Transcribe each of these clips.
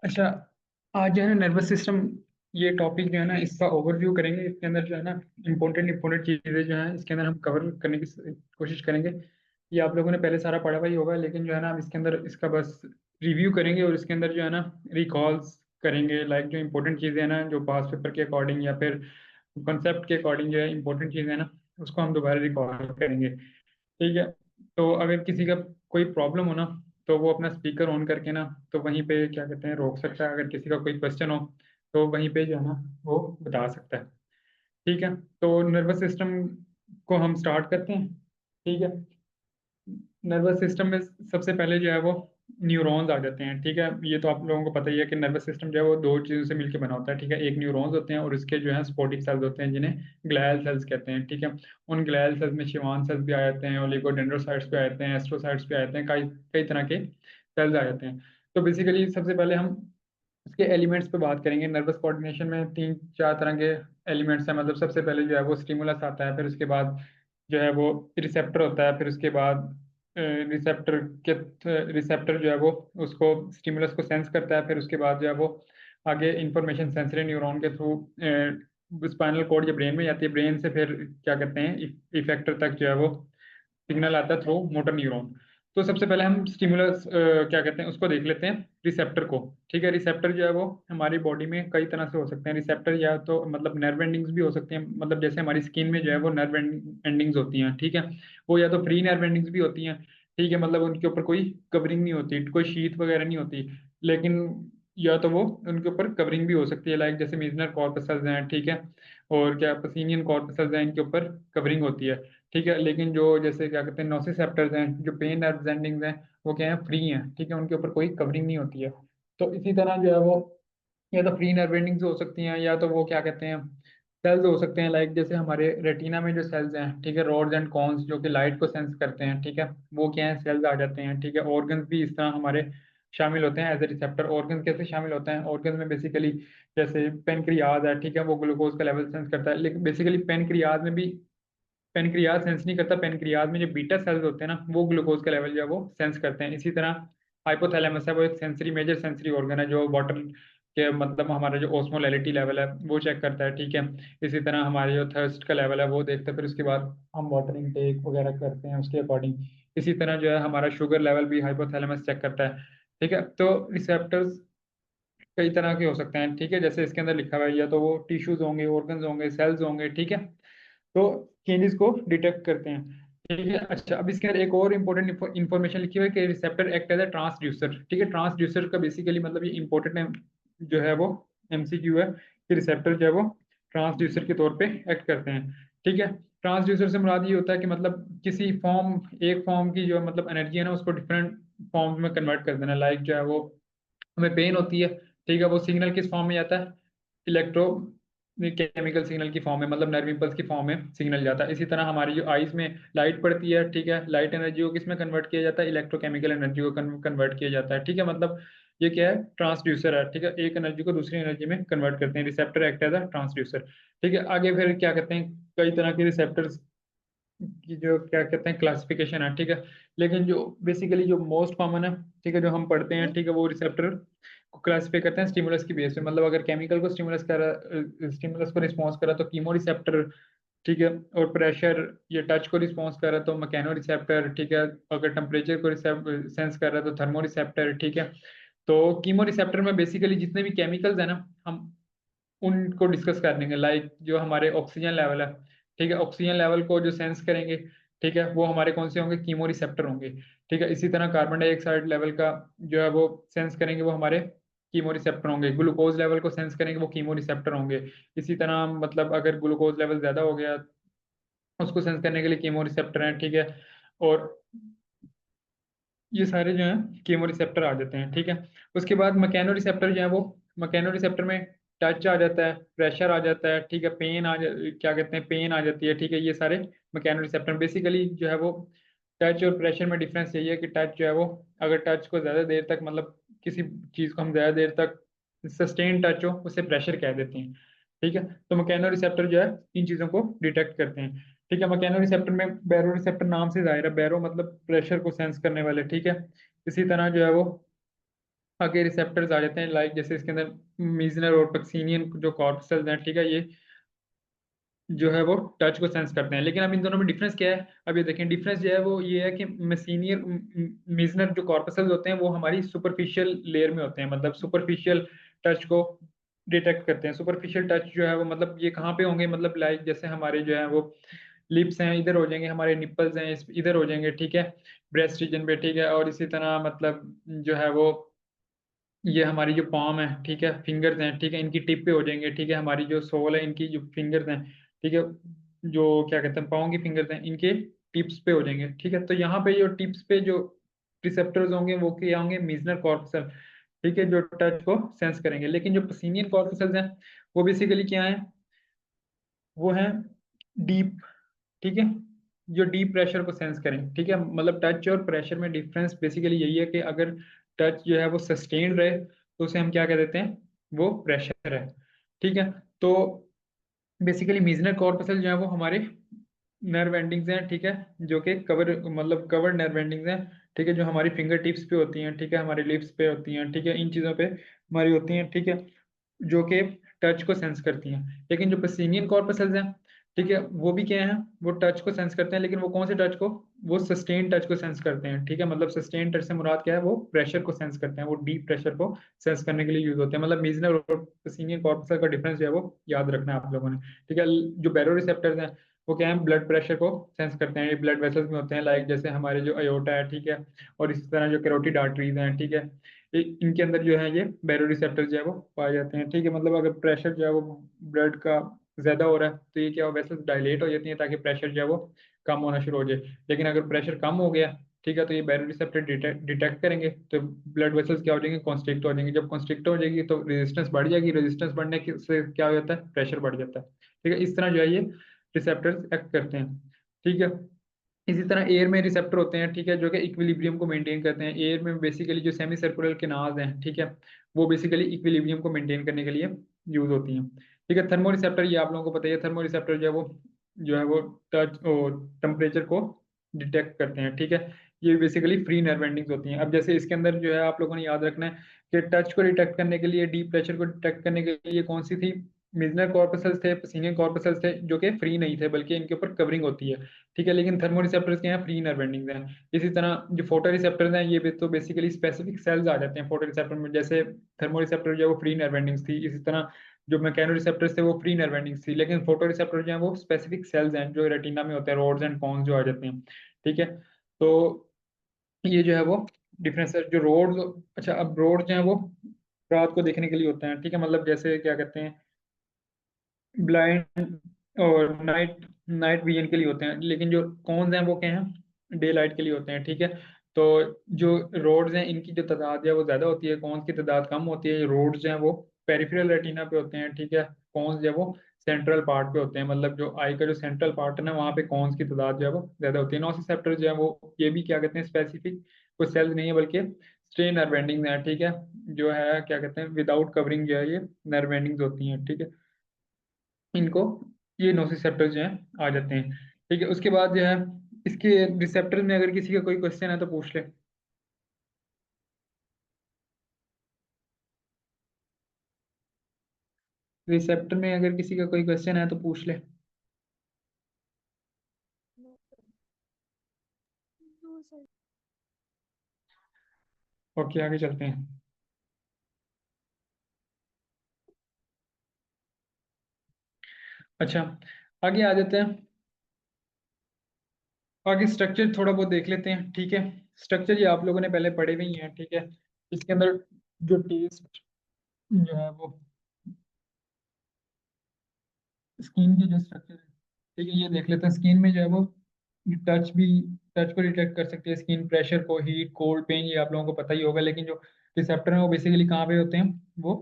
अच्छा, आज जो है ना नर्वस सिस्टम, ये टॉपिक जो है ना इसका ओवरव्यू करेंगे। इसके अंदर जो है ना इम्पोर्टेंट इम्पोर्टेंट चीज़ें जो हैं इसके अंदर हम कवर करने की कोशिश करेंगे। ये आप लोगों ने पहले सारा पढ़ा हुआ ही होगा, लेकिन जो है ना हम इसके अंदर इसका बस रिव्यू करेंगे और इसके अंदर जो है ना रिकॉल्स करेंगे। लाइक जो इम्पोर्टेंट चीज़ें हैं ना, जो पास पेपर के अकॉर्डिंग या फिर कंसेप्ट के अकॉर्डिंग जो है इम्पोर्टेंट चीज़ें हैं ना, उसको हम दोबारा रिकॉल करेंगे। ठीक है। तो अगर किसी का कोई प्रॉब्लम हो ना, तो वो अपना स्पीकर ऑन करके ना, तो वहीं पे क्या कहते हैं रोक सकता है। अगर किसी का कोई क्वेश्चन हो तो वहीं पे जो है ना वो बता सकता है। ठीक है। तो नर्वस सिस्टम को हम स्टार्ट करते हैं। ठीक है। नर्वस सिस्टम में सबसे पहले जो है वो न्यूरॉन्स आ जाते हैं। ठीक है। ये तो आप लोगों को पता ही है कि नर्वस सिस्टम जो है वो दो चीज़ों से मिलकर बना होता है। ठीक है। एक न्यूरॉन्स होते हैं और इसके जो है स्पोटिक सेल्स होते हैं जिन्हें ग्लियल सेल्स कहते हैं। ठीक है। उन ग्लियल सेल्स में शिवान सेल्स भी आ जाते हैं, ओलिगोडेंड्रोसाइट्स भी आ जाते हैं, एस्ट्रोसाइट्स भी आ जाते हैं, कई कई तरह के सेल्स आ जाते हैं। तो बेसिकली सबसे पहले हम इसके एलिमेंट्स पे बात करेंगे। नर्वस कोऑर्डिनेशन में तीन चार तरह के एलिमेंट्स हैं। मतलब सबसे पहले जो है वो स्टिमुलस आता है, फिर उसके बाद जो है वो रिसेप्टर होता है, फिर उसके बाद रिसेप्टर के रिसेप्टर जो है वो उसको स्टिमुलस को सेंस करता है, फिर उसके बाद जो है वो आगे इंफॉर्मेशन सेंसरी न्यूरॉन के थ्रू स्पाइनल कॉर्ड या ब्रेन में जाती है। ब्रेन से फिर क्या कहते हैं इफेक्टर तक जो है वो सिग्नल आता है थ्रू मोटर न्यूरॉन। तो सबसे पहले हम स्टिमुलस क्या कहते हैं उसको देख लेते हैं, रिसेप्टर को। ठीक है। रिसेप्टर जो है वो हमारी बॉडी में कई तरह से हो सकते हैं। रिसेप्टर या तो मतलब नर्व एंडिंग्स भी हो सकती हैं, मतलब जैसे हमारी स्किन में जो है वो नर्व एंडिंग्स होती हैं। ठीक है। वो या तो फ्री नर्व एंडिंग्स भी होती हैं। ठीक है। मतलब उनके ऊपर कोई कवरिंग नहीं होती, कोई शीथ वगैरह नहीं होती, लेकिन या तो वो उनके ऊपर कवरिंग भी हो सकती है। लाइक जैसे मीजनर कॉर्पसल्स हैं। ठीक है। और क्या पसीनियन कॉर्पसल्स हैं, इनके ऊपर कवरिंग होती है। ठीक है। लेकिन जो जैसे क्या कहते हैं नोसिसेप्टर्स हैं, जो पेन नर्व एंडिंग्स हैं, वो क्या है फ्री हैं। ठीक है। उनके ऊपर कोई कवरिंग नहीं होती है। तो इसी तरह जो है वो या तो फ्री नर्व एंडिंग्स हो सकती हैं, या तो वो क्या कहते हैं सेल्स हो सकते हैं। लाइक जैसे हमारे रेटिना में जो सेल्स हैं, ठीक है, रोड्स एंड कॉन्स, जो कि लाइट को सेंस करते हैं। ठीक है। वो क्या है सेल्स आ जाते हैं। ठीक है। ऑर्गन्स भी इस तरह हमारे शामिल होते हैं एज ए रिसेप्टर। ऑर्गन कैसे शामिल होते हैं? ऑर्गन में बेसिकली जैसे पेनक्रियाज है। ठीक है। वो ग्लूकोज का लेवल सेंस करता है, लेकिन बेसिकली पेनक्रियाज में भी पेनक्रियाज सेंस नहीं करता। पेनक्रियाज में जो बीटा सेल्स होते हैं ना, वो ग्लूकोज का लेवल जो है वो सेंस करते हैं। इसी तरह हाइपोथैलेमस है, वो एक सेंसरी मेजर सेंसरी ऑर्गन है जो वाटर के मतलब हमारा जो ओस्मोलैरिटी लेवल है वो चेक करता है। ठीक है। इसी तरह हमारे जो थर्स्ट का लेवल है वो देखता है, फिर उसके बाद हम वाटर इनटेक वगैरह करते हैं उसके अकॉर्डिंग। इसी तरह जो है हमारा शुगर लेवल भी हाइपोथैलेमस चेक करता है। ठीक है। तो रिसेप्टर्स कई तरह के हो सकते हैं। ठीक है। जैसे इसके अंदर लिखा हुआ है, या तो वो टिश्यूज होंगे, ऑर्गन्स होंगे, सेल्स होंगे। ठीक है। तो चेंजेस को डिटेक्ट करते हैं। ठीक है। अच्छा, अब इसके अंदर एक और इंपॉर्टेंट इन्फॉर्मेशन लिखी हुई है कि receptor act as a transducer. ठीक है। ट्रांसड्यूसर का बेसिकली मतलब ये इंपॉर्टेंट जो है वो एमसीक्यू है कि रिसेप्टर जो है वो ट्रांसड्यूसर के तौर पे एक्ट करते हैं। ठीक है। ट्रांसड्यूसर से मुराद ये होता है कि मतलब किसी फॉर्म एक फॉर्म की जो मतलब एनर्जी है ना, उसको डिफरेंट फॉर्म में कन्वर्ट कर देना। लाइक जो है वो हमें पेन होती है। ठीक है। वो सिग्नल किस फॉर्म में जाता है? इलेक्ट्रो केमिकल सिग्नल की फॉर्म में, मतलब नर्व इम्पल्स की फॉर्म में सिग्नल जाता है। इसी तरह हमारी जो आईज में लाइट पड़ती है, ठीक है, लाइट एनर्जी को किस में कन्वर्ट किया जाता है? इलेक्ट्रोकेमिकल एनर्जी को कन्वर्ट किया जाता है। ठीक है। मतलब ये क्या है? ट्रांसड्यूसर है। ठीक है। एक एनर्जी को दूसरी एनर्जी में कन्वर्ट करते हैं। Receptor act as a transducer. ठीक है। आगे फिर क्या कहते हैं, कई तरह के रिसेप्टर्स की जो क्या कहते हैं क्लासिफिकेशन है। ठीक है। लेकिन जो बेसिकली जो मोस्ट कॉमन है, ठीक है, जो हम पढ़ते हैं, ठीक है, वो रिसेप्टर को क्लासिफाई करते हैं स्टिमुलस की बेस पे। मतलब अगर केमिकल को स्टिमुलस को रिस्पॉन्स करा तो कीमो रिसेप्टर। ठीक है। और प्रेशर या टच को रिस्पॉन्स कर रहा है तो मैकेनो रिसेप्टर। ठीक है। अगर टेम्परेचर को सेंस कर रहा है तो थर्मो रिसेप्टर। ठीक है। तो कीमो रिसेप्टर में बेसिकली जितने भी केमिकल्स है ना, हम उनको डिस्कस कर लेंगे। लाइक जो हमारे ऑक्सीजन लेवल है, ठीक है, ऑक्सीजन लेवल को जो सेंस करेंगे, ठीक है, वो हमारे कौन से होंगे? कीमो रिसेप्टर होंगे। ठीक है। इसी तरह कार्बन डाइऑक्साइड लेवल का जो है वो सेंस करेंगे, वो हमारे कीमो रिसेप्टर होंगे। ग्लूकोज लेवल को सेंस करेंगे, वो कीमो रिसेप्टर होंगे। इसी तरह मतलब अगर ग्लूकोज लेवल ज्यादा हो गया, उसको सेंस करने के लिए कीमो रिसेप्टर हैं। ठीक है। और ये सारे जो हैं कीमो रिसेप्टर आ जाते हैं। ठीक है। उसके बाद मैकेनो रिसेप्टर जो है वो मैकेनो रिसेप्टर में टच आ जाता है, प्रेशर आ जाता है। ठीक है। क्या कहते हैं पेन आ जाती है। ठीक है। ये सारे मैकेनो रिसेप्टर बेसिकली जो है वो टच और प्रेशर में डिफरेंस यही है कि टच जो है वो अगर टच को ज़्यादा देर तक मतलब किसी चीज़ को हम ज़्यादा देर तक सस्टेन टच हो उसे प्रेशर कह देते हैं। ठीक है। तो मैकेनो रिसेप्टर जो है इन चीज़ों को डिटेक्ट करते हैं। ठीक है। मैकेनो रिसेप्टर में बैरो रिसेप्टर नाम से जाहिर है, बैरो मतलब प्रेशर को सेंस करने वाले। ठीक है। इसी तरह जो है वो आगे रिसेप्टर्स आ जाते हैं, लाइक जैसे इसके अंदर मीजनर और पक्सीनियन जो कॉर्पसेल्स हैं, ठीक है, ये जो है वो टच को सेंस करते हैं। लेकिन अब इन दोनों में डिफरेंस क्या है, अब ये देखें, डिफरेंस जो है वो ये है कि मेसीनियर मीजनर जो कॉर्पसेल्स होते हैं वो हमारी सुपरफिशियल लेयर में होते हैं, मतलब सुपरफिशियल टच को डिटेक्ट करते हैं। सुपरफिशियल टच जो है वो मतलब ये कहाँ पे होंगे, मतलब लाइक जैसे हमारे जो है वो लिप्स हैं इधर हो जाएंगे, हमारे निप्पल्स हैं इधर हो जाएंगे, ठीक है, ब्रेस्ट रीजन पे, ठीक है, और इसी तरह मतलब जो है वो ये हमारी जो पाम है, ठीक है, फिंगर्स हैं, ठीक है, इनकी टिप पे हो जाएंगे, ठीक है, हमारी जो सोल है इनकी जो फिंगर्स हैं, ठीक है, जो क्या कहते हैं पाँव की फिंगर्स हैं इनके टिप्स पे हो जाएंगे, ठीक है। तो यहाँ पे जो टिप्स पे जो रिसेप्टर्स होंगे वो क्या होंगे, मीजनर कॉर्पसल, ठीक है, जो टच को सेंस करेंगे। लेकिन जो पसीनियन कॉर्पसल्स हैं वो बेसिकली क्या है, वो है डीप, ठीक है, जो डीप प्रेशर को सेंस करें, ठीक है। मतलब टच और प्रेशर में डिफरेंस बेसिकली यही है कि अगर टच जो है वो सस्टेन्ड रहे तो उसे हम क्या कह देते हैं, वो प्रेशर है, ठीक है। तो बेसिकली मीजनर कॉर्पसल जो है वो हमारे नर्व एंडिंग्स हैं, ठीक है, जो कि कवर मतलब कवर्ड नर्व एंडिंग्स हैं, ठीक है, जो हमारी फिंगर टिप्स पे होती हैं, ठीक है, हमारे लिप्स पे होती हैं, ठीक है, इन चीज़ों पे हमारी होती हैं, ठीक है, जो कि टच को सेंस करती हैं। लेकिन जो पेसिनियन कॉर्पसल्स हैं, ठीक है, वो भी क्या है, वो टच को सेंस करते हैं, लेकिन वो कौन से टच को, वो सस्टेन टच को सेंस करते हैं, ठीक है। मतलब सस्टेन टच से मुराद क्या है, वो प्रेशर को सेंस करते हैं, वो डीप प्रेशर को सेंस करने के लिए यूज होते हैं। मतलब मीजनर और पेसिनियन कॉर्पसल का डिफरेंस जो है वो याद रखना है आप लोगों ने, ठीक है। जो बैरो रिसेप्टर्स हैं वो क्या है, ब्लड प्रेशर को सेंस करते हैं, ये ब्लड वेसल्स में होते हैं, लाइक जैसे हमारे जो अयोटा है, ठीक है, और इसी तरह जो कैरोटिड आर्टरीज हैं, ठीक है, इनके अंदर जो है ये बैरो रिसेप्टर जो है वो पाए जाते हैं, ठीक है। मतलब अगर प्रेशर जो है वो ब्लड का ज्यादा हो रहा है तो ये क्या हो, वेसल्स डायलेट हो जाती हैं ताकि प्रेशर जो है वो कम होना शुरू हो जाए। लेकिन अगर प्रेशर कम हो गया, ठीक है, तो ये बैरो रिसेप्टर डिटेक्ट करेंगे तो ब्लड वेसल्स क्या हो जाएंगे, कॉन्स्ट्रिक्ट हो जाएंगे। जब कॉन्स्ट्रिक्ट हो जाएगी तो रेजिस्टेंस बढ़ जाएगी, रेजिस्टेंस बढ़ने से क्या हो जाता है, प्रेशर बढ़ जाता है, ठीक है। इस तरह जो है ये रिसेप्टर्स एक्ट करते हैं, ठीक है। इसी तरह एयर में रिसेप्टर होते हैं, ठीक है, जो कि इक्विलिब्रियम को मेंटेन करते हैं। एयर में बेसिकली जो सेमी सर्कुलर केनाल्स हैं, ठीक है, वो बेसिकली इक्विलिब्रियम को मेंटेन करने के लिए यूज होती हैं, ठीक है। थर्मो रिसेप्टर ये आप लोगों को पता ही है, थर्मो रिसेप्टर जो है वो टच और टेम्परेचर को डिटेक्ट करते हैं, ठीक है। ये बेसिकली फ्री नर्व एंडिंग्स होती हैं। अब जैसे इसके अंदर जो है आप लोगों ने याद रखना है कि टच को डिटेक्ट करने के लिए, डीप प्रेशर को डिटेक्ट करने के लिए कौन सी थी, मिजनर कॉर्पसल्स थे, पसीनियन कॉर्पसल्स थे, जो कि फ्री नहीं थे बल्कि इनके ऊपर कवरिंग होती है, ठीक है। लेकिन थर्मो रिसेप्टर्स के यहाँ फ्री नर्व एंडिंग्स हैं। इसी तरह जो फोटो रिसेप्टर्स हैं ये भी तो बेसिकली स्पेसिफिक सेल्स आ जाते हैं फोटो रिसेप्टर में, जैसे थर्मो रिसेप्टर जो है वो फ्री नर्व एंडिंग्स थी, इसी तरह जो मैकेनो रिसेप्टर्स थे वो फ्री नर्व एंडिंग्स थी। लेकिन फोटो रिसेप्टर जो है वो स्पेसिफिक सेल्स हैं जो रेटिना में होते हैं, रोड्स एंड कॉन्स जो आ जाते हैं, ठीक है। तो ये जो है वो डिफरेंस है। जो रोड्स, अच्छा, अब रोड जो है वो रात को देखने के लिए होते हैं, ठीक है, मतलब जैसे क्या कहते हैं, ब्लाइंड और नाइट नाइट विजन के लिए होते हैं। लेकिन जो कॉन्स हैं वो क्या हैं, डे लाइट के लिए होते हैं, ठीक है। तो जो रोड्स हैं इनकी जो तादाद है वो ज़्यादा होती है, कॉन्स की तादाद कम होती है। रोड्स जो हैं वो पेरिफेरल रेटिना पे होते हैं, ठीक है, कॉन्स जो है वो सेंट्रल पार्ट पे होते हैं, मतलब जो आई का जो सेंट्रल पार्ट है ना वहाँ पे कॉन्स की तादाद जो है वो ज़्यादा होती है। नोसिसेप्टर जो है वो ये भी क्या कहते हैं, स्पेसिफिक कोई सेल्स नहीं है बल्कि स्ट्रे नर्व एंडिंग्स हैं, ठीक है, जो है क्या कहते हैं विदाउट कवरिंग जो है ये नर्व एंडिंग्स होती हैं, ठीक है। इनको ये नोसिसेप्टर्स जो हैं आ जाते हैं, ठीक है। उसके बाद जो है इसके रिसेप्टर में अगर किसी का कोई क्वेश्चन है तो पूछ ले। रिसेप्टर में अगर किसी का कोई क्वेश्चन है तो पूछ ले। ओके, आगे चलते हैं। अच्छा, आगे आ जाते हैं। आगे स्ट्रक्चर थोड़ा बहुत देख लेते हैं, ठीक है। स्ट्रक्चर ये आप लोगों ने पहले पढ़े हुए ही हैं, ठीक है। इसके अंदर जो टेस्ट जो है वो स्किन की जो स्ट्रक्चर है, ठीक है, ये देख लेते हैं। स्किन में जो है वो टच भी टच को डिटेक्ट कर सकती है, स्किन प्रेशर को, हीट, कोल्ड, पेन, ये आप लोगों को पता ही होगा। लेकिन जो रिसेप्टर है वो बेसिकली कहाँ पे होते हैं, वो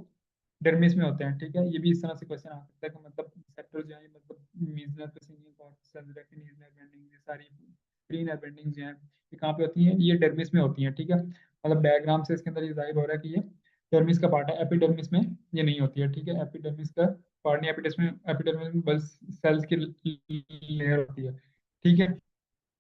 डर्मिस में होते हैं, ठीक है। ये भी इस तरह से क्वेश्चन आ सकता है कि मतलब रिसेप्टर जो है मतलब मीजनर, पेसिनियन कॉर्पस, रेटिनिस नर्व एंडिंग, ये सारी प्री नर्व एंडिंग्स जो हैं ये कहाँ पे होती हैं, ये डर्मिस में होती हैं, ठीक है। मतलब डायग्राम से इसके अंदर ये जाहिर हो रहा है कि ये डर्मिस का पार्ट है, एपिडर्मिस में ये नहीं होती है, ठीक है। एपिडर्मिस का पार्ट नहीं, एपिडर्मिस में बस सेल्स की लेयर होती है, ठीक है।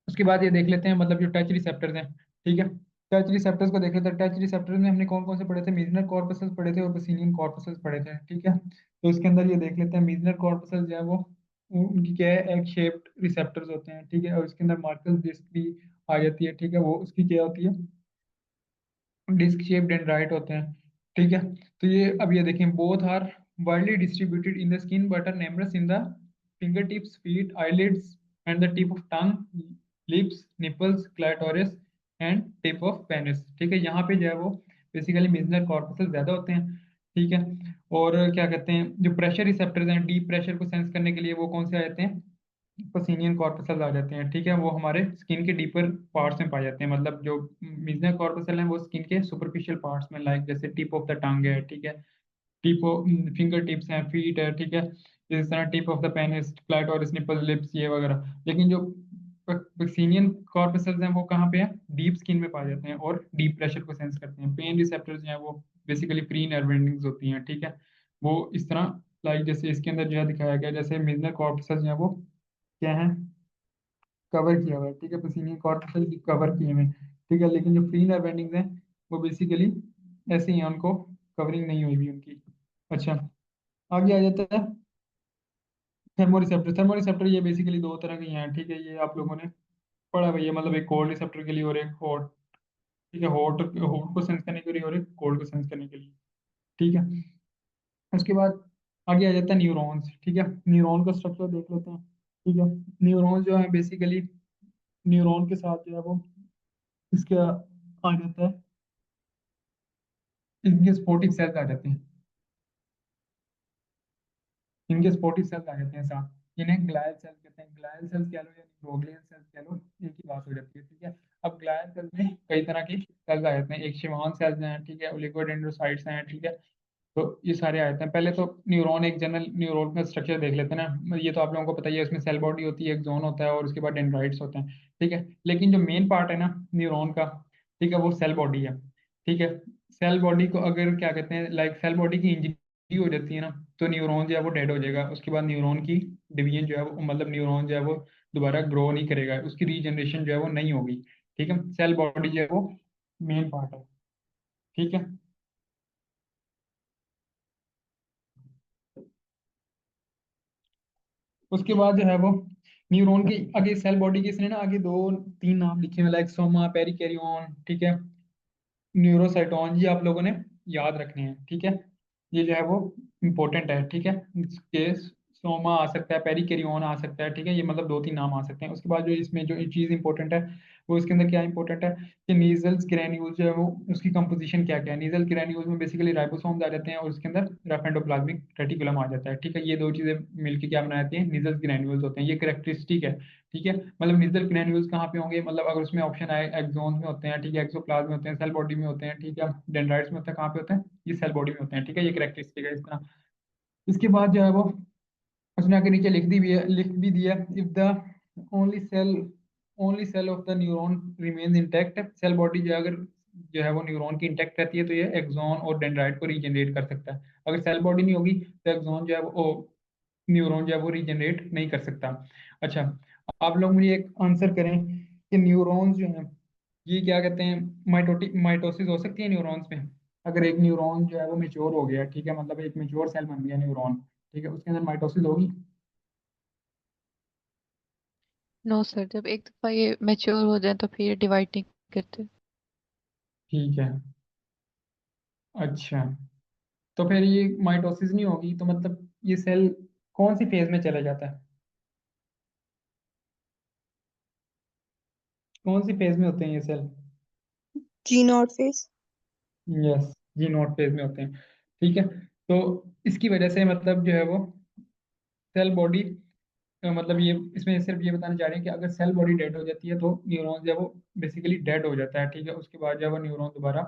उसके बाद ये देख लेते हैं मतलब जो टच रिसेप्टर्स हैं, ठीक है। टच रिसेप्टर्स को देख लेते हैं। टच रिसेप्टर्स में हमने कौन कौन से पढ़े थे? मीजनर कॉर्पसेस पढ़े थे और बेसिनियन कॉर्पसेस पढ़े थे, ठीक है। तो इसके अंदर ये देख लेते हैं, मीजनर कॉर्पसेस जो है वो उनकी क्या है, एग शेप्ड रिसेप्टर्स होते हैं, ठीक है। और इसके अंदर मार्कस डिस्क भी आ जाती है, ठीक है। वो उसकी क्या होती है, डिस्क शेप डेंड्राइट होते हैं, ठीक है। तो ये अब ये देखें, both are widely distributed in the skin but are numerous in the finger tips, feet, eyelids and the tip of tongue, lips, nipples, clitoris and tip of penis, ठीक है। यहाँ पे जो है वो बेसिकली मिजनर कॉर्पसेस ज्यादा होते हैं, ठीक है। और क्या कहते हैं, जो प्रेशर रिसेप्टर्स हैं डीप प्रेशर को सेंस करने के लिए, वो कौन से आ जाते हैं? पसीनियन कॉर्पसल आ जाते हैं, ठीक है। वो हमारे स्किन के डीपर पार्ट्स में पाए जाते हैं, मतलब जो मिजनर कॉर्पसल हैं वो स्किन के सुपरफिशियल पार्ट्स में, लाइक जैसे टिप ऑफ द टंग है, ठीक है। टिप फिंगर टिप्स हैं, फीट है, ठीक है। इस तरह tip of the penis, clitoris, nipple, lips, ये वगैरह। लेकिन जो पसीनियन कॉर्पसल्स हैं वो कहाँ पे है? डीप स्किन में पाए जाते हैं और डीप प्रेशर को सेंस करते हैं। पेन रिसेप्टर्स जो हैं वो बेसिकली प्री नर्व एंडिंग्स होती हैं, ठीक है। वो इस तरह, लाइक जैसे इसके अंदर जो है दिखाया गया, जैसे मिजनर कॉर्पसल्स जो है वो क्या है, कवर किया हुआ है, ठीक है। पसीने कॉर्टिकल की कवर किए हुए हैं, ठीक है। लेकिन जो फ्री नर्व एंडिंग्स हैं वो बेसिकली ऐसे ही हैं, उनको कवरिंग नहीं हुई भी उनकी। अच्छा, आगे आ जाता है थर्मोरिसेप्टर। थर्मोरिसेप्टर ये बेसिकली दो तरह के हैं, ठीक है। ये आप लोगों ने पढ़ा हुआ है, मतलब एक कोल्ड रिसेप्टर के लिए और एक हॉट, ठीक है। हॉट हॉट को सेंस करने के लिए और एक कोल्ड को सेंस करने के लिए, ठीक है। उसके बाद आगे आ जाता है न्यूरॉन्स, ठीक है। न्यूरॉन का स्ट्रक्चर देख लेते हैं, ठीक है। न्यूरॉन्स जो है बेसिकली, न्यूरॉन के साथ जो है वो इसके आ जाता है, इनके स्पोर्टिव सेल्स आ जाते हैं, इनके स्पोर्टिव सेल्स आ जाते हैं साथ। इन्हें ग्लायल सेल्स कहते हैं। ग्लायल सेल्स कह लो या निग्रोग्लियन सेल्स कह लो, एक ही बात हो जाती है, ठीक है। अब ग्लायल सेल्स में कई तरह की सेल्स आ जाते हैं। एक शिवान सेल्स हैं, ठीक है। ओलिगोडेंड्रोसाइट्स हैं, ठीक है। तो ये सारे आ जाते हैं। पहले तो न्यूरॉन, एक जनरल न्यूरॉन का स्ट्रक्चर देख लेते हैं ना। ये तो आप लोगों को पता ही है, इसमें सेल बॉडी होती है, एक जोन होता है और उसके बाद डेंड्राइट्स होते हैं, ठीक है। लेकिन जो मेन पार्ट है ना न्यूरॉन का, ठीक है, वो सेल बॉडी है, ठीक है। सेल बॉडी को अगर क्या कहते हैं, लाइक सेल बॉडी की इंजरी हो जाती है ना, तो न्यूरॉन जो है वो डेड हो जाएगा। उसके बाद न्यूरॉन की डिवीजन जो है वो, मतलब न्यूरॉन जो है वो दोबारा ग्रो नहीं करेगा, उसकी रीजनरेशन जो है वो नहीं होगी, ठीक है। सेल बॉडी जो है वो मेन पार्ट है, ठीक है। उसके बाद जो है वो न्यूरॉन की आगे सेल बॉडी के इसने ना आगे दो तीन नाम लिखे हुए, लाइक सोमा, पेरिकैरियोन, ठीक है, न्यूरोसाइटोन, ये आप लोगों ने याद रखने हैं, ठीक है। ये जो है वो इम्पोर्टेंट है, ठीक है। इसके सोमा आ सकता है, पेरिकैरियोन आ सकता है, ठीक है। ये मतलब दो तीन नाम आ सकते हैं। उसके बाद जो इसमें जो चीज़ इंपॉर्टेंट है वो इसके अंदर क्या इंपॉर्टेंट है कि नीजल्स ग्रेन्यूल्स जो है वो उसकी कंपोजिशन क्या क्या है। नीजल ग्रेन्यूल्स में बेसिकली राइबोसोम्स आ जाते हैं और उसके अंदर रफ एंडोप्लाज्मिक रेटिकुलम आ जाता है, ठीक है। ये दो चीज़ें मिलकर क्या बनाती हैं? नीजल्स ग्रेन्यूल्स होते हैं। ये करेक्टरिस्टिक है, ठीक है। मतलब निजल ग्रैन्यूल्स कहाँ पे होंगे, मतलब अगर उसमें ऑप्शन आए, एक्सोन्स में होते हैं, ठीक है, एक्सोप्लाज्म में होते हैं, सेल बॉडी में होते हैं, ठीक है, डेंड्राइट्स में होते हैं, कहाँ पे होते हैं? ये सेल बॉडी में होते हैं, ठीक है। ये करेक्टरिस्टिक है इस तरह। इसके बाद जो है वो उसने आगे नीचे लिख दी भी है, लिख भी दिया, if the only cell only cell of the neuron remains intact, cell body जो है अगर जो है वो न्यूरॉन की इंटैक्ट रहती है तो ये एक्सॉन और डेंड्राइट को रीजनरेट कर सकता है। अगर सेल बॉडी नहीं होगी तो एक्सॉन जो है वो न्यूरॉन जो है वो रीजनरेट नहीं कर सकता। अच्छा, आप लोग मुझे एक आंसर करें कि न्यूरॉन्स जो हैं ये क्या कहते हैं, माइटोसिस हो सकती है न्यूरॉन्स में? अगर एक न्यूरॉन जो है वो मेच्योर हो गया, ठीक है, मतलब एक मेच्योर सेल बन गया न्यूरॉन, ठीक है, उसके अंदर माइटोसिस होगी? नो सर, जब एक दफा ये मैच्योर हो जाए तो फिर ये डिवाइड नहीं करते। ठीक है। अच्छा, तो फिर ये माइटोसिस नहीं होगी तो मतलब ये सेल कौन सी फेज में चला जाता है? कौन सी फेज में होते हैं ये cell? G naught phase. Yes, G naught phase में होते हैं, ठीक है। तो इसकी वजह से मतलब जो है वो सेल बॉडी, मतलब ये इसमें सिर्फ ये बताना चाह रहे हैं कि अगर सेल बॉडी डेड हो जाती है तो न्यूरॉन जो है वो बेसिकली डेड हो जाता है, ठीक है। उसके बाद जो है वो न्यूरॉन दोबारा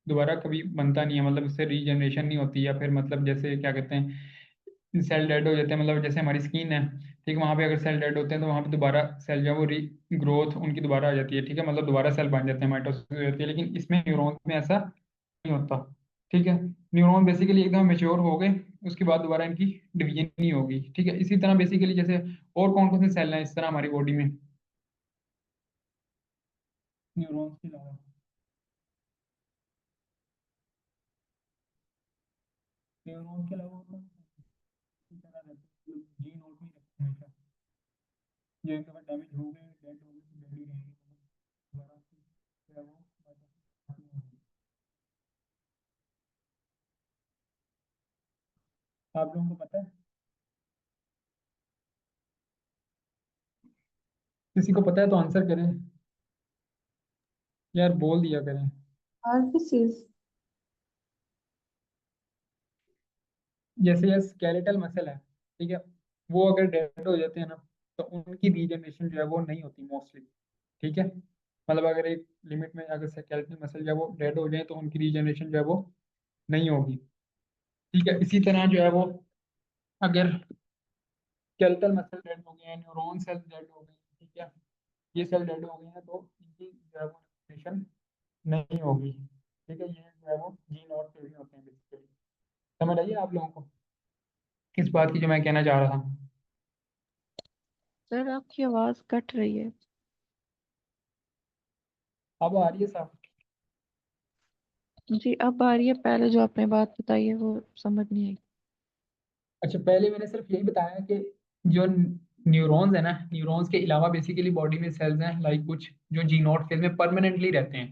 दोबारा कभी बनता नहीं है, मतलब उससे रीजनरेशन नहीं होती, या फिर मतलब जैसे क्या कहते हैं, सेल डेड हो जाते हैं, मतलब जैसे हमारी स्किन है, ठीक है, वहाँ पे अगर सेल डेड होते हैं तो वहाँ पे दोबारा सेल जो है वो री ग्रोथ उनकी दोबारा आ जाती है, ठीक है, मतलब दोबारा सेल बन जाते हैं, माइटोसिस हो जाती है। लेकिन इसमें न्यूरॉन में ऐसा नहीं होता, ठीक है। न्यूरॉन बेसिकली एकदम मेच्योर हो गए, उसके बाद दोबारा इनकी डिवीजन नहीं होगी, ठीक है। इसी तरह बेसिकली जैसे और कौन कौन से सेल हैं इस तरह हमारी बॉडी में न्यूरॉन्स के अलावा? न्यूरॉन के अलावा तो इसी तरह रहते हैं, जी नोट में रहते हैं हमेशा। जो एक दफ़ा डैमेज हो गए, डेड हो गए तो डेड ही रहेंगे, दोबारा से जो है वो वापस नहीं होंगे। आप लोगों को पता है? किसी को पता है तो आंसर करें यार, बोल दिया करें। RBCs. जैसे ये स्केलेटल मसल है, ठीक है, वो अगर डेड हो जाते हैं ना, तो उनकी रीजनरेशन जो है वो नहीं होती मोस्टली। ठीक है, मतलब अगर एक लिमिट में अगर स्केलेटल मसल जो है वो डेड हो जाए तो उनकी रीजनरेशन जो है वो नहीं होगी। ठीक है, इसी तरह जो है वो अगर स्केलेटल मसल डेड हो गए हैं, न्यूरॉन सेल डेड हो गए हैं, ठीक है, ये सेल डेड हो गए हैं, तो इनकी जो है वो रीजनरेशन नहीं होगी। ठीक है, ये जो है वो जीन और थ्योरी होते हैं बेसिकली। समझ आइए आप लोगों को इस बात की जो मैं कहना चाह रहा था? सर आपकी आवाज कट रही है। अब आ रही है साहब? जी अब आ रही है, पहले जो आपने बात बताई है वो समझ नहीं आई। अच्छा, पहले मैंने सिर्फ यही बताया कि जो न्यूरॉन्स है ना, न्यूरॉन्स के अलावा बेसिकली बॉडी में सेल्स हैं लाइक कुछ जो जी नॉट फेज में परमानेंटली रहते हैं।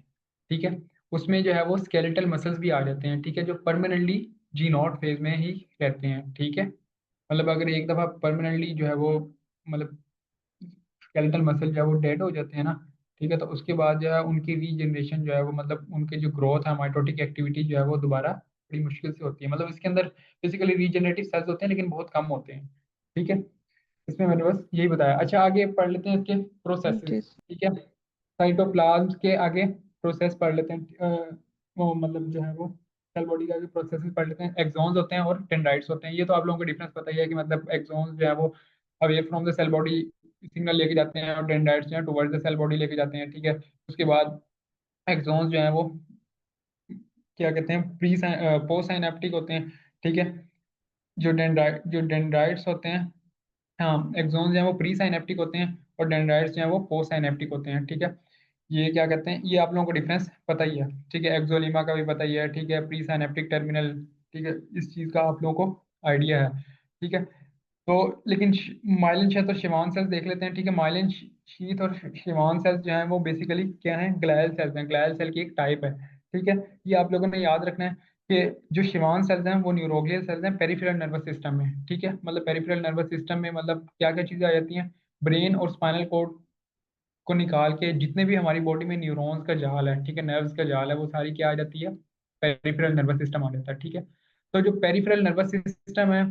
ठीक है, उसमें जो है वो स्केलेटल मसल्स भी आ जाते हैं, ठीक है, जो परमानेंटली जी नॉट फेज में ही रहते हैं। ठीक है, मतलब अगर एक दफ़ा परमानेंटली जो है वो मतलब स्केलेटल मसल जो है वो डेड हो जाते हैं ना, ठीक है, तो उसके बाद जो है उनकी रीजनरेशन जो है वो मतलब उनके जो ग्रोथ है, माइटोटिक एक्टिविटी जो है वो दोबारा बड़ी मुश्किल से होती है। मतलब इसके अंदर बेसिकली रीजनरेटिव सेल्स होते हैं लेकिन बहुत कम होते हैं। ठीक है, इसमें मैंने बस यही बताया। अच्छा, आगे पढ़ लेते हैं इसके जी। प्रोसेसेस। ठीक है, साइटोप्लाज्म के आगे प्रोसेस पढ़ लेते हैं। वो मतलब जो है वो सेल बॉडी के आगे प्रोसेसेस पढ़ लेते हैं। एक्सॉन्स होते हैं और डेंड्राइट्स होते हैं। ये तो आप लोगों को डिफरेंस पता ही है कि मतलब एक्सॉन्स जो है वो away from the cell body signal लेके जाते हैं और डेंड्राइट्स जो है टुवर्ड्स द सेल बॉडी लेके जाते हैं। ठीक है, उसके बाद एक्सॉन्स जो है वो क्या कहते हैं, प्री पोस्ट साइनेप्टिक होते हैं। ठीक है, जो डेंड्राइट्स होते हैं, हाँ, एक्सॉन्स जो है वो प्री साइनेप्टिक होते हैं और डेंड्राइट्स जो है वो पोस्ट साइनेप्टिक होते हैं। ठीक है, ये क्या कहते हैं, ये आप लोगों को डिफरेंस पता ही है। ठीक है, एक्सोलीमा का भी पता ही है। ठीक है, प्री साइनेप्टिक टर्मिनल, ठीक है, इस चीज़ का आप लोगों को आइडिया है। ठीक है, तो लेकिन माइलिन शीथ और शिवान सेल्स देख लेते हैं। ठीक है, माइलिन शीथ और शिवान सेल्स जो हैं वो बेसिकली क्या हैं, ग्लायल सेल्स हैं। ग्लायल सेल की एक टाइप है। ठीक है, ये आप लोगों ने याद रखना है कि जो शिवान सेल्स हैं वो न्यूरोग्लियल सेल्स हैं पेरिफेरल नर्वस सिस्टम में। ठीक है, मतलब पेरिफेरल नर्वस सिस्टम में मतलब क्या क्या चीज़ें आ जाती हैं, ब्रेन और स्पाइनल कोड को निकाल के जितने भी हमारी बॉडी में न्यूरॉन्स का जाल है, ठीक है, नर्व्स का जाल है, वो सारी क्या आ जाती है, पेरिफेरल नर्वस सिस्टम आ जाता है। ठीक है, तो जो पेरिफेरल नर्वस सिस्टम है,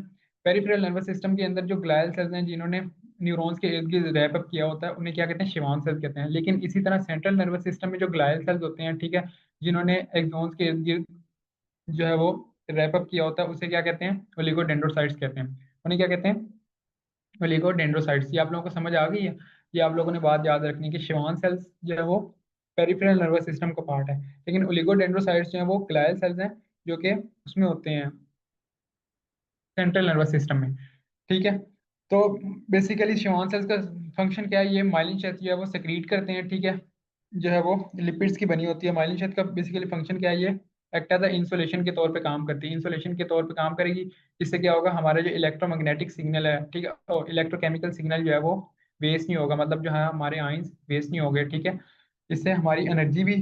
पेरिफेरल नर्वस सिस्टम के अंदर जो ग्लायल सेल्स हैं जिन्होंने न्यूरॉन्स के इर्द गिर्द रैप अप किया होता है, उन्हें क्या कहते हैं, शिवान सेल्स कहते हैं। लेकिन इसी तरह सेंट्रल नर्वस सिस्टम में जो ग्लायल सेल्स होते हैं, ठीक है, जिन्होंने एक्सॉन्स के इर्द गिर्द जो है वो रैप अप किया होता है, उसे क्या कहते हैं, ओलिगोडेंड्रोसाइट्स कहते हैं। उन्हें क्या कहते हैं, ओलिगोडेंड्रोसाइट्स। ये आप लोगों को समझ आ गई है? ये आप लोगों ने बात याद रखनी है कि शिवान सेल्स जो है वो पेरिफेरल नर्वस सिस्टम का पार्ट है, लेकिन ओलिगोडेंड्रोसाइट्स जो है वो ग्लायल सेल्स हैं जो कि उसमें होते हैं सेंट्रल नर्वस सिस्टम में। ठीक है, तो बेसिकली शिवान सेल्स का फंक्शन क्या है, ये माइलिन शेथ जो है वो सेक्रीट करते हैं। ठीक है, जो है वो लिपिड्स की बनी होती है। माइलिन शेथ का बेसिकली फंक्शन क्या है, ये एक्ट एज इंसुलेशन के तौर पे काम करती है, इंसुलेशन के तौर पे काम करेगी। इससे क्या होगा, हमारे जो इलेक्ट्रोमैग्नेटिक सिग्नल है, ठीक है, और इलेक्ट्रोकेमिकल सिग्नल जो है वो वेस्ट नहीं होगा, मतलब जो है हमारे आइंस वेस्ट नहीं हो गए। ठीक है, इससे हमारी एनर्जी भी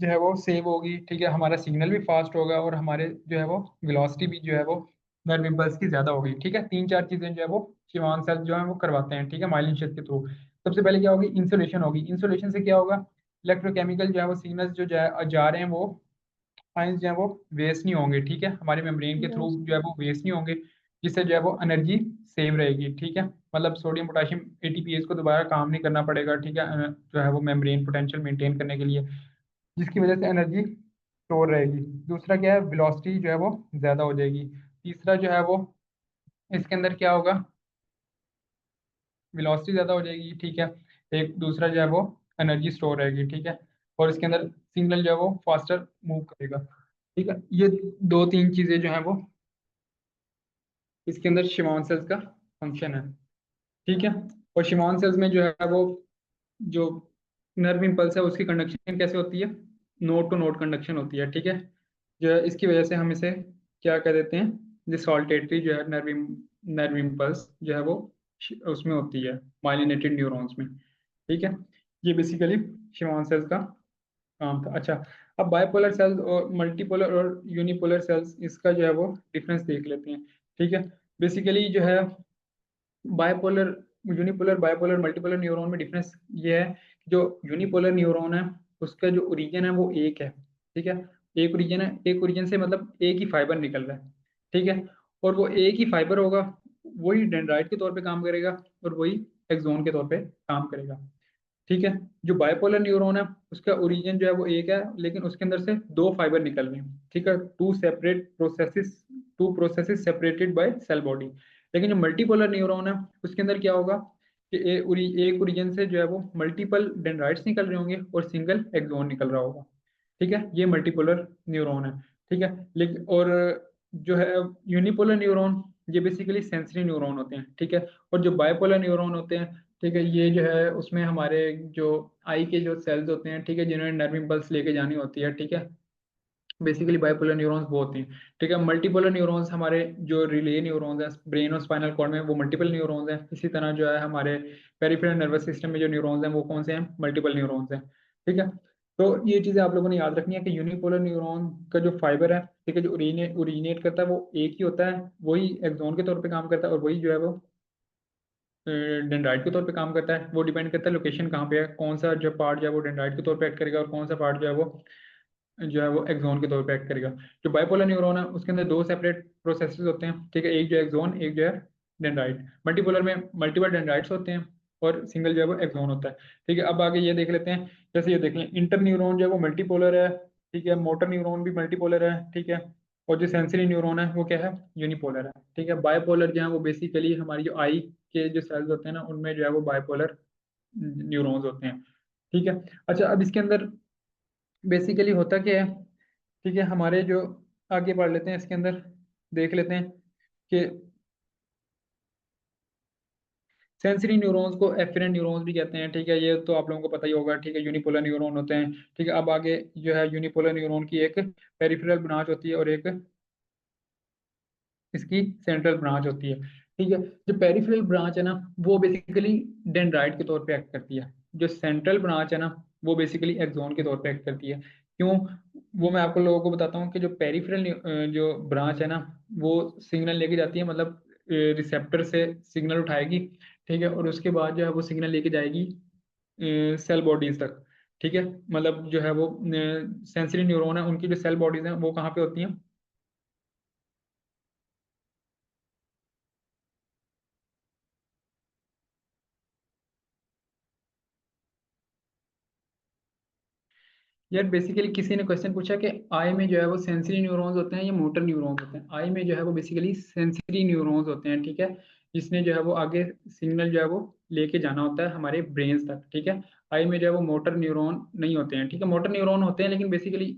जो है वो सेव होगी। ठीक है, हमारा सिग्नल भी फास्ट होगा और हमारे जो है वो वेलोसिटी भी जो है वो नर्व इम्पल्स की ज्यादा होगी। ठीक है, तीन चार चीजें जो है वो शिवान सेल्स जो है वो करवाते हैं। ठीक है, माइलिन शेथ के थ्रू सबसे पहले क्या होगी, इंसुलेशन होगी। इंसुलेशन से क्या होगा, इलेक्ट्रोकेमिकल जो है वो सिग्नल्स जो जा रहे हैं वो आयंस जो है वो वेस्ट नहीं होंगे। ठीक है, हमारे मेम्ब्रेन के थ्रू यस। जो है वो वेस्ट नहीं होंगे, जिससे जो है वो एनर्जी सेव रहेगी। ठीक है, मतलब सोडियम पोटेशियम एटीपीएस को दोबारा काम नहीं करना पड़ेगा। ठीक है, जो है वो मेम्ब्रेन पोटेंशियल मेंटेन करने के लिए, जिसकी वजह से एनर्जी स्टोर रहेगी। दूसरा क्या है, वेलोसिटी जो है वो ज़्यादा हो जाएगी। तीसरा जो है वो इसके अंदर क्या होगा, वेलोसिटी ज़्यादा हो जाएगी। ठीक है, एक दूसरा जो है वो एनर्जी स्टोर रहेगी। ठीक है, और इसके अंदर सिग्नल जो है वो फास्टर मूव करेगा। ठीक है, ये दो तीन चीज़ें जो हैं वो इसके अंदर शिमॉन सेल्स का फंक्शन है। ठीक है, और शिमॉन सेल्स में जो है वो जो नर्व इम्पल्स है उसकी कंडक्शन कैसे होती है, नोड टू नोड कंडक्शन होती है। ठीक है, जो है इसकी वजह से हम इसे क्या कह देते हैं, जो सॉल्टेटरी जो है नर्व इम्पल्स जो है वो उसमें होती है, माइलिनेटेड न्यूरॉन्स में। ठीक है, ये बेसिकली शिवान सेल्स का काम था। अच्छा, अब बाइपोलर सेल्स और मल्टीपोलर और यूनिपोलर सेल्स, इसका जो है वो डिफरेंस देख लेते हैं। ठीक है, बेसिकली जो है bipolar, unipolar, bipolar, multipolar neuron में डिफरेंस ये है, जो यूनिपोलर न्यूरॉन है उसका जो ओरिजिन है वो एक है। ठीक है, एक ओरिजिन है, एक ओरिजिन से मतलब एक ही फाइबर निकल रहा है। ठीक है, और वो एक ही फाइबर होगा, वही डेंड्राइट के तौर पे काम करेगा और वही एक्सोन के तौर पे काम करेगा। ठीक है, जो बाइपोलर न्यूरॉन है उसका ओरिजिन जो है वो एक है, लेकिन उसके अंदर से दो फाइबर निकल रहे हैं। ठीक है, two processes separated by cell body. लेकिन जो मल्टीपोलर न्यूरॉन है उसके अंदर क्या होगा कि एक ओरिजिन से जो है वो मल्टीपल डेंड्राइट्स निकल रहे होंगे और सिंगल एक्सोन निकल रहा होगा। ठीक है, ये मल्टीपोलर न्यूरॉन है। ठीक है, लेकिन और जो है यूनिपोलर न्यूरॉन, ये बेसिकली सेंसरी न्यूरॉन होते हैं। ठीक है, और जो बाइपोलर न्यूरॉन होते हैं, ठीक है, ये जो है उसमें हमारे जो आई के जो सेल्स होते हैं, ठीक है, जिन्होंने नर्व इम्पल्स लेके जानी होती है। ठीक है, बेसिकली बाइपोलर न्यूरॉन्स वो होती हैं। ठीक है, मल्टीपोलर न्यूरॉन्स हमारे जो रिले न्यूरॉन्स हैं ब्रेन और स्पाइनल कॉर्ड में, वो मल्टीपल न्यूरॉन्स हैं। इसी तरह जो है हमारे पेरिफेरल नर्वस सिस्टम में जो न्यूरॉन्स हैं वो कौन से हैं, मल्टीपल न्यूरॉन्स हैं। ठीक है, तो ये चीज़ें आप लोगों ने याद रखनी है कि यूनिपोलर न्यूरॉन का जो फाइबर है, ठीक है, जो ओरिजिनेट करता है वो एक ही होता है, वही एक्सोन के तौर पे काम करता है, और वही जो है वो डेंड्राइट के तौर पे काम करता है। वो डिपेंड करता है लोकेशन कहाँ पे है, कौन सा जो पार्ट जो है वो डेंड्राइट के तौर पे एक्ट करेगा और कौन सा पार्ट जो है वो एक्सोन के तौर पे एक्ट करेगा। जो बाइपोलर न्यूरॉन है उसके अंदर दो सेपरेट प्रोसेसेस होते हैं। ठीक है, एक जो एक्सोन, एक जो है डेंड्राइट। मल्टीपोलर में मल्टीपल डेंड्राइट्स होते हैं और सिंगल जो है वो एक्सोन होता है। ठीक है, अब आगे ये देख लेते हैं, जैसे ये देख लें, इंटर न्यूरॉन जो है वो मल्टीपोलर है। ठीक है, मोटर न्यूरॉन भी मल्टीपोलर है। ठीक है, और जो सेंसरी न्यूरॉन है वो क्या है, यूनिपोलर है। ठीक है, बाइपोलर जो है वो बेसिकली हमारी जो आई के जो सेल्स होते हैं ना, उनमें जो है वो बाइपोलर न्यूरॉन्स होते हैं। ठीक है, अच्छा, अब इसके अंदर बेसिकली होता क्या है, ठीक है, हमारे जो आगे बढ़ लेते हैं इसके अंदर देख लेते हैं कि सेंसरी न्यूरॉन्स को एफिरेंट न्यूरॉन्स भी कहते हैं। ठीक है, ये तो आप लोगों को पता ही होगा। ठीक है, यूनिपोलर न्यूरॉन होते हैं। ठीक है, अब आगे जो है यूनिपोलर न्यूरॉन की एक पेरिफेरल ब्रांच होती है और एक इसकी सेंट्रल ब्रांच होती है। ठीक है, जो पेरिफेरल ब्रांच है ना वो बेसिकली डेंड्राइट के तौर पे एक्ट करती है। जो सेंट्रल ब्रांच है ना वो बेसिकली एक्सोन के तौर पे एक्ट करती है। क्यों, वो मैं आपको लोगों को बताता हूँ कि जो पेरिफेरल जो ब्रांच है ना वो सिग्नल लेके जाती है, मतलब रिसेप्टर से सिग्नल उठाएगी। ठीक है, और उसके बाद जो है वो सिग्नल लेके जाएगी सेल बॉडीज तक। ठीक है, मतलब जो है वो सेंसरी न्यूरॉन है उनकी जो सेल बॉडीज हैं वो कहाँ पे होती हैं। यार बेसिकली किसी ने क्वेश्चन पूछा कि आई में जो है वो सेंसरी न्यूरॉन्स होते हैं या मोटर न्यूरॉन्स होते हैं। आई में जो है वो बेसिकली सेंसरी न्यूरॉन्स होते हैं। ठीक है, जिसने जो है वो आगे सिग्नल जो है वो लेके जाना होता है हमारे ब्रेन तक। ठीक है, आई में जो है वो मोटर न्यूरॉन नहीं होते हैं। ठीक है, मोटर न्यूरॉन होते हैं लेकिन बेसिकली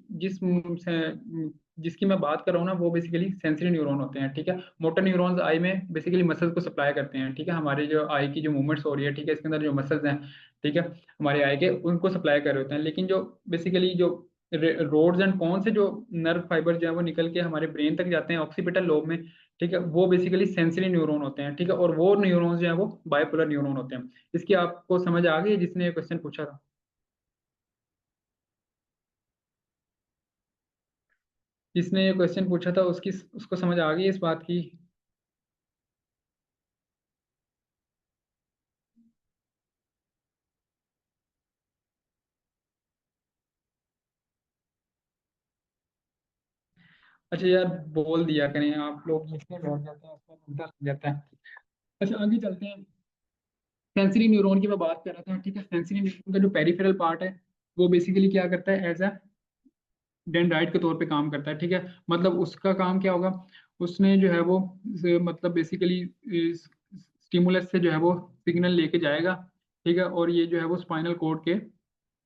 जिसकी मैं बात कर रहा हूँ ना वो बेसिकली सेंसरी न्यूरॉन होते हैं। ठीक है, मोटर न्यूरॉन्स आई में बेसिकली मसल्स को सप्लाई करते हैं। ठीक है, हमारे जो आई की जो मूवमेंट्स हो रही है, ठीक है, इसके अंदर जो मसल्स हैं, ठीक है, हमारे आई के, उनको सप्लाई कर रहे होते हैं। लेकिन जो बेसिकली जो रोड्स एंड कौन से जो नर्व फाइबर जो है वो निकल के हमारे ब्रेन तक जाते हैं ऑक्सीपिटल लोब में। ठीक है, वो बेसिकली सेंसरी न्यूरॉन होते हैं। ठीक है, और वो न्यूरॉन्स जो है वो बाइपोलर न्यूरॉन होते हैं। इसकी आपको समझ आ गई जिसने ये क्वेश्चन पूछा था। जिसने ये क्वेश्चन पूछा था उसकी उसको समझ आ गई इस बात की। अच्छा यार, बोल दिया करें आप लोग, इसमें बैठ जाते हैं उसमें मुद्दा लग जाता है। अच्छा, आगे चलते हैं। सेंसरी न्यूरॉन की मैं बात कर रहा था। ठीक है, सेंसरी न्यूरॉन का जो पेरिफेरल पार्ट है वो बेसिकली क्या करता है, एज अ डेंड्राइट के तौर पे काम करता है। ठीक है, मतलब उसका काम क्या होगा, उसने जो है वो मतलब बेसिकली स्टिमुलस से जो है वो सिग्नल लेके जाएगा। ठीक है, और ये जो है वो स्पाइनल कॉर्ड के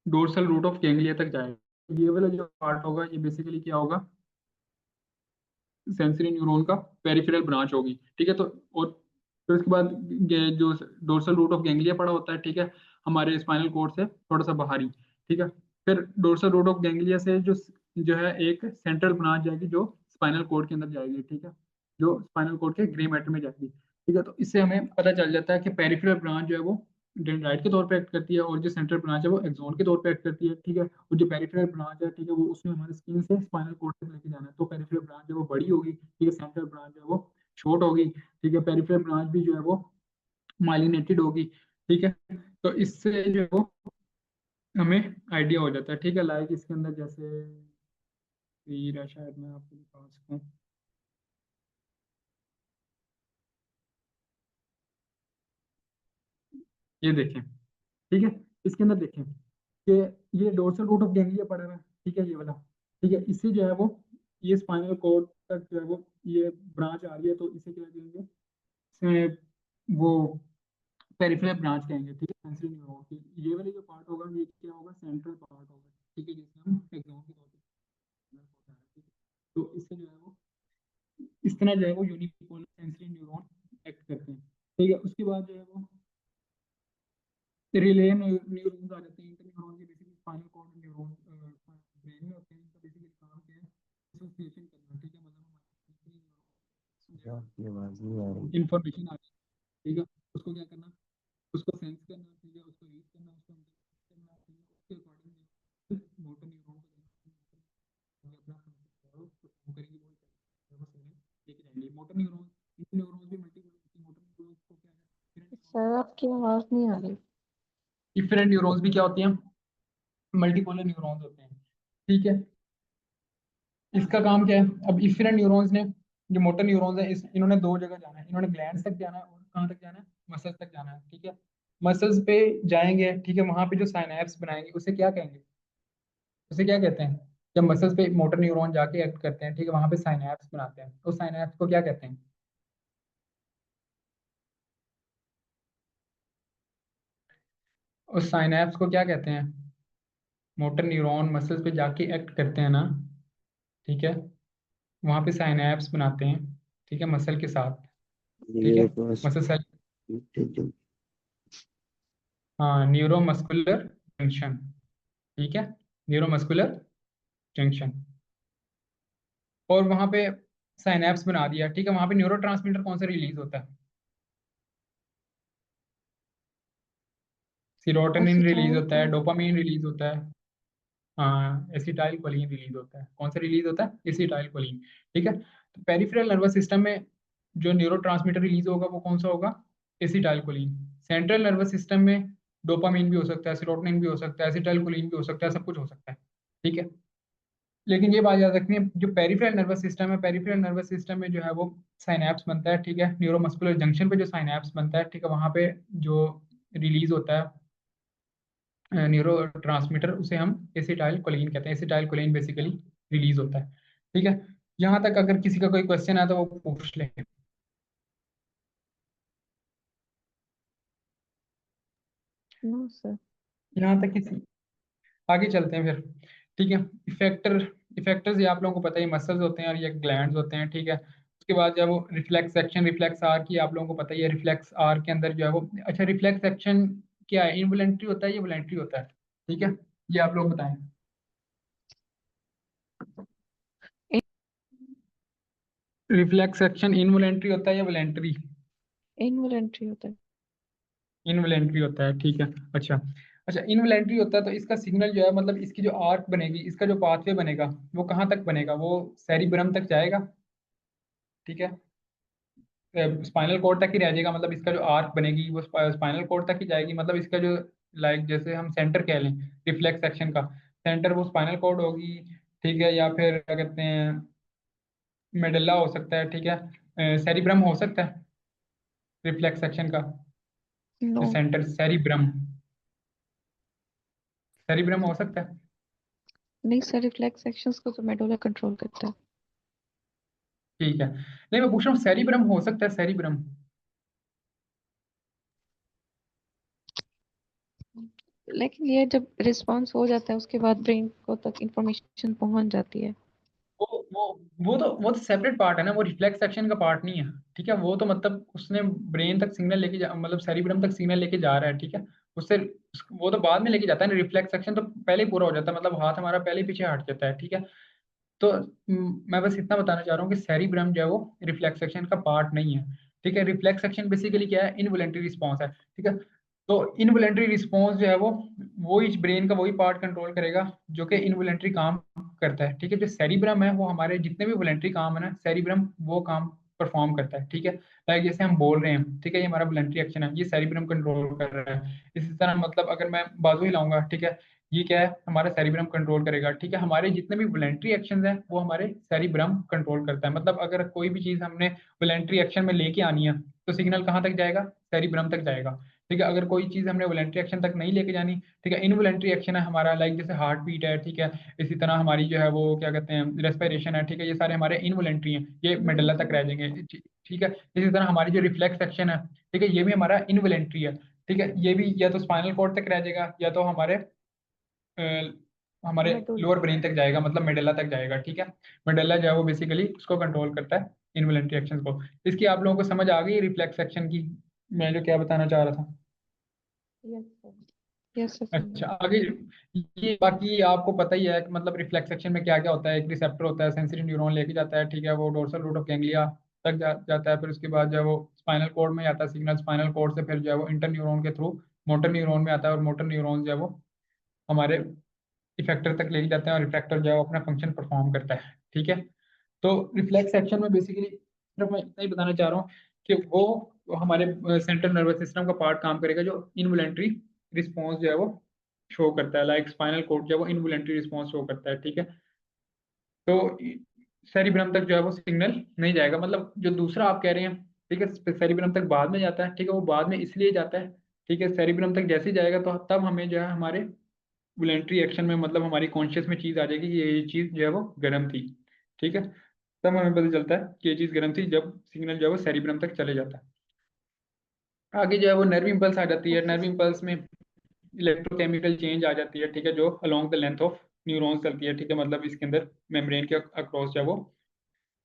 डोर्सल रूट ऑफ गैंग्लिया तक जाएगा। ये वाला जो पार्ट होगा ये बेसिकली क्या होगा, सेंसरी न्यूरॉन का पेरिफेरल ब्रांच होगी। ठीक है, तो और फिर उसके बाद जो डोर्सल रूट ऑफ गैंग्लिया पड़ा होता है, ठीक है, हमारे स्पाइनल कॉर्ड से थोड़ा सा बाहरी। ठीक है, फिर डोर्सल रूट ऑफ गैंग्लिया से जो जो है एक सेंट्रल ब्रांच जाएगी जो स्पाइनल कॉर्ड के अंदर जाएगी। ठीक है, जो स्पाइनल कॉर्ड के ग्रे मैटर में जाएगी। ठीक है, तो इससे हमें पता चल जाता है कि पेरिफेरल ब्रांच जो है वो डेंड्राइट के तौर पे एक्ट करती है, और जो सेंट्रल ब्रांच है वो एक्सोन के तौर पे एक्ट करती है। ठीक है, और जो पेरिफेरल ब्रांच है, ठीक है, वो उसमें हमारे स्किन से स्पाइनल कॉर्ड तक लेके जाना है, तो पेरिफेरल ब्रांच जो है वो बड़ी होगी, ठीक है, सेंट्रल ब्रांच जो है वो शॉर्ट होगी। ठीक है, पेरिफेरल ब्रांच भी जो है वो माइलिनेटेड होगी। ठीक है, तो इससे जो है वो हमें आइडिया हो जाता है। ठीक है, लाइक इसके अंदर जैसे तीर है, शायद मैं आपको दिखा सकूँ। ये देखें, ठीक है, इसके अंदर देखें कि ये डोर्सल रूट ऑफ गैंग्लिया पड़ा हुआ है। ठीक है, ये वाला। ठीक है, इससे जो है वो ये स्पाइनल कॉर्ड तक जो है वो ये ब्रांच आ रही है, तो इसे क्या कहेंगे, इसमें वो पेरिफेरल ब्रांच कहेंगे। ठीक है, सेंसरी न्यूरॉन की ये वाला जो पार्ट होगा ये क्या होगा, सेंट्रल पार्ट होगा। ठीक है, जिसे हम एक्सॉन के तौर पे होता है। ठीक है, तो इससे जो है वो इस तरह जो है वो यूनिपोलर सेंसरी न्यूरॉन एक्ट करते हैं। ठीक है, उसके बाद जो है वो रिले न्यूरॉन्स आ जाते हैं। इंटर न्यूरॉन के basically spinal cord neuron brain में होते हैं। इनका बेसिकली काम क्या है, एसोसिएशन करना। ठीक है, मतलब इंफॉर्मेशन आ गई, ठीक है, उसको क्या करना, उसको सेंस करना। ठीक है, उसको रीड करना, उसको understand करना। ठीक है, उसके अकॉर्डिंग मोटर न्यूरॉन को अपना फंक्शन करेंगे, वो लेके जाएंगे। मोटर न्यूरॉन, न्यूरॉन्स भी मल्टीपल होती है। मोटर न्यूरॉन्स को क्या है, सर आपकी आवाज नहीं आ रही। डिफरेंट न्यूरॉन्स भी क्या होती हैं, मल्टीपोलर न्यूरॉन्स होते हैं। ठीक है, इसका काम क्या है, अब इफेरेंट न्यूरॉन्स ने, जो मोटर न्यूरॉन्स है, इन्होंने दो जगह जाना है, इन्होंने ग्लैंड्स तक जाना है और कहाँ तक जाना है, मसल्स तक जाना है। ठीक है, मसल्स पे जाएंगे, ठीक है, वहां पे जो साइनैप्स बनाएंगे उसे क्या कहेंगे, उसे क्या कहते हैं, जब मसल्स पे मोटर न्यूरॉन जाके एक्ट करते हैं, ठीक है, वहां पे साइनैप्स बनाते हैं, तो साइनैप्स को क्या कहते हैं, उस साइनैप्स को क्या कहते हैं, मोटर न्यूरॉन मसल्स पे जाके एक्ट करते हैं ना, ठीक है, वहां पे साइनैप्स बनाते हैं, ठीक है, मसल के साथ। ठीक है, मसल सेल, हाँ, न्यूरोमस्कुलर जंक्शन। ठीक है, न्यूरोमस्कुलर जंक्शन, और वहां पे साइनैप्स बना दिया। ठीक है, वहां पे न्यूरोट्रांसमीटर कौन सा रिलीज होता है, सीरोटोनिन रिलीज एसिटाइल होता है, को। डोपामीन रिलीज होता है, हाँ, एसिटाइल कोलिन रिलीज होता है। कौन सा रिलीज होता है, एसिटाइल कोलिन। ठीक है, तो पेरिफेरल नर्वस सिस्टम में जो न्यूरोट्रांसमीटर रिलीज होगा वो कौन सा होगा, acetyl choline. Central nervous system में डोपामीन भी हो सकता है, सीरोटोनिन भी हो सकता है, एसिटाइल कोलिन भी हो सकता है, सब कुछ हो सकता है। ठीक है, लेकिन ये बात याद रखनी है, जो पेरिफेरल नर्वस सिस्टम है, पेरिफेरल नर्वस सिस्टम में जो है वो साइनैप्स बनता है। ठीक है, न्यूरोमस्कुलर जंक्शन पे जो साइनैप्स बनता है, ठीक है, वहां पे जो रिलीज होता है न्यूरो ट्रांसमीटर, उसे हम एसिटाइल कोलिन कहते हैं। एसिटाइल कोलिन बेसिकली रिलीज होता है। ठीक है, यहाँ तक अगर किसी का कोई क्वेश्चन है तो वो पूछ ले। No sir. यहाँ तक किसी, आगे चलते हैं फिर। ठीक है, इफेक्टर, इफेक्टर्स ये आप लोगों को पता ही, मसल्स होते हैं और ये ग्लैंड्स होते हैं। ठीक है, उसके बाद जब वो रिफ्लेक्स एक्शन, रिफ्लेक्स आर की आप लोगों को पता ही है, रिफ्लेक्स आर के अंदर जो है वो, अच्छा, रिफ्लेक्स एक्शन क्या है, इनवॉलेंट्री होता है या वॉलेंट्री होता है, ठीक है, ये आप लोग बताएं। रिफ्लेक्स एक्शन इनवॉलेंट्री होता है या वॉलेंट्री, इनवॉलेंट्री होता है। इनवॉलेंट्री होता है। ठीक है, अच्छा, अच्छा, इनवॉलेंट्री होता है तो इसका सिग्नल जो है, मतलब इसकी जो आर्क बनेगी, इसका जो पाथवे बनेगा, वो कहाँ तक बनेगा, वो सेरिब्रम तक जाएगा। ठीक है, स्पाइनल कॉर्ड तक ही रह जाएगा, मतलब इसका जो आर्क बनेगी वो स्पाइनल कॉर्ड तक ही जाएगी, मतलब इसका जो, लाइक जैसे हम सेंटर कह लें रिफ्लेक्स एक्शन का, सेंटर वो स्पाइनल कॉर्ड होगी। ठीक है, या फिर क्या कहते हैं, मेडल्ला हो सकता है। ठीक है, सेरिब्रम हो सकता है रिफ्लेक्स एक्शन का, नो। जो सेंटर, सेरिब्रम, सेरिब्रम हो सकता है। नहीं सर, रिफ्लेक्स एक्शंस को तो मेडुला कंट्रोल करता है। ठीक है, नहीं, मैं पूछ रहा हूँ सेरिब्रम हो सकता है, सेरिब्रम। लेकिन ये जब रिस्पॉन्स हो जाता है उसके बाद ब्रेन को तक इंफॉर्मेशन पहुंच जाती है। वो तो सेपरेट पार्ट है ना, वो रिफ्लेक्स सेक्शन का पार्ट नहीं है। ठीक है, वो तो मतलब उसने ब्रेन तक सिग्नल लेके जा, मतलब सेरिब्रम तक सिग्नल लेके जा रहा है। ठीक है, उससे वो तो बाद में लेके जाता है ना, रिफ्लेक्स सेक्शन तो पहले ही पूरा हो जाता है, मतलब हाथ हमारा पहले ही पीछे हट जाता है। ठीक है, तो मैं बस इतना बताना चाह रहा हूँ कि सेरिब्रम जो है वो रिफ्लेक्स एक्शन का पार्ट नहीं है, ठीक है। रिफ्लेक्स एक्शन बेसिकली क्या है, इनवॉलेंटरी रिस्पॉन्स है, ठीक है। तो इनवॉलेंटरी रिस्पॉन्स जो है वो इस ब्रेन का वही पार्ट कंट्रोल करेगा जो कि इनवॉलेंटरी काम करता है, ठीक है। जो सेरिब्रम है वो हमारे जितने भी वॉलेंटरी काम है ना, सेरिब्रम वो काम परफॉर्म करता है, ठीक है। लाइक जैसे हम बोल रहे हैं, ठीक है, ये हमारा वॉलेंटरी एक्शन है, ये सेरिब्रम कंट्रोल कर रहा है। इसी तरह मतलब अगर मैं बाजू हिलाऊंगा, ठीक है, ये क्या है, हमारा सेरिब्रम कंट्रोल करेगा, ठीक है। हमारे जितने भी वॉलेंटरी एक्शंस हैं वो हमारे सेरिब्रम कंट्रोल करता है। मतलब अगर कोई भी चीज हमने वॉलेंटरी एक्शन में लेके आनी है तो सिग्नल कहाँ तक जाएगा, सेरिब्रम तक जाएगा, ठीक है। अगर कोई चीज हमने वॉलेंटरी एक्शन तक नहीं लेके जानी, ठीक है, इनवॉलेंटरी एक्शन है हमारा, लाइक जैसे हार्ट बीट है, ठीक है, इसी तरह हमारी जो है वो क्या कहते हैं रेस्पिरेशन है, ठीक है, ये सारे हमारे इनवॉलेंटरी हैं, ये मेडल्ला तक रह जाएंगे, ठीक है। इसी तरह हमारी जो रिफ्लेक्स एक्शन है, ठीक है, ये भी हमारा इनवॉलेंटरी है, ठीक है, ये भी या तो स्पाइनल कॉर्ड तक रह जाएगा या तो अ, हमारे मेडुला। लोअर ब्रेन तक जाएगा, मतलब मेडल्ला तक जाएगा, ठीक है। मेडल्ला जो है वो बेसिकली उसको कंट्रोल करता है, इनवॉलेंटरी एक्शन को। इसकी आप लोगों को समझ आ गई रिफ्लेक्स एक्शन की, मैं जो क्या बताना चाह रहा था। यस सर, यस सर, अच्छा, समझ। आगे ये बाकी आपको पता ही है कि मतलब रिफ्लेक्स सेक्शन में क्या क्या होता है। एक रिसेप्टर होता है, सेंसरी न्यूरॉन लेके जाता है, ठीक है, वो डोर्सल रूट ऑफ गैंग्लिया तक जाता है। फिर उसके बाद जो है वो स्पाइनल कॉर्ड में आता है सिग्नल, स्पाइनल कॉर्ड से फिर जो है वो इंटर न्यूरॉन के थ्रू मोटर न्यूरॉन में आता है, और मोटर न्यूरॉन जो है वो हमारे इफेक्टर तक लेके जाते हैं, और इफेक्टर जो है वो अपना फंक्शन परफॉर्म करता है, ठीक है। तो रिफ्लेक्स एक्शन में बेसिकली सिर्फ मैं इतना ही बताना चाह रहा हूँ कि वो हमारे सेंट्रल नर्वस सिस्टम का पार्ट काम करेगा जो इनवॉलेंटरी रिस्पॉन्स जो है वो शो करता है, लाइक स्पाइनल कोड जो है वो इनवॉलेंटरी रिस्पॉन्स शो करता है, ठीक है। तो सेरिब्रम तक जो है वो सिग्नल नहीं जाएगा, मतलब जो दूसरा आप कह रहे हैं, ठीक है, सेरिब्रम तक बाद में जाता है, ठीक है, वो बाद में इसलिए जाता है, ठीक है। सेरिब्रम तक जैसे ही जाएगा तो तब हमें जो है हमारे वॉलेंटरी एक्शन में मतलब हमारी कॉन्शियस में चीज आ जाएगी कि ये चीज जो है वो गर्म थी, ठीक है। तब हमें पता चलता है कि ये चीज गर्म थी जब सिग्नल जो है वो सेरिब्रम तक चले जाता है। आगे जो है वो नर्व इम्पल्स आ जाती है। Okay nerve sir. इम्पल्स में इलेक्ट्रोकेमिकल चेंज आ जाती है, ठीक है, जो along the length of neurons चलती है, ठीक है, मतलब इसके अंदर मेम्ब्रेन के अक्रॉस जो है वो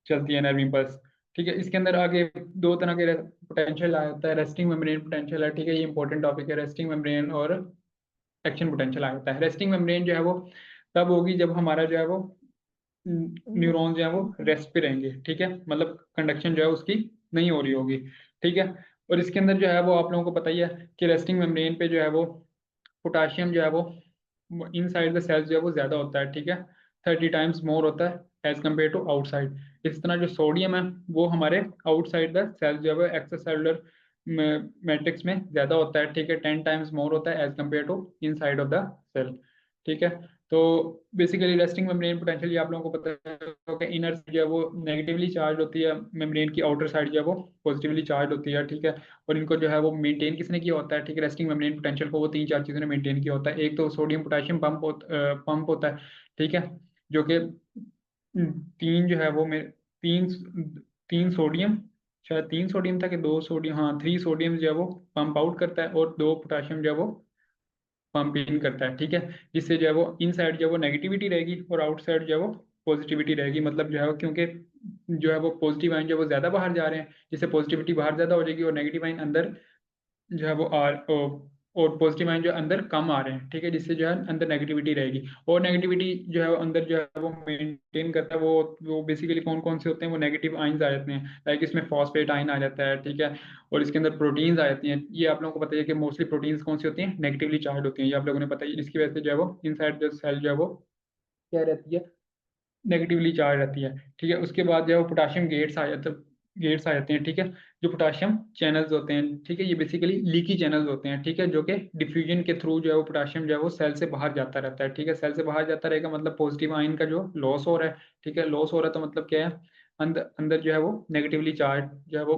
चलती है नर्व इम्पल्स, ठीक है। इसके अंदर आगे दो तरह के पोटेंशियल आ जाता है, रेस्टिंग मेम्ब्रेन पोटेंशियल है, ठीक है, ये इंपॉर्टेंट टॉपिक है, रेस्टिंग मेम्ब्रेन और एक्शन पोटेंशियल आ जाता है। रेस्टिंग मेम्ब्रेन जो है वो तब होगी जब हमारा जो है वो न्यूरॉन जो है वो रेस्ट पे रहेंगे, ठीक है, मतलब कंडक्शन जो है उसकी नहीं हो रही होगी, ठीक है। और इसके अंदर जो है वो आप लोगों को पता ही है कि रेस्टिंग मेम्ब्रेन पे जो है वो पोटाशियम जो है वो इन साइड द सेल्स जो है वो ज्यादा होता है, ठीक है, 30 टाइम्स मोर होता है एज कम्पेयर टू आउटसाइड। इस तरह जो सोडियम है वो हमारे आउटसाइड द सेल्स जो है वो एक्स्ट्रा सेलुलर मैट्रिक्स में ज्यादा होता है, ठीक है, 10 टाइम्स मोर होता है as compare to inside of the cell, ठीक है। तो बेसिकली रेस्टिंग मेम्ब्रेन पोटेंशियल ये आप लोगों को पता है कि इनर जो है वो नेगेटिवली चार्ज होती है, मेम्ब्रेन की आउटर साइड जो है वो पॉजिटिवली चार्ज होती है, ठीक है। और इनको जो है वो मेंटेन किसने किया होता है, ठीक है, रेस्टिंग मेम्ब्रेन पोटेंशियल को वो तीन चार चीज़ों ने मेंटेन किया होता है। एक तो सोडियम पोटेशियम पंप होता है, ठीक है, जो कि तीन जो है वो मेरे तीन तीन सोडियम, शायद तीन सोडियम था कि दो सोडियम, हाँ, 3 सोडियम जो है वो पंप आउट करता है और 2 पोटाशियम जो है वो पंप इन करता है, ठीक है। जिससे जो है वो इन साइड जो है वो नेगेटिविटी रहेगी और आउट साइड जो है वो पॉजिटिविटी रहेगी, मतलब जो है वो क्योंकि जो है वो पॉजिटिव आयन जो है वो ज्यादा बाहर जा रहे हैं, जिससे पॉजिटिविटी बाहर ज्यादा हो जाएगी और नेगेटिव आयन अंदर जो है वो और पॉजिटिव आयन जो है अंदर कम आ रहे हैं, ठीक है, जिससे जो है अंदर नेगेटिविटी रहेगी। और नेगेटिविटी जो है वो अंदर जो है वो मेंटेन करता है, वो बेसिकली कौन कौन से होते हैं, वो नेगेटिव आयन्स आ जाते हैं, लाइक इसमें फॉस्फेट आयन आ जाता है, ठीक है। और इसके अंदर प्रोटीन्स आ जाती हैं, ये आप लोगों को पता है कि मोस्टली प्रोटीन्स कौन सी होती हैं, नेगेटिवली चार्ज होती हैं, ये आप लोगों ने पता है। इसकी वजह से जो है वो इनसाइड जो सेल जो है वो क्या रहती है, नेगेटिवली चार्ज रहती है, ठीक है। उसके बाद जो है वो पोटाशियम गेट्स आ जाते हैं, ठीक है, जो पोटाशियम चैनल्स होते हैं, ठीक है, ये बेसिकली लीकी चैनल्स होते हैं, ठीक है, जो कि डिफ्यूजन के थ्रू जो है वो पोटाशियम जो है वो सेल से बाहर जाता रहता है, ठीक है। सेल से बाहर जाता रहेगा मतलब पॉजिटिव आयन का जो लॉस हो रहा है, ठीक है, लॉस हो रहा है तो मतलब क्या है, अंदर अंदर जो है वो नेगेटिवली चार्ज जो है वो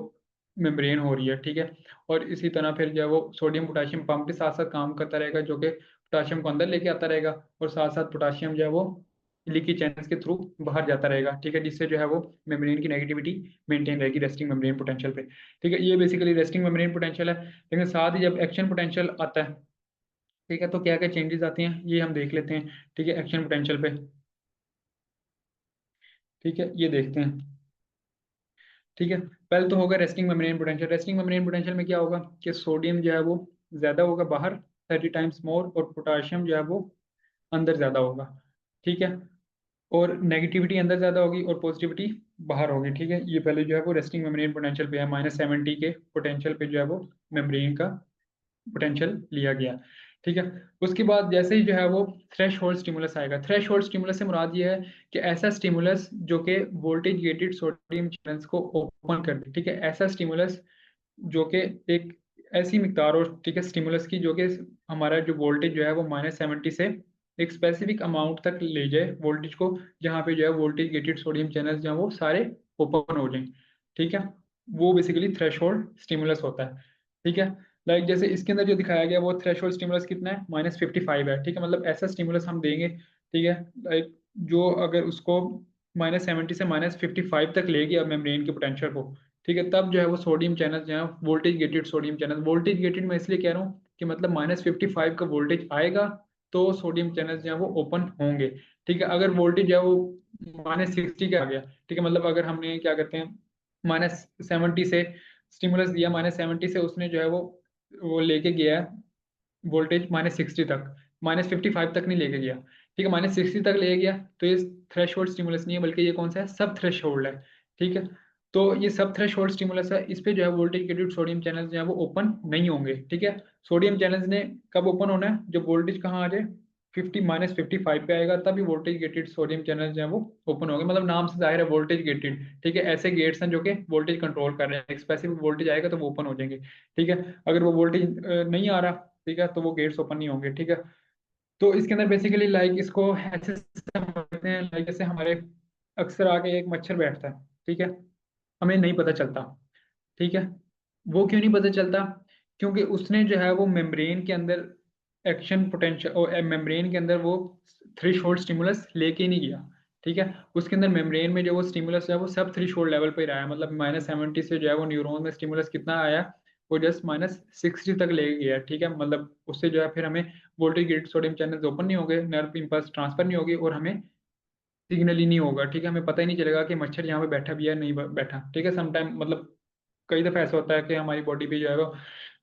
मेम्ब्रेन हो रही है, ठीक है। और इसी तरह फिर जो है वो सोडियम पोटाशियम पंप के साथ साथ काम करता रहेगा, जो कि पोटाशियम को अंदर लेके आता रहेगा, और साथ साथ पोटाशियम जो है वो लीकी चैनल्स के थ्रू बाहर जाता रहेगा, ठीक है, जिससे जो है वो मेम्ब्रेन की नेगेटिविटी मेंटेन रहेगी रेस्टिंग मेम्ब्रेन पोटेंशियल पे, ठीक है। ये बेसिकली रेस्टिंग मेम्ब्रेन पोटेंशियल है। लेकिन साथ ही जब एक्शन पोटेंशियल आता है, ठीक है, तो क्या क्या चेंजेस आती हैं ये हम देख लेते हैं, ठीक है, एक्शन पोटेंशियल पे, ठीक है, ये देखते हैं, ठीक है। पहले तो होगा resting membrane potential. Resting membrane potential में क्या होगा कि सोडियम जो है वो ज्यादा होगा बाहर, 30 टाइम्स मोर, और पोटाशियम जो है वो अंदर ज्यादा होगा, ठीक है। और नेगेटिविटी अंदर ज़्यादा होगी और पॉजिटिविटी बाहर होगी। ठीक है, ये पहले जो है वो रेस्टिंग मेम्ब्रेन पोटेंशियल पे है, -70 के पोटेंशियल पे जो है वो मेम्ब्रेन का पोटेंशियल लिया गया। ठीक है, उसके बाद जैसे ही जो है वो थ्रेश होल्ड स्टिमुलस आएगा। थ्रेश होल्ड स्टिमुलस से मुराद ये है कि ऐसा स्टिमुलस जो कि वोल्टेज गेटेड सोडियम चैनल्स को ओपन कर दे। ठीक है, ऐसा स्टिमुलस जो कि एक ऐसी मिकदार हो, ठीक है, स्टिमुलस की जो कि हमारा जो वोल्टेज जो है वो -70 से एक स्पेसिफिक अमाउंट तक ले जाए वोल्टेज को, जहाँ पे जो है वोल्टेज गेटेड सोडियम चैनल्स जो है वो सारे ओपन हो जाएं। ठीक है, वो बेसिकली थ्रेशोल्ड स्टिमुलस होता है। ठीक है, लाइक जैसे इसके अंदर जो दिखाया गया वो थ्रेशोल्ड स्टिमुलस कितना है, -55 है। ठीक है, मतलब ऐसा स्टिमुलस हम देंगे, ठीक है, लाइक जो अगर उसको -70 से -55 तक ले गया मेम्ब्रेन के पोटेंशियल को, ठीक है, तब जो है वो सोडियम चैनल जो है voltage gated sodium channel, voltage gated मैं इसलिए कह रहा हूँ कि मतलब -55 का वोल्टेज आएगा तो सोडियम चैनल्स जो है वो ओपन होंगे। ठीक है, अगर वोल्टेज जो है वो -60 का आ गया, ठीक है, मतलब अगर हमने क्या कहते हैं -70 से स्टिमुलस दिया, -70 से उसने जो है वो लेके गया है वोल्टेज -60 तक, -55 तक नहीं लेके गया। ठीक है, -60 तक ले गया तो ये थ्रेश होल्ड स्टिमुलस नहीं है, बल्कि ये कौन सा है, सब थ्रेश होल्ड है। ठीक है, तो ये सब थ्रेश होल्ड स्टिमुलस है, इस पे जो है वोल्टेज गेटेड सोडियम चैनल्स जो है वो ओपन नहीं होंगे। ठीक है, सोडियम चैनल्स ने कब ओपन होना है, जब वोल्टेज कहाँ आ जाए, -55 पे आएगा, तभी वोल्टेज गेटेड सोडियम चैनल्स जो है वो ओपन होंगे। मतलब नाम से जाहिर है वोल्टेज गेटेड। ठीक है, ऐसे गेट्स हैं जो कि वोल्टेज कंट्रोल कर रहे हैं, स्पेसिफिक वोल्टेज आएगा तो वो ओपन हो जाएंगे। ठीक है, अगर वो वोल्टेज नहीं आ रहा, ठीक है, तो वो गेट्स ओपन नहीं होंगे। ठीक है, तो इसके अंदर बेसिकली लाइक इसको ऐसे समझते हैं, लाइक जैसे हमारे अक्सर आके एक मच्छर बैठता है। ठीक है, हमें नहीं पता चलता। ठीक है, वो क्यों नहीं पता चलता, क्योंकि उसने जो है वो मेम्ब्रेन के अंदर एक्शन पोटेंशियल और मेम्ब्रेन के अंदर वो थ्रेशोल्ड स्टिमुलस लेके ही नहीं गया। ठीक है, उसके अंदर मेम्ब्रेन में जो वो स्टिमुलस है वो सब थ्रेशोल्ड लेवल पे ही रहा है, मतलब -70 से जो है वो न्यूरॉन में स्टिमुलस कितना आया, वो जस्ट -60 तक ले गया। ठीक है, मतलब उससे जो है फिर हमें voltage gated sodium channels open नहीं होंगे, नर्व इम्पल्स ट्रांसफर नहीं होगी और हमें सिग्नल ही नहीं होगा। ठीक है, हमें पता ही नहीं चलेगा कि मच्छर यहाँ पे बैठा भी है नहीं बैठा। ठीक है, समटाइम मतलब कई दफा ऐसा होता है कि हमारी बॉडी पे जो है वो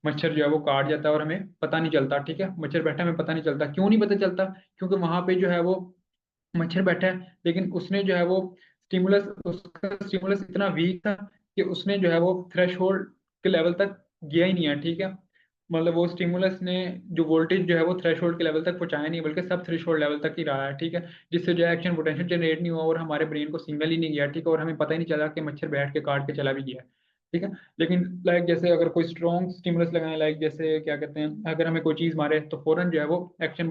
मच्छर जो है वो काट जाता है और हमें पता नहीं चलता। ठीक है, मच्छर बैठा हमें पता नहीं चलता, क्यों नहीं पता चलता, क्योंकि वहां पे जो है वो मच्छर बैठा है, लेकिन उसने जो है वो स्टिमुलस उसका स्टिमुलस इतना वीक था कि उसने जो है वो थ्रेशोल्ड के लेवल तक गया ही नहीं है। ठीक है, मतलब वो स्टिमुलस ने जो वोल्टेज जो है वो थ्रेशोल्ड के लेवल तक पहुंचाया नहीं, बल्कि सब थ्रेशोल्ड लेवल तक ही रहा है। ठीक है, जिससे जो है एक्शन पोटेंशियल जनरेट नहीं हुआ और हमारे ब्रेन को सिग्नल ही नहीं गया। ठीक है, और हमें पता ही नहीं चला कि मच्छर बैठ के काट के चला भी गया। ठीक है, लेकिन लाइक जैसे अगर कोई स्ट्रॉन्ग स्टिमुलस लगाएं, लाइक जैसे क्या कहते हैं, अगर हमें कोई चीज मारे तो फौरन जो है वो एक्शन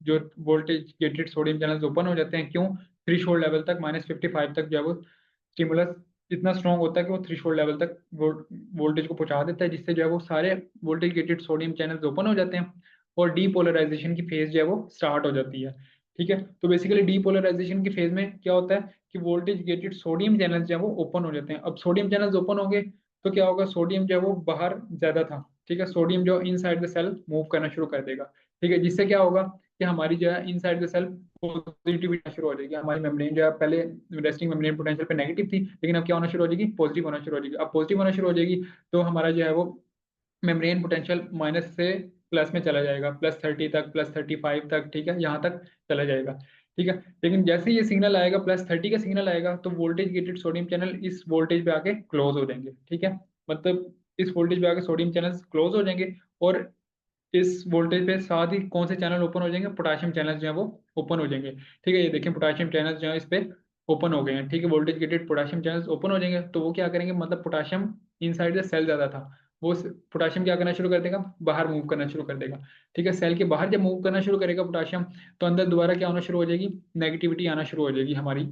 जो voltage gated sodium channels open हो जाते हैं। क्यों, थ्रेशोल्ड लेवल तक -55 तक जो है वो स्टिमुलस इतना स्ट्रॉन्ग होता है कि वो थ्रेशोल्ड लेवल तक वोल्टेज को पहुंचा देता है, जिससे जो है वो सारे voltage gated sodium channels open हो जाते हैं और डीपोलराइजेशन की फेज जो है वो स्टार्ट हो जाती है। ठीक है, तो बेसिकली डीपोलराइजेशन की फेज में क्या होता है कि वोल्टेज गेटेड सोडियम चैनल्स जो है वो ओपन हो जाते हैं। अब सोडियम चैनल्स ओपन हो गए तो क्या होगा, सोडियम जो है वो बाहर ज्यादा था। ठीक है, सोडियम जो इनसाइड द सेल मूव करना शुरू कर देगा। ठीक है, जिससे क्या होगा कि हमारी जो है इनसाइड द सेल पॉजिटिविटी शुरू हो जाएगी। हमारी मेम्ब्रेन जो है पहले रेस्टिंग मेम्ब्रेन पोटेंशियल पे नेगेटिव थी, लेकिन अब क्या होना शुरू हो जाएगी, पॉजिटिव होना शुरू हो जाएगी। अब पॉजिटिव होना शुरू हो जाएगी तो हमारा जो है वो मेम्ब्रेन पोटेंशियल माइनस से प्लस में चला जाएगा, +30 तक, +35 तक। ठीक है, यहाँ तक चला जाएगा। ठीक है, लेकिन जैसे ही ये सिग्नल आएगा, +30 का सिग्नल आएगा, तो वोल्टेज गेटेड सोडियम चैनल इस वोल्टेज पे आके क्लोज हो जाएंगे। ठीक है, मतलब इस वोल्टेज पे आके सोडियम चैनल्स क्लोज हो जाएंगे और इस वोल्टेज पे साथ ही कौन से चैनल ओपन हो जाएंगे, पोटाशियम चैनल जो है वो ओपन हो जाएंगे। ठीक है, ये देखें पोटाशियम चैनल जो है इस पे ओपन हो गए हैं। ठीक है, voltage gated potassium channels open हो जाएंगे तो वो क्या करेंगे, मतलब पोटाशियम इनसाइड द सेल ज्यादा था, वो पोटाशियम क्या करना शुरू कर देगा, बाहर मूव करना शुरू कर देगा। ठीक है, सेल के बाहर जब मूव करना शुरू करेगा पोटाशियम, तो अंदर दोबारा क्या होना शुरू हो जाएगी, नेगेटिविटी आना शुरू हो जाएगी हमारी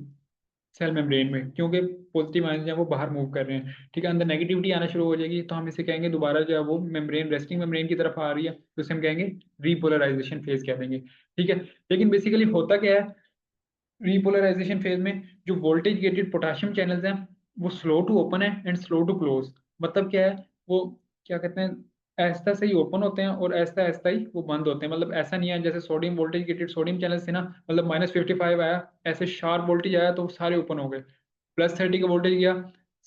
सेल मेम्ब्रेन में, क्योंकि पॉजिटिव आयन जो है वो बाहर मूव कर रहे हैं। ठीक है, अंदर नेगेटिविटी आना शुरू हो जाएगी तो हम इसे कहेंगे दोबारा जो है वो मेम्ब्रेन रेस्टिंग मेम्ब्रेन की तरफ आ रही है, तो इसे हम कहेंगे रीपोलराइजेशन फेज कह देंगे। ठीक है, लेकिन बेसिकली होता क्या है, रीपोलराइजेशन फेज में जो वोल्टेज गेटेड पोटेशियम चैनल्स हैं वो स्लो टू ओपन है एंड स्लो टू क्लोज। मतलब क्या है, वो क्या कहते हैं, ऐसा से ही ओपन होते हैं और ऐसा ऐसा ही वो बंद होते हैं। मतलब ऐसा नहीं है जैसे sodium voltage gated sodium channel से ना, मतलब -55 आया, ऐसे शार्प वोल्टेज आया तो सारे ओपन हो गए, +30 का वोल्टेज गया,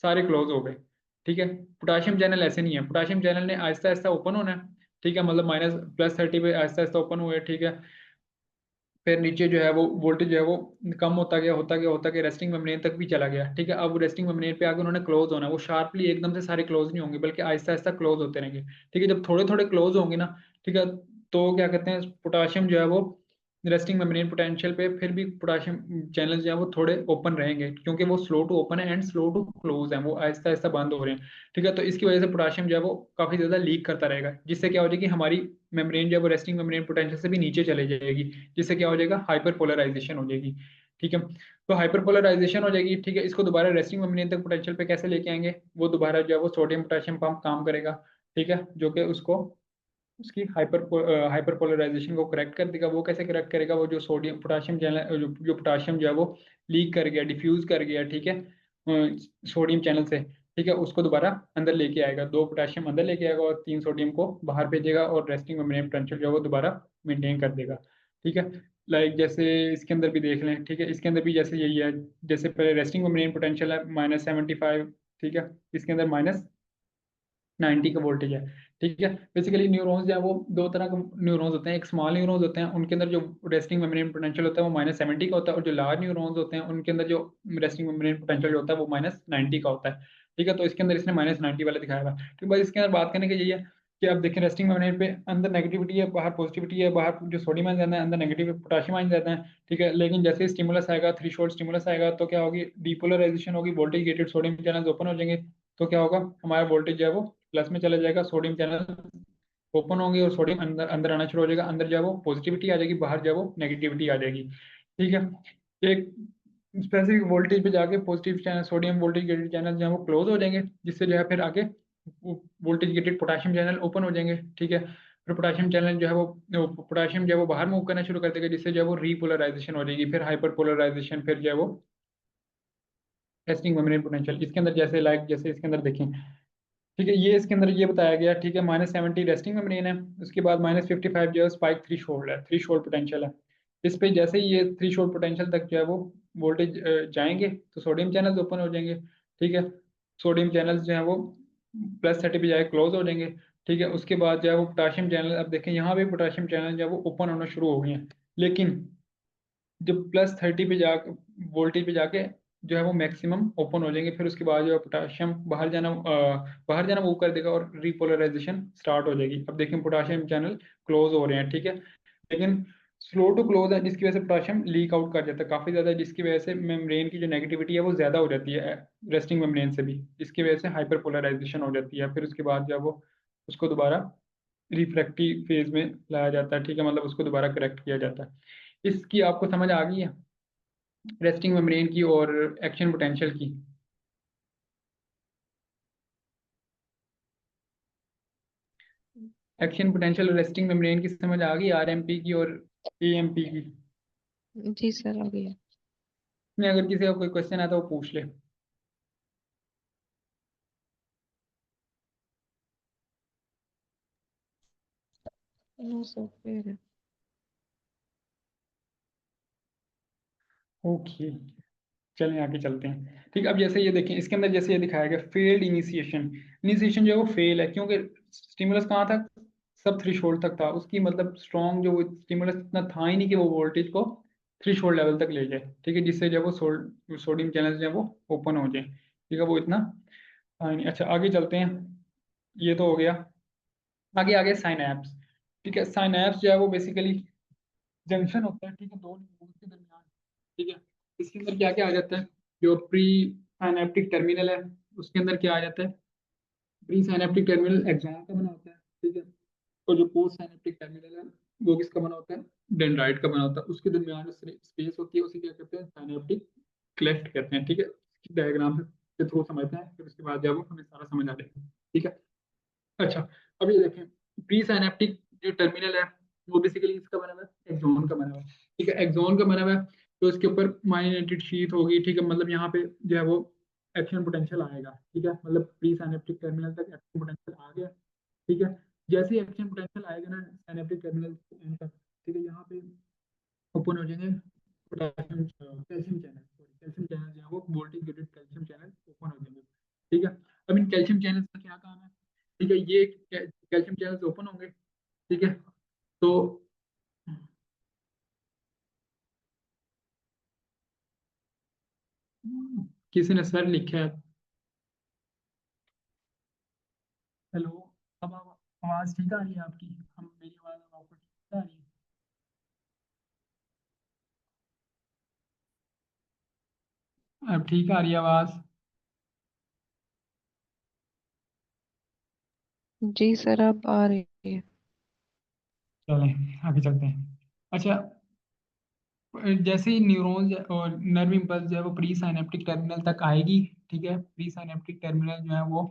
सारे क्लोज हो गए। ठीक है, पोटाशियम चैनल ऐसे नहीं है, पोटाशियम चैनल ने आहिस्ता आहिस्ता ओपन होना है। ठीक है, मतलब -+30 पे आहिस्ता आहिस्ता ओपन हुए। ठीक है, फिर नीचे जो है वो वोल्टेज जो है वो कम होता गया रेस्टिंग मेम्ब्रेन तक भी चला गया, ठीक है। अब रेस्टिंग मेम्ब्रेन पे आगे उन्होंने क्लोज होना है, वो शार्पली एकदम से सारे क्लोज नहीं होंगे बल्कि आहिस्ता आहिस्ता क्लोज होते रहेंगे, ठीक है। जब थोड़े थोड़े क्लोज होंगे ना, ठीक है, तो क्या कहते हैं, पोटाशियम जो है वो रेस्टिंग मेम्ब्रेन पोटेंशियल पे फिर भी पोटाशियम चैनल जो है वो थोड़े ओपन रहेंगे, क्योंकि वो स्लो टू ओपन है एंड स्लो टू क्लोज है, वो आहिस्ता आहिस्ता बंद हो रहे हैं, ठीक है। तो इसकी वजह से पोटाशियम जो है वो काफी ज्यादा लीक करता रहेगा, जिससे क्या हो जाएगी, हमारी मेम्ब्रेन जो है वो रेस्टिंग मेम्ब्रेन पोटेंशियल से भी नीचे चले जाएगी, जिससे क्या हो जाएगा, हाइपर पोलराइजेशन हो जाएगी, ठीक है। तो हाइपर पोलराइजेशन हो जाएगी, ठीक है। इसको दोबारा रेस्टिंग मेम्ब्रेन तक पोटेंशियल पे कैसे लेके आएंगे, वो दोबारा जो है वो सोडियम पोटेशियम पंप काम करेगा, ठीक है, जो कि उसको उसकी हाइपर पोलराइजेशन को करेक्ट कर देगा। वो कैसे करेक्ट करेगा, वो जो सोडियम पोटाशियम चैनल जो पोटाशियम जो है वो लीक कर गया, डिफ्यूज कर गया, ठीक है, सोडियम चैनल से, ठीक है, उसको दोबारा अंदर लेके आएगा, 2 पोटाशियम अंदर लेके आएगा और 3 सोडियम को बाहर भेजेगा, और रेस्टिंग मेम्ब्रेन पोटेंशियल जो है वो दोबारा मेंटेन कर देगा, ठीक है। लाइक जैसे इसके अंदर भी देख लें, ठीक है, इसके अंदर भी जैसे यही है, जैसे पहले रेस्टिंग मेम्ब्रेन पोटेंशियल है -75, ठीक है, इसके अंदर -90 का वोल्टेज है, ठीक है। बेसिकली न्यूरॉन्स जो है वो दो तरह के न्यूरॉन्स होते हैं, एक स्मॉल न्यूरॉन्स होते हैं, उनके अंदर जो रेस्टिंग मेम्ब्रेन पोटेंशियल होता है वो -70 का होता है, और जो लार्ज न्यूरॉन्स होते हैं उनके अंदर जो रेस्टिंग मेम्ब्रेन पोटेंशियल होता है वो -90 का होता है, ठीक है। तो इसके अंदर इसने -90 वाला दिखाया हुआ है, ठीक है। बस इसके अंदर बात करने की यही है कि अब देखें, रेस्टिंग मेम्ब्रेन पे अंदर नेगेटिविटी है, बाहर पॉजिटिविटी है, बाहर जो सोडियम आयन जाता है, अंदर नेगेटिव पोटाशियम आयन जाता है, ठीक है। लेकिन जैसे स्टिमुलस आएगा, थ्रेशोल्ड स्टिमुलस आएगा, तो क्या होगी, डीपोलराइजेशन होगी, voltage gated sodium channel open हो जाएंगे, तो क्या होगा, हमारा वोल्टेज जो है वो प्लस में चला जाएगा, सोडियम चैनल ओपन होंगे और सोडियम अंदर अंदर आना शुरू हो जाएगा, अंदर जो है वो पॉजिटिविटी आ जाएगी, बाहर जो है वो नेगेटिविटी आ जाएगी, ठीक है। एक स्पेसिफिक वोल्टेज पे जाके positive channel, sodium voltage gated channel जो है वो क्लोज हो जाएंगे, जिससे जो है फिर आगे voltage gated potassium channel open हो जाएंगे, ठीक है। फिर पोटाशियम चैनल जो है वो पोटाशियम जो है वो बाहर मूव करना शुरू कर देगा, जिससे जो है वो रीपोलराइजेशन हो जाएगी, फिर हाइपर पोलराइजेशन, फिर जो है वो रेस्टिंग मेम्ब्रेन पोटेंशियल। इसके अंदर जैसे लाइक जैसे इसके अंदर देखें, ठीक है, ये इसके अंदर ये बताया गया, ठीक है, -70 रेस्टिंग मेम्ब्रेन है, उसके बाद -55 जो है स्पाइक थ्री शोल्ड है, थ्री शोल्ड पोटेंशियल है। इस पे जैसे ही ये थ्री शोल्ड पोटेंशियल तक जो है वो वोल्टेज जाएंगे, तो सोडियम चैनल्स ओपन हो जाएंगे, ठीक है। सोडियम चैनल्स जो है वो +30 पे जाए क्लोज हो जाएंगे, ठीक है। उसके बाद जो है वो पोटाशियम चैनल, अब देखें यहाँ पे पोटाशियम चैनल जो है वो ओपन होना शुरू हो गए हैं, लेकिन जब +30 पे जा वोल्टेज पे जाके जो है वो मैक्सिमम ओपन हो जाएंगे, फिर उसके बाद जो है पोटाशियम बाहर जाना मूव कर देगा और रिपोलराइजेशन स्टार्ट हो जाएगी। अब देखें पोटाशियम चैनल क्लोज हो रहे हैं, ठीक है, लेकिन स्लो टू क्लोज है, जिसकी वजह से पोटाशियम लीक आउट कर जाता है काफी ज्यादा, जिसकी वजह से मेम्ब्रेन की जो नेगेटिविटी है वो ज्यादा हो जाती है रेस्टिंग मेम्ब्रेन से भी, जिसकी वजह से हाइपर पोलराइजेशन हो जाती है। फिर उसके बाद जो है वो उसको दोबारा रिफ्रैक्टिव फेज में लाया जाता है, ठीक है, मतलब उसको दोबारा करेक्ट किया जाता है। इसकी आपको समझ आ गई है, रेस्टिंग मेम्ब्रेन की और एक्शन पोटेंशियल की। एक्शन पोटेंशियल और रेस्टिंग मेम्ब्रेन की समझ आ गई, आरएमपी की और एएमपी की। जी सर, आ गया। में अगर किसी का कोई क्वेश्चन आता है वो पूछ ले। नो सर, क्लियर है। ओके, चलें आगे चलते हैं, ठीक है। अब जैसे ये देखें, इसके अंदर जैसे ये दिखाया गया फेल्ड इनिशिएशन, इनिशिएशन जो है वो फेल है, क्योंकि स्टिमुलस कहाँ था, सब थ्रेशोल्ड तक था, उसकी मतलब स्ट्रॉन्ग जो स्टिमुलस इतना था ही नहीं कि वो वोल्टेज को थ्रेशोल्ड लेवल तक ले जाए, ठीक है, जिससे जब वो सोडियम चैनल जो है वो ओपन हो जाए, ठीक है, वो इतना था ही नहीं। अच्छा आगे चलते हैं, ये तो हो गया। आगे आगे साइनैप्स, ठीक है। साइनैप्स जो है वो बेसिकली जंक्शन होता है, ठीक है, दो न्यूरॉन्स के दरमियान, ठीक है। इसके अंदर क्या क्या आ जाता है, जो प्री साइनेप्टिक टर्मिनल है उसके अंदर क्या आ जाता है, प्री साइनेप्टिक टर्मिनल एक्सॉन का बना होता है, ठीक है। और जो पोस्ट साइनेप्टिक टर्मिनल है वो किसका बना होता है, डेंड्राइट का बना होता है, उसके दरमियान स्पेस होती है, उसे क्या कहते हैं, साइनेप्टिक क्लेफ्ट कहते हैं, ठीक है। डायग्राम के थ्रू समझते हैं, फिर उसके बाद जब हमें सारा समझ आ जाएगा, ठीक है। अच्छा, अब ये देखें, प्री साइनेप्टिक जो टर्मिनल है वो बेसिकली इसका बना हुआ है, एक्सॉन का बना हुआ है, ठीक है, एक्सॉन का बना हुआ है। तो इसके ऊपर माइलिनेटेड शीथ होगी, ठीक है, मतलब यहाँ पे जो है वो एक्शन पोटेंशियल आएगा, ठीक है, मतलब प्री साइनेप्टिक टर्मिनल तक एक्शन पोटेंशियल आ गया, ठीक है। जैसे ही एक्शन पोटेंशियल आएगा ना साइनेप्टिक टर्मिनल एंड तक, ठीक है, यहाँ पे ओपन हो जाएंगे potassium calcium channel, sorry calcium channel जो है वो voltage gated calcium channel open हो जाएंगे, ठीक है। अब इन कैल्शियम चैनल का क्या काम है, ठीक है, ये कैल्शियम चैनल्स ओपन होंगे, ठीक है। तो किसी ने सर लिखा है। हेलो। अब आवाज़ ठीक आ रही है आपकी? हम मेरी आवाज़ अब आपको ठीक आ रही है? अब ठीक आ रही है आवाज़? जी सर, अब आ रही है। चलें आगे चलते हैं। अच्छा, जैसे ही न्यूरॉन्स और नर्व इम्पल्स जो है वो प्री साइनेप्टिक टर्मिनल तक आएगी, ठीक है, प्री साइनेप्टिक टर्मिनल जो है वो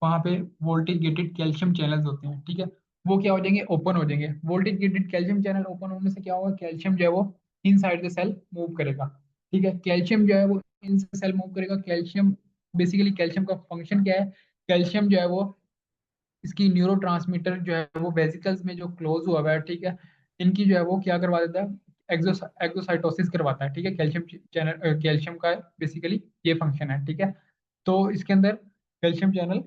वहाँ पे वोल्टेज गेटेड कैल्शियम चैनल्स होते हैं, ठीक है, वो क्या हो जाएंगे, ओपन हो जाएंगे। Voltage gated calcium channel open होने से क्या होगा, कैल्शियम जो है वो इन साइड द सेल मूव करेगा, ठीक है, कैल्शियम जो है वो इन सेल मूव करेगा। कैल्शियम, बेसिकली कैल्शियम का फंक्शन क्या है, कैल्शियम जो है वो इसकी न्यूरोट्रांसमीटर जो है वो वेसिकल्स में जो क्लोज हुआ हुआ है, ठीक है, इनकी जो है वो क्या करवा देता है, एक्सोसाइटोसिस करवाता है, ठीक है, कैल्शियम चैनल, कैल्शियम का बेसिकली ये फंक्शन है, ठीक है। तो इसके अंदर कैल्शियम चैनल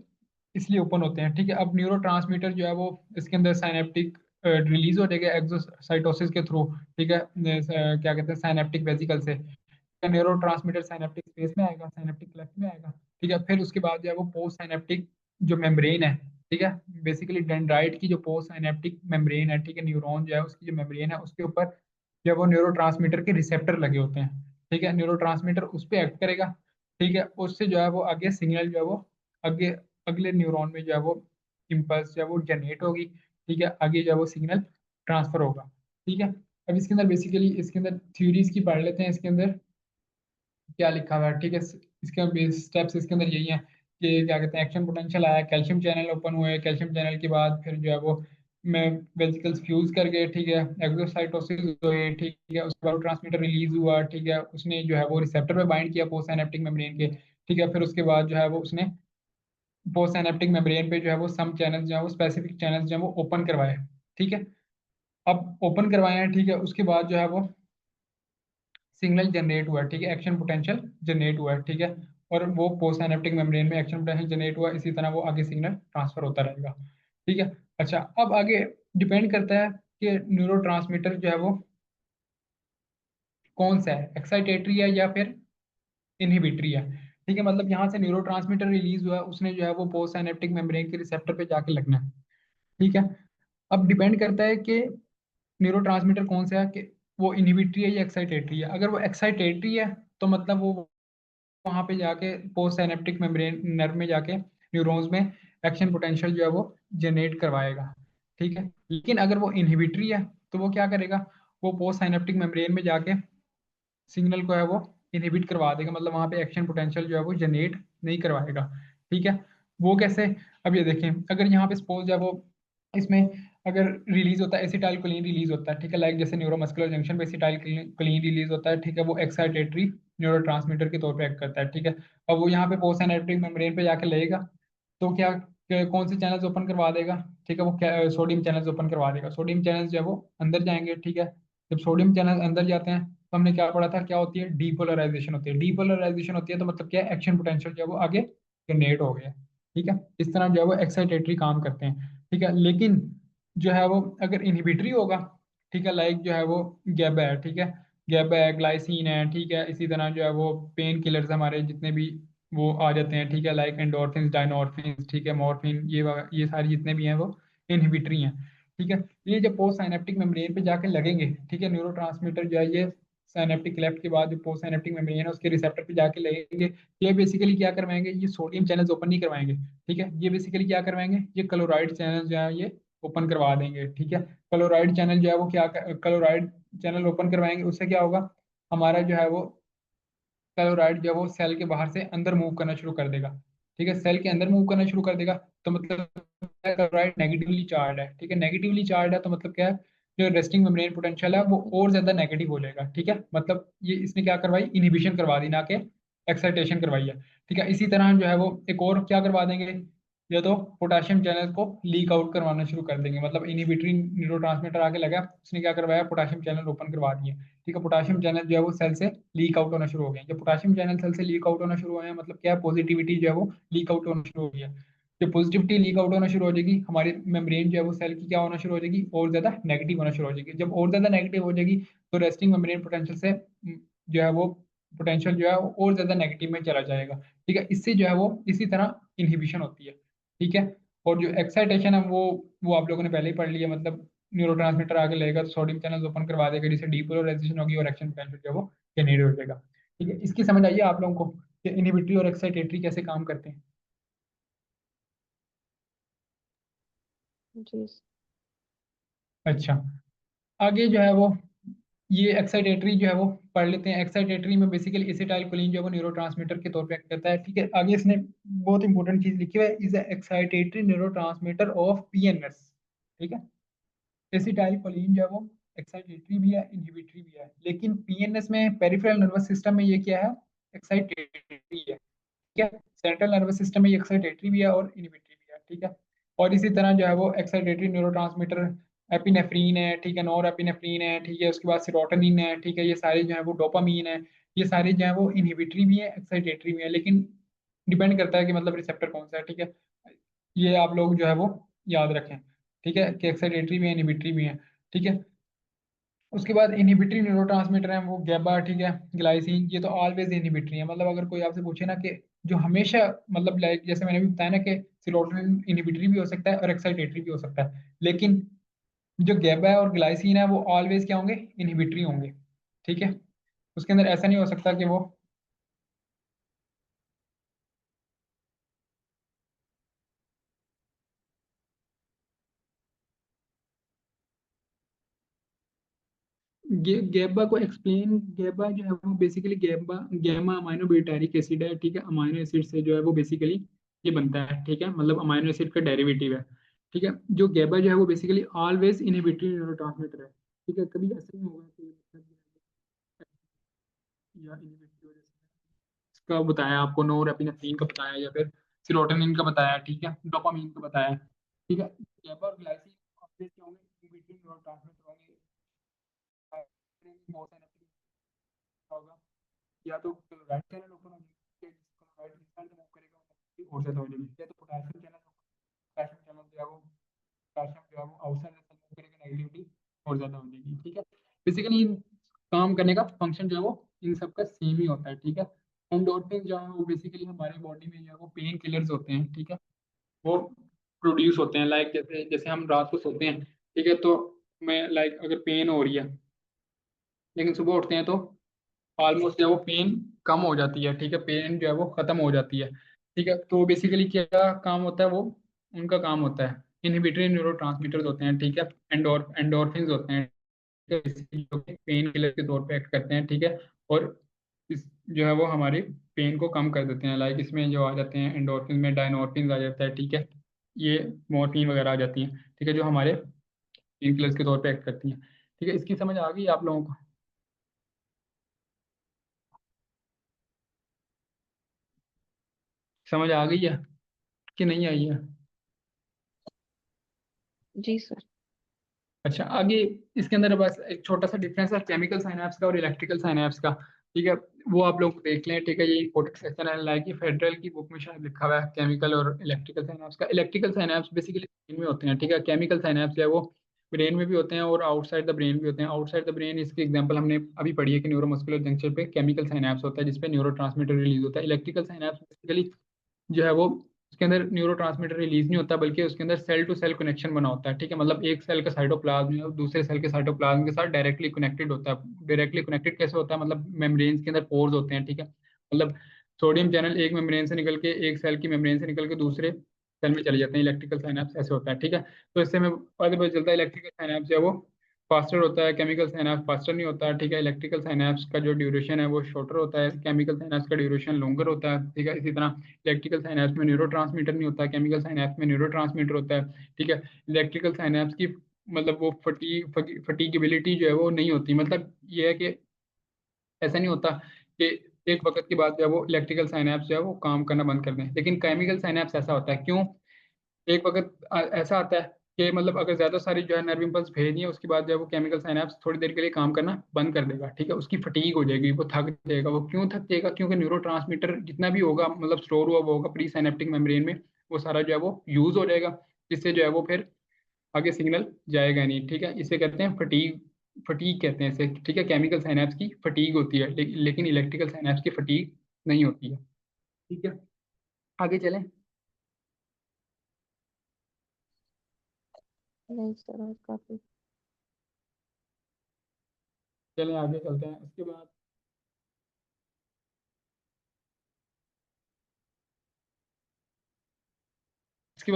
इसलिए ओपन होते हैं, ठीक है। अब न्यूरोट्रांसमीटर जो है वो इसके अंदर साइनेप्टिक रिलीज हो जाएगा एक्सोसाइटोसिस के थ्रू, ठीक है, क्या कहते हैं साइनेप्टिक वेसिकल से। न्यूरो ट्रांसमीटर साइनेप्टिक स्पेस में आएगा, साइनेप्टिक क्लेफ्ट में आएगा, ठीक है। फिर उसके बाद जो है वो पोस्ट साइनेप्टिक जो मेम्ब्रेन है, ठीक है, बेसिकली डेंड्राइट की जो पोस्ट साइनेप्टिक मेम्ब्रेन है, ठीक है, न्यूरॉन जो है उसकी जो मेम्ब्रेन है उसके ऊपर जो है वो न्यूरो के रिसेप्टर लगे होते हैं, ठीक है, न्यूरो उस पर एक्ट करेगा, ठीक है, उससे जो है वो आगे सिग्नल जो है वो आगे अगले न्यूरॉन में जो है वो इम्पल्स जो है वो जनरेट होगी, ठीक है, आगे जो है वो सिग्नल ट्रांसफर होगा, ठीक है। अब इसके अंदर बेसिकली इसके अंदर थ्योरीज की पढ़ लेते हैं, इसके अंदर क्या लिखा हुआ है, ठीक है। इसके बेस स्टेप्स इसके अंदर यही है कि क्या कहते हैं, एक्शन पोटेंशियल आया, कैल्शियम चैनल ओपन हुए, कैल्शियम चैनल के बाद फिर जो है वो में वेसिकल्स फ्यूज कर गए, ठीक है, एक्सोसाइटोसिस हुए, ठीक है, उसके बाद ट्रांसमीटर रिलीज हुआ, ठीक है, उसने जो है वो रिसेप्टर पे बाइंड किया पोस्ट साइनेप्टिक मेम्ब्रेन के, ठीक है, फिर उसके बाद जो है वो उसने पोस्ट साइनेप्टिक मेम्ब्रेन पे जो है वो सम चैनल्स जो है वो स्पेसिफिक चैनल्स जो है वो ओपन करवाए, ठीक है। अब ओपन करवाए हैं, ठीक है, उसके बाद जो है वो सिग्नल जनरेट हुआ है, ठीक है, एक्शन पोटेंशियल जनरेट हुआ है, ठीक है, और वो पोस्ट साइनेप्टिक मेम्ब्रेन में एक्शन पोटेंशियल जनरेट हुआ, इसी तरह वो आगे सिग्नल ट्रांसफर होता रहेगा, ठीक है। अच्छा, अब आगे डिपेंड करता है कि न्यूरो जो है वो कौन सा है, एक्साइटेटरी है या फिर इनहिबिटरी है, ठीक है, मतलब यहाँ से न्यूरो रिलीज हुआ है, उसने जो है वो पोस्ट साइनेप्टिक मेम्ब्रेन के रिसेप्टर पे जाके लगना है, ठीक है। अब डिपेंड करता है कि न्यूरो कौन सा है, कि वो इनहिबिटरी है या एक्साइटेटरी है। अगर वो एक्साइटेटरी है तो मतलब वो वहां पे जाके पोस्ट साइनेप्टिक मेम्ब्रेन नर्व में जाके न्यूरॉन्स में एक्शन पोटेंशियल जो है वो जनरेट करवाएगा, ठीक है। लेकिन अगर वो इनहिबिटरी है तो वो क्या करेगा, वो पोस्ट साइनेप्टिक मेम्ब्रेन में जाके सिग्नल को है वो इनहिबिट करवा देगा, मतलब वहां पे एक्शन पोटेंशियल जो है वो जनरेट नहीं करवाएगा, ठीक है। वो कैसे, अब ये देखें, अगर यहाँ पे सपोज है वो इसमें अगर रिलीज होता है एसिटाइल कोलिन रिलीज होता है, ठीक है, लाइक जैसे न्यूरोमस्कुलर जंक्शन पे एसिटाइल कोलिन रिलीज होता है, ठीक है, वो एक्साइटेटरी न्यूरो के तौर पे एक्ट करता है, ठीक है। अब वो यहाँ पे पोस्ट सिनेप्टिक मेम्ब्रेन पे जाके लगेगा तो क्या कौन से चैनल्स ओपन करवा देगा, ठीक है, वो सोडियम चैनल्स ओपन करवा देगा, सोडियम चैनल्स जो है वो अंदर जाएंगे, ठीक है। जब सोडियम चैनल अंदर जाते हैं तो हमने क्या पढ़ा था, क्या होती है, डीपोलराइजेशन होती है, डीपोलराइजेशन होती है तो मतलब क्या है, एक्शन पोटेंशियल जो है वो आगे जनरेट हो गया, ठीक है। इस तरह जो है वो एक्साइटेटरी काम करते हैं, ठीक है। लेकिन जो है वो अगर इनहिबिटरी होगा, ठीक है, लाइक जो है वो गैबा है, ठीक है, गैबा है, ग्लाइसिन है, ठीक है, इसी तरह जो है वो पेन किलर्स हमारे जितने भी वो आ जाते हैं, ठीक है, लाइक एंडोर्फिन डायनोर्फिन, ठीक है, मॉर्फिन, ये सारी जितने भी हैं वो इनहिबिटरी हैं, ठीक है। ये जब पोस्ट साइनेप्टिक मेम्ब्रेन पे जाके लगेंगे, ठीक है, न्यूरो जो है ये साइनेप्टिक लेफ्ट के बाद जो पोस्ट साइनेप्टिक मेम्ब्रेन है उसके रिसेप्टर पे जाके लगेंगे, ये बेसिकली क्या करवाएंगे, ये सोडियम चैनल्स ओपन नहीं करवाएंगे, ठीक है, ये बेसिकली क्या करवाएंगे, ये क्लोराइड चैनल जो है ये ओपन करवा देंगे, ठीक है। क्लोराइड चैनल जो है वो क्या, क्लोराइड चैनल ओपन करवाएंगे, उससे क्या होगा, हमारा जो है वो क्लोराइड जो है वो सेल के बाहर से अंदर मूव करना शुरू कर देगा, ठीक है, सेल के अंदर मूव करना शुरू कर देगा, तो मतलब क्लोराइड नेगेटिवली चार्ज है, ठीक है, नेगेटिवली चार्ज है तो मतलब क्या है, जो रेस्टिंग मेम्ब्रेन पोटेंशियल है वो और ज्यादा नेगेटिव हो जाएगा, ठीक है, मतलब ये इसने क्या करवाई, इनहिबिशन करवा दी, ना कि एक्साइटेशन करवाई है, ठीक है। इसी तरह जो है वो एक और क्या करवा देंगे, या तो पोटाशियम चैनल को लीक आउट करवाना शुरू कर देंगे, मतलब इनहिबिटरी न्यूरोट्रांसमीटर आके लगा, उसने क्या करवाया, पोटाशियम चैनल ओपन करवा दिए, ठीक है, पोटाशियम चैनल जो है वो सेल से लीक आउट होना शुरू हो गया। जब पोटाशियम चैनल सेल से लीक आउट होना शुरू हुए हैं मतलब क्या है, पॉजिटिविटी जो है वो लीक आउट होना शुरू हो गया। जब पॉजिटिविटी लीक आउट होना शुरू हो जाएगी, हमारी मेम्ब्रेन जो है वो सेल की क्या होना शुरू हो जाएगी, और ज्यादा नेगेटिव होना शुरू हो जाएगी। जब और ज्यादा नेगेटिव हो जाएगी तो रेस्टिंग मेम्ब्रेन पोटेंशियल से जो है वो पोटेंशियल जो है वो और ज्यादा नेगेटिव में चला जाएगा। ठीक है, इससे जो है वो इसी तरह इनहिबिशन होती है। ठीक है, और जो एक्साइटेशन है वो आप लोगों ने पहले ही पढ़ लिया, मतलब न्यूरोट्रांसमीटर आगे लगेगा तो सोडियम चैनल ओपन करवा देगा, जिससे डीपोलराइजेशन होगी और एक्शन पोटेंशियल जो है वो जनरेट हो जाएगा। ठीक है, इसकी समझ आइए आप लोगों को कि इनहिबिटरी और एक्साइटेटरी कैसे काम करते हैं। जी अच्छा, आगे जो है वो ये एक्साइटेटरी जो है वो पढ़ लेते हैं। एक्साइटेटरी में बेसिकली एसिटाइलकोलिन जो है वो न्यूरोट्रांसमीटर के तौर पे एक्ट करता है। ठीक है, आगे इसने बहुत इंपॉर्टेंट चीज लिखी हुई है, is excitatory neurotransmitter of PNS. ठीक है, एसिटाइलकोलिन जो है वो एक्साइटेटरी भी है, इनहिबिटरी भी है, लेकिन पीएनएस में पेरिफेरल नर्वस सिस्टम में ये क्या है, एक्साइटेटरी है। ठीक है, सेंट्रल नर्वस सिस्टम में एक्साइटेटरी भी है और इनहिबिटरी भी है। ठीक है, और इसी तरह जो है वो एक्साइटेटरी न्यूरोट्रांसमीटर एपिनेफ्रीन है, ठीक है, नॉर एपिनेफ्रीन है, ठीक है, उसके बाद सेरोटोनिन है, ठीक है, ये सारे जो है वो डोपामीन है, ये सारे जो है वो इनहिबिटरी भी है, एक्साइटेटरी भी है, लेकिन डिपेंड करता है कि मतलब रिसेप्टर कौन सा है। ठीक है, ये आप लोग जो है वो याद रखें। ठीक है, कि एक्साइटेटरी भी है, इनहिबिटरी भी है। ठीक है, उसके बाद इनहिबिटरी न्यूरोट्रांसमीटर है वो गैबा, ठीक है, ग्लाइसिन, ये तो ऑलवेज इनहिबिटरी है। मतलब अगर कोई आपसे पूछे ना कि जो हमेशा, मतलब लाइक जैसे मैंने भी बताया ना कि सेरोटोनिन इनहिबिटरी भी हो सकता है और एक्साइटेटरी भी हो सकता है, लेकिन जो गैबा है और ग्लाइसिन है वो ऑलवेज क्या होंगे, इनहिबिटरी होंगे। ठीक है, उसके अंदर ऐसा नहीं हो सकता कि वो गैबा को एक्सप्लेन, गैबा जो है वो basically GABA gamma amino butyric acid है। ठीक है, अमाइनो एसिड से जो है वो बेसिकली ये बनता है। ठीक है, मतलब अमाइनो एसिड का डेरिवेटिव है। ठीक है, जो गैबा जो है वो बेसिकली ऑलवेज इनहिबिटरी न्यूरोट्रांसमीटर है। ठीक है, कभी ऐसा नहीं होगा कि या इनहिबिटरी वजह से इसका बताया आपको, नोरेपिनेफ्रीन का बताया या फिर सेरोटोनिन का बताया, ठीक है, डोपामीन का बताया। ठीक है, गैबा और ग्लाइसिन ऑलवेज क्या होंगे, इनहिबिटरी न्यूरोट्रांसमीटर होंगे। बहुत सारे होगा, या तो राइट चैनल ओपन हो जाएगा, राइट इंस्टेंट मूव करेगा और ज्यादा हो जाएगी, या तो पोटेशियम चैनल, पोटेशियम चैनल जो है वो, पोटेशियम जो है वो आउटसाइड से मूव करेगा नेगेटिविटी और ज्यादा हो जाएगी। ठीक है, बेसिकली काम करने का फंक्शन जो है वो इन सब का सेम ही होता है। ठीक है, एंडोर्फिन जो है वो बेसिकली हमारे बॉडी में जो है वो पेन किलर्स होते हैं। ठीक है, वो प्रोड्यूस होते हैं, लाइक जैसे जैसे हम रात को सोते हैं, ठीक है, तो मैं लाइक अगर पेन हो रही है, लेकिन सुबह उठते हैं तो ऑलमोस्ट जो है वो पेन कम हो जाती है। ठीक है, पेन जो है वो खत्म हो जाती है। ठीक है, तो बेसिकली क्या काम होता है, वो उनका काम होता है, इनहिबिटरी न्यूरोट्रांसमीटर्स होते हैं। ठीक है, एंडोर्फिन्स होते हैं, ठीक है, जो पेन किलर के तौर पे एक्ट करते हैं। ठीक है, और इस जो है वो हमारे पेन को कम कर देते हैं। लाइक इसमें जो आ जाते हैं एंडोर्फिन में डायनोर्फिन आ जाता है। ठीक है, ये मॉर्फिन वगैरह आ जाती हैं। ठीक है, जो हमारे पेन किलर्स के तौर पे एक्ट करती हैं। ठीक है, इसकी समझ आ गई आप लोगों को? समझ आ गई है कि नहीं आई है? जी सर। अच्छा, आगे इसके अंदर बस एक छोटा सा डिफरेंस है केमिकल साइनैप्स का और इलेक्ट्रिकल साइनैप्स का। ठीक है, वो आप लोग देख लें। ठीक है, ये इंपॉर्टेंट सेक्शन है, लाइक ये फेडरल की बुक में शायद लिखा हुआ है केमिकल और इलेक्ट्रिकल साइनैप्स का। इलेक्ट्रिकल साइनैप्स बेसिकली ब्रेन में होते हैं। ठीक है, केमिकल साइनैप्स है वो ब्रेन में भी होते हैं और आउटसाइड द ब्रेन भी होते हैं। आउटसाइड द ब्रेन इसकी एग्जांपल हमने अभी पढ़ी है कि न्यूरोमस्कुलर जंक्शन पे केमिकल साइनैप्स होता है जिसपे न्यूरोट्रांसमीटर रिलीज होता है। इलेक्ट्रिकल साइनैप्स बेसिकली जो है वो उसके अंदर न्यूरोट्रांसमीटर रिलीज नहीं होता, बल्कि उसके अंदर सेल टू सेल कनेक्शन बना होता है। ठीक है, मतलब एक सेल का साइटोप्लाज्म है दूसरे सेल के साइटोप्लाज्म के साथ डायरेक्टली कनेक्टेड होता है। डायरेक्टली कनेक्टेड कैसे होता है, मतलब मेम्ब्रेन्स के अंदर पोर्स होते हैं। ठीक है, मतलब सोडियम चैनल एक मेम्ब्रेन से निकल के, एक सेल की मेम्ब्रेन से निकल के दूसरे सेल में चले जाते हैं। इलेक्ट्रिकल साइनैप्स ऐसे होता है। ठीक है, तो इससे हमें पता चलता है इलेक्ट्रिकल साइनैप्स जो है वो फास्टर होता है, केमिकल साइनैप्स फास्टर नहीं होता। ठीक है, इलेक्ट्रिकल साइनैप्स का जो ड्यूरेशन है वो शॉर्टर होता है, केमिकल साइनैप्स का ड्यूरेशन लॉन्गर होता है। ठीक है, इसी तरह इलेक्ट्रिकल साइनैप्स में न्यूरोट्रांसमीटर नहीं होता, केमिकल साइनैप्स में न्यूरोट्रांसमीटर होता है। ठीक है, इलेक्ट्रिकल साइनैप्स की मतलब वो फटीगेबिलिटी जो है वो नहीं होती, मतलब ये है कि ऐसा नहीं होता कि एक वक्त के बाद जो है वो इलेक्ट्रिकल साइनैप्स जो है वो काम करना बंद कर दें, लेकिन केमिकल साइनैप्स ऐसा होता है। क्यों? एक वक्त ऐसा आता है कि मतलब अगर ज्यादा सारी जो है नर्व इम्पल्स भेज दिए, उसके बाद जो है वो केमिकल साइनैप्स थोड़ी देर के लिए काम करना बंद कर देगा। ठीक है, उसकी फटीग हो जाएगी, वो थक जाएगा। वो क्यों थक जाएगा? क्योंकि न्यूरोट्रांसमीटर जितना भी होगा, मतलब स्टोर हुआ वो होगा प्री साइनेप्टिक मेम्ब्रेन में, वो सारा जो है वो यूज हो जाएगा, जिससे जो है वो फिर आगे सिग्नल जाएगा नहीं। ठीक है, इसे कहते हैं फटीग फटीग कहते हैं इसे, ठीक है। केमिकल साइनेप्स की फटीग होती है, लेकिन इलेक्ट्रिकल साइनेप्स की फटीग नहीं होती है, ठीक है। आगे चलें। नहीं सर, और काफी। चलें आगे चलते हैं। इसके बाद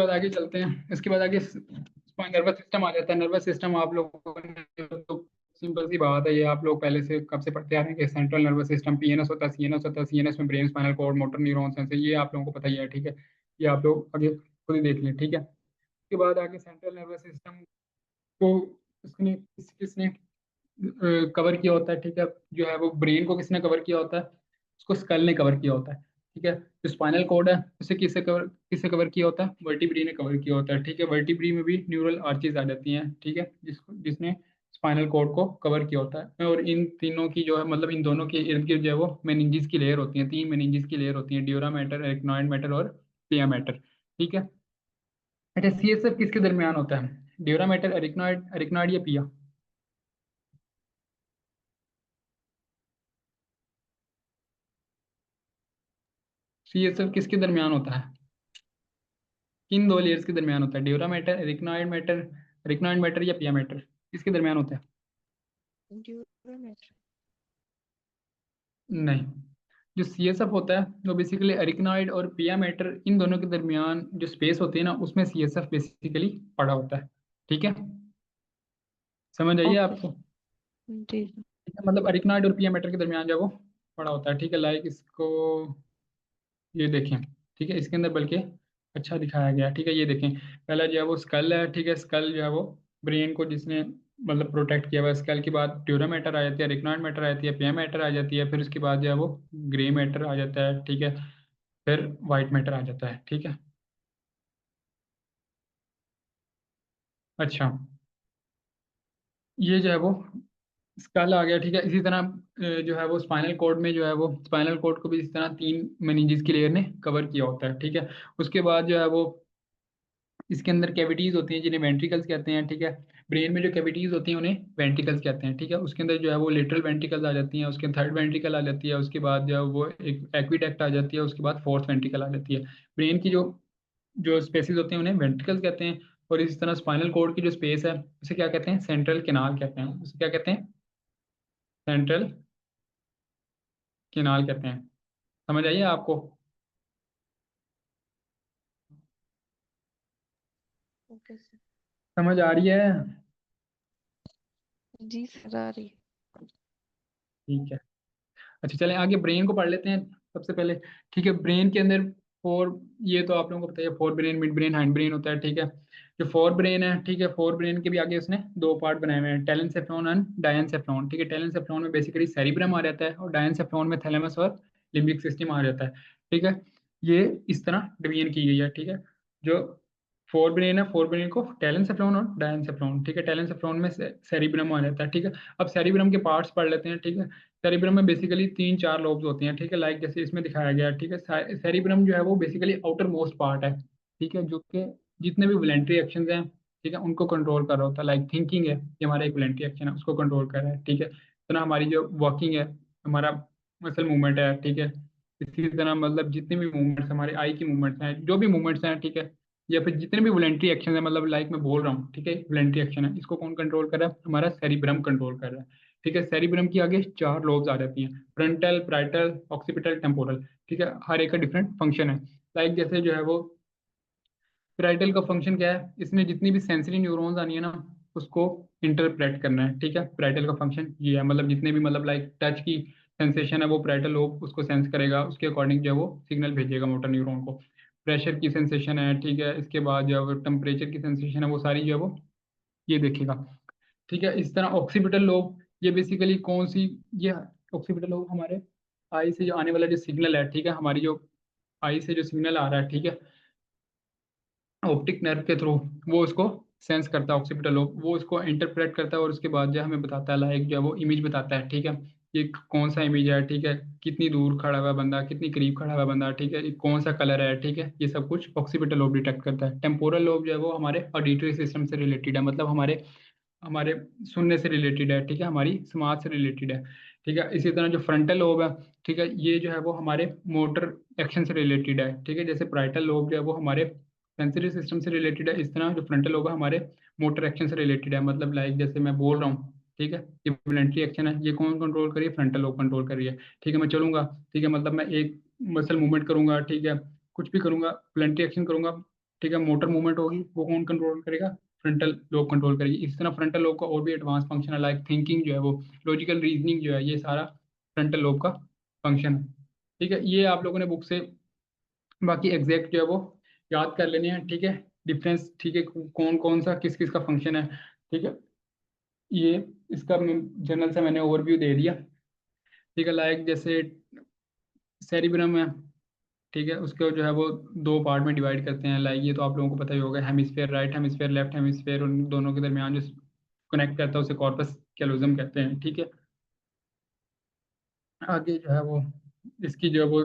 आगे चलते हैं। इसके बाद आगे नर्वस सिस्टम आ जाता है। नर्वस सिस्टम आप लोगों ने तो सिंपल सी बात है, ये आप लोग पहले से कब से पढ़ते आ रहे हैं कि सेंट्रल नर्वस सिस्टम पीएनएस होता है, सीएनएस होता है। सीएनएस में brain, spinal cord, motor neurons हैं, ये आप लोगों को पता ही है, ठीक है। ये आप लोग आगे खुद ही देख लें, ठीक है। उसके बाद आगे सेंट्रल नर्वस सिस्टम को किसने किसने कवर किया होता है, ठीक है। जो है वो ब्रेन को किसने कवर किया होता है, उसको स्कल ने कवर किया होता है, ठीक है। जो स्पाइनल कॉर्ड है उसे किससे कवर किया होता है, वर्टिब्री ने कवर किया होता है, ठीक है। वर्टिब्री में भी न्यूरल आर्चेज आ जाती हैं, ठीक है, जिसने स्पाइनल कॉर्ड को कवर किया होता है। और इन तीनों की जो है मतलब इन दोनों के इर्द गिर्द जो है वो मेनिंजेस की लेयर होती है। 3 मेनिंजेस की लेयर होती है, ड्यूरा मैटर, एरिकनॉइड मैटर और पिया मैटर, ठीक है। अच्छा, सीएसएफ किसके दरमियान होता है, ड्यूरा मैटर, एरिकनॉइड या पिया? सीएसएफ किसके दरमियान होता है, किन दो लेयर्स के दरमियान होता है, ड्यूरा मैटर, एरिकनॉइड मैटर या पिया मैटर, किसके दरमियान होता है? ड्यूरोमेट्री। नहीं, जो सीएसएफ होता है वो बेसिकली एरिकनॉइड और पिया मैटर इन दोनों के दरमियान जो स्पेस होती है ना, उसमें सीएसएफ बेसिकली पड़ा होता है, ठीक है। समझ आइए ओके। आपको? जी जी। ठीक है, मतलब एरिकनॉइड और पिया मैटर के दरमियान जो है वो पड़ा होता है, ठीक है। लाइक इसको ये देखें, ठीक है, इसके अंदर बल्कि अच्छा दिखाया गया है, ठीक है। ये देखें, पहला जो है वो स्कल है, ठीक है। स्कल जो है वो ब्रेन को जिसने मतलब प्रोटेक्ट किया हुआ है। स्कल के बाद ड्यूरा मैटर आ जाती है, रिकनॉइड मैटर आ जाती है, पिया मैटर आ जाती है, फिर उसके बाद जो है वो ग्रे मैटर आ जाता है, ठीक है। फिर वाइट मैटर आ जाता है, ठीक है। अच्छा, ये जो है वो स्कल आ गया, ठीक है। इसी तरह जो है वो स्पाइनल कॉर्ड में जो है वो स्पाइनल कॉर्ड को भी इस तरह 3 मेनिंजेस की लेयर ने कवर किया होता है, ठीक है। उसके बाद जो है वो इसके अंदर कैविटीज होती हैं जिन्हें वेंट्रिकल्स कहते हैं, ठीक है। ब्रेन में जो कैविटीज होती हैं उन्हें वेंट्रिकल्स कहते हैं, ठीक है। उसके अंदर जो है वो लिटरल वेंट्रिकल्स आ जाती हैं, उसके थर्ड वेंट्रिकल आ जाती है, उसके बाद जो है वो एक एक्वीडक्ट आ जाती है, उसके बाद फोर्थ वेंट्रिकल आ जाती है। ब्रेन की जो जो स्पेसिस होते हैं उन्हें वेंट्रिकल्स कहते हैं। और इसी तरह स्पाइनल कॉर्ड की जो स्पेस है उसे क्या कहते हैं, सेंट्रल केनाल कहते हैं। उसे क्या कहते हैं, सेंट्रल केनाल कहते हैं। समझ आइए आपको? Okay sir. समझ आ रही है? जी सर, आ रही है। ठीक है। अच्छा, चलें आगे ब्रेन को पढ़ लेते हैं सबसे पहले, ठीक है। ब्रेन के अंदर फोर, ये तो आप लोगों को पता है, fore brain, mid brain, hind brain होता है, ठीक है। जो फोर ब्रेन है, ठीक है, फोर ब्रेन के भी आगे उसने दो पार्ट बनाए हुए हैं, टेलेंसेफ्लॉन एंड डायंसेफ्लॉन, ठीक है। टेलेंसेफ्लॉन में बेसिकली सेरिब्रम आ जाता है और डायंसेफ्लॉन में थैलेमस और लिम्बिक सिस्टम आ जाता है, ठीक है। ये इस तरह डिवीजन की गई है, ठीक है। जो फोर ब्रेन है, फोर ब्रेन को टेलेंसेफ्लॉन और डायंसेफ्लॉन, ठीक है। टेलेंसेफ्लॉन में सेरिब्रम आ जाता है, ठीक है। अब सेरिब्रम के पार्ट्स पढ़ लेते हैं, ठीक है। सेरिब्रम में बेसिकली 3-4 लोब्स होती हैं, ठीक है, लाइक जैसे इसमें दिखाया गया है, ठीक है। सेरिब्रम जो है वो बेसिकली आउटर मोस्ट पार्ट है, ठीक है, जो कि जितने भी वॉलेंटरी एक्शंस हैं, ठीक है, उनको कंट्रोल कर रहा होता है। लाइक थिंकिंग है, ये हमारा एक वॉलेंटरी एक्शन है, उसको कंट्रोल कर रहा है, ठीक है। इतना हमारी जो वॉकिंग है, हमारा मसल मूवमेंट है, ठीक है। इसी तरह मतलब जितने भी मूवमेंट्स, हमारे आई की मूवमेंट्स हैं, जो भी मूवमेंट्स हैं, ठीक है, या फिर जितने भी वॉलेंटरी एक्शन है, मतलब लाइक मैं बोल रहा हूँ, ठीक है, वॉलेंटरी एक्शन है, इसको कौन कंट्रोल कर रहा है, हमारा सेरिब्रम कंट्रोल कर रहा है, ठीक है। सेरिब्रम की आगे 4 लोब्स आ जाती हैं, फ्रंटल, प्राइटल, ऑक्सीपिटल, टेम्पोरल, ठीक है। हर एक का डिफरेंट फंक्शन है। लाइक जैसे जो है वो पैराइटल का फंक्शन क्या है, इसमें जितनी भी सेंसरी न्यूरॉन्स आनी है ना, उसको इंटरप्रेट करना है, ठीक है। पैराइटल का फंक्शन ये है, मतलब जितने भी मतलब लाइक टच की सेंसेशन है वो पैराइटल लोब उसको सेंस करेगा, उसके अकॉर्डिंग जो है वो सिग्नल भेजेगा मोटर न्यूरॉन को। प्रेशर की सेंसेशन है, ठीक है, इसके बाद जो है वो टेम्परेचर की सेंसेशन है, वो सारी जो है वो ये देखेगा, ठीक है। इस तरह ऑक्सीपिटल लोब, ये बेसिकली कौन सी, ये ऑक्सीपिटल लोब हमारे आई से जो आने वाला जो सिग्नल है, ठीक है, हमारी जो आई से जो सिग्नल आ रहा है, ठीक है, ऑप्टिक नर्व के थ्रू वो उसको सेंस करता है। ऑक्सीपिटल लोब वो उसको इंटरप्रेट करता है और उसके बाद जो है हमें बताता है, लाइक जो है वो इमेज बताता है, ठीक है। ये कौन सा इमेज है, ठीक है, कितनी दूर खड़ा हुआ है बंदा, कितनी करीब खड़ा हुआ है बंदा, ठीक है, ये कौन सा कलर है, ठीक है, ये सब कुछ ऑक्सीपिटल लोब डिटेक्ट करता है। टेम्पोरल लोब जो है वो हमारे ऑडिटरी सिस्टम से रिलेटेड है, मतलब हमारे हमारे सुनने से रिलेटेड है, ठीक है, हमारी समाज से रिलेटेड है, ठीक है। इसी तरह जो फ्रंटल लोब है, ठीक है, ये जो है वो हमारे मोटर एक्शन से रिलेटेड है, ठीक है। जैसे प्राइटल लोब जो है वो हमारे सेंसरी सिस्टम से रिलेटेड है, इस तरह जो फ्रंटल लोब है हमारे मोटर एक्शन से रिलेटेड है। मतलब लाइक जैसे मैं बोल रहा हूँ, ठीक है, ये वॉलंटरी एक्शन है, ये कौन कंट्रोल कर रही है? फ्रंटल लोब कंट्रोल कर रही है, ठीक है। मैं चलूंगा, ठीक है, मतलब मैं एक मसल मूवमेंट करूंगा, ठीक है, कुछ भी करूंगा, वॉलंटरी एक्शन करूंगा, ठीक है, मोटर मूवमेंट होगी, वो कौन कंट्रोल करेगा? फ्रंटल लोब कंट्रोल करेगी। इस तरह फ्रंटल लोब का और भी एडवांस फंक्शन है, लाइक थिंकिंग जो है वो, लॉजिकल रीजनिंग जो है, ये सारा फ्रंटल लोब का फंक्शन है, ठीक है। ये आप लोगों ने बुक से बाकी एग्जैक्ट जो है वो याद कर लेने हैं, ठीक है, डिफरेंस, ठीक है, कौन कौन सा किस किस का फंक्शन है, ठीक है। ये इसका जनरल से मैंने ओवरव्यू दे दिया, ठीक है। लाइक जैसे सेरिब्रम है, ठीक है, उसको जो है वो दो पार्ट में डिवाइड करते हैं। लाइक ये तो आप लोगों को पता ही होगा, hemisphere right hemisphere left hemisphere, उन दोनों के दरमियान जो कनेक्ट करता है उसे कॉर्पस कैलोजम कहते हैं, ठीक है। आगे जो है वो इसकी जो है वो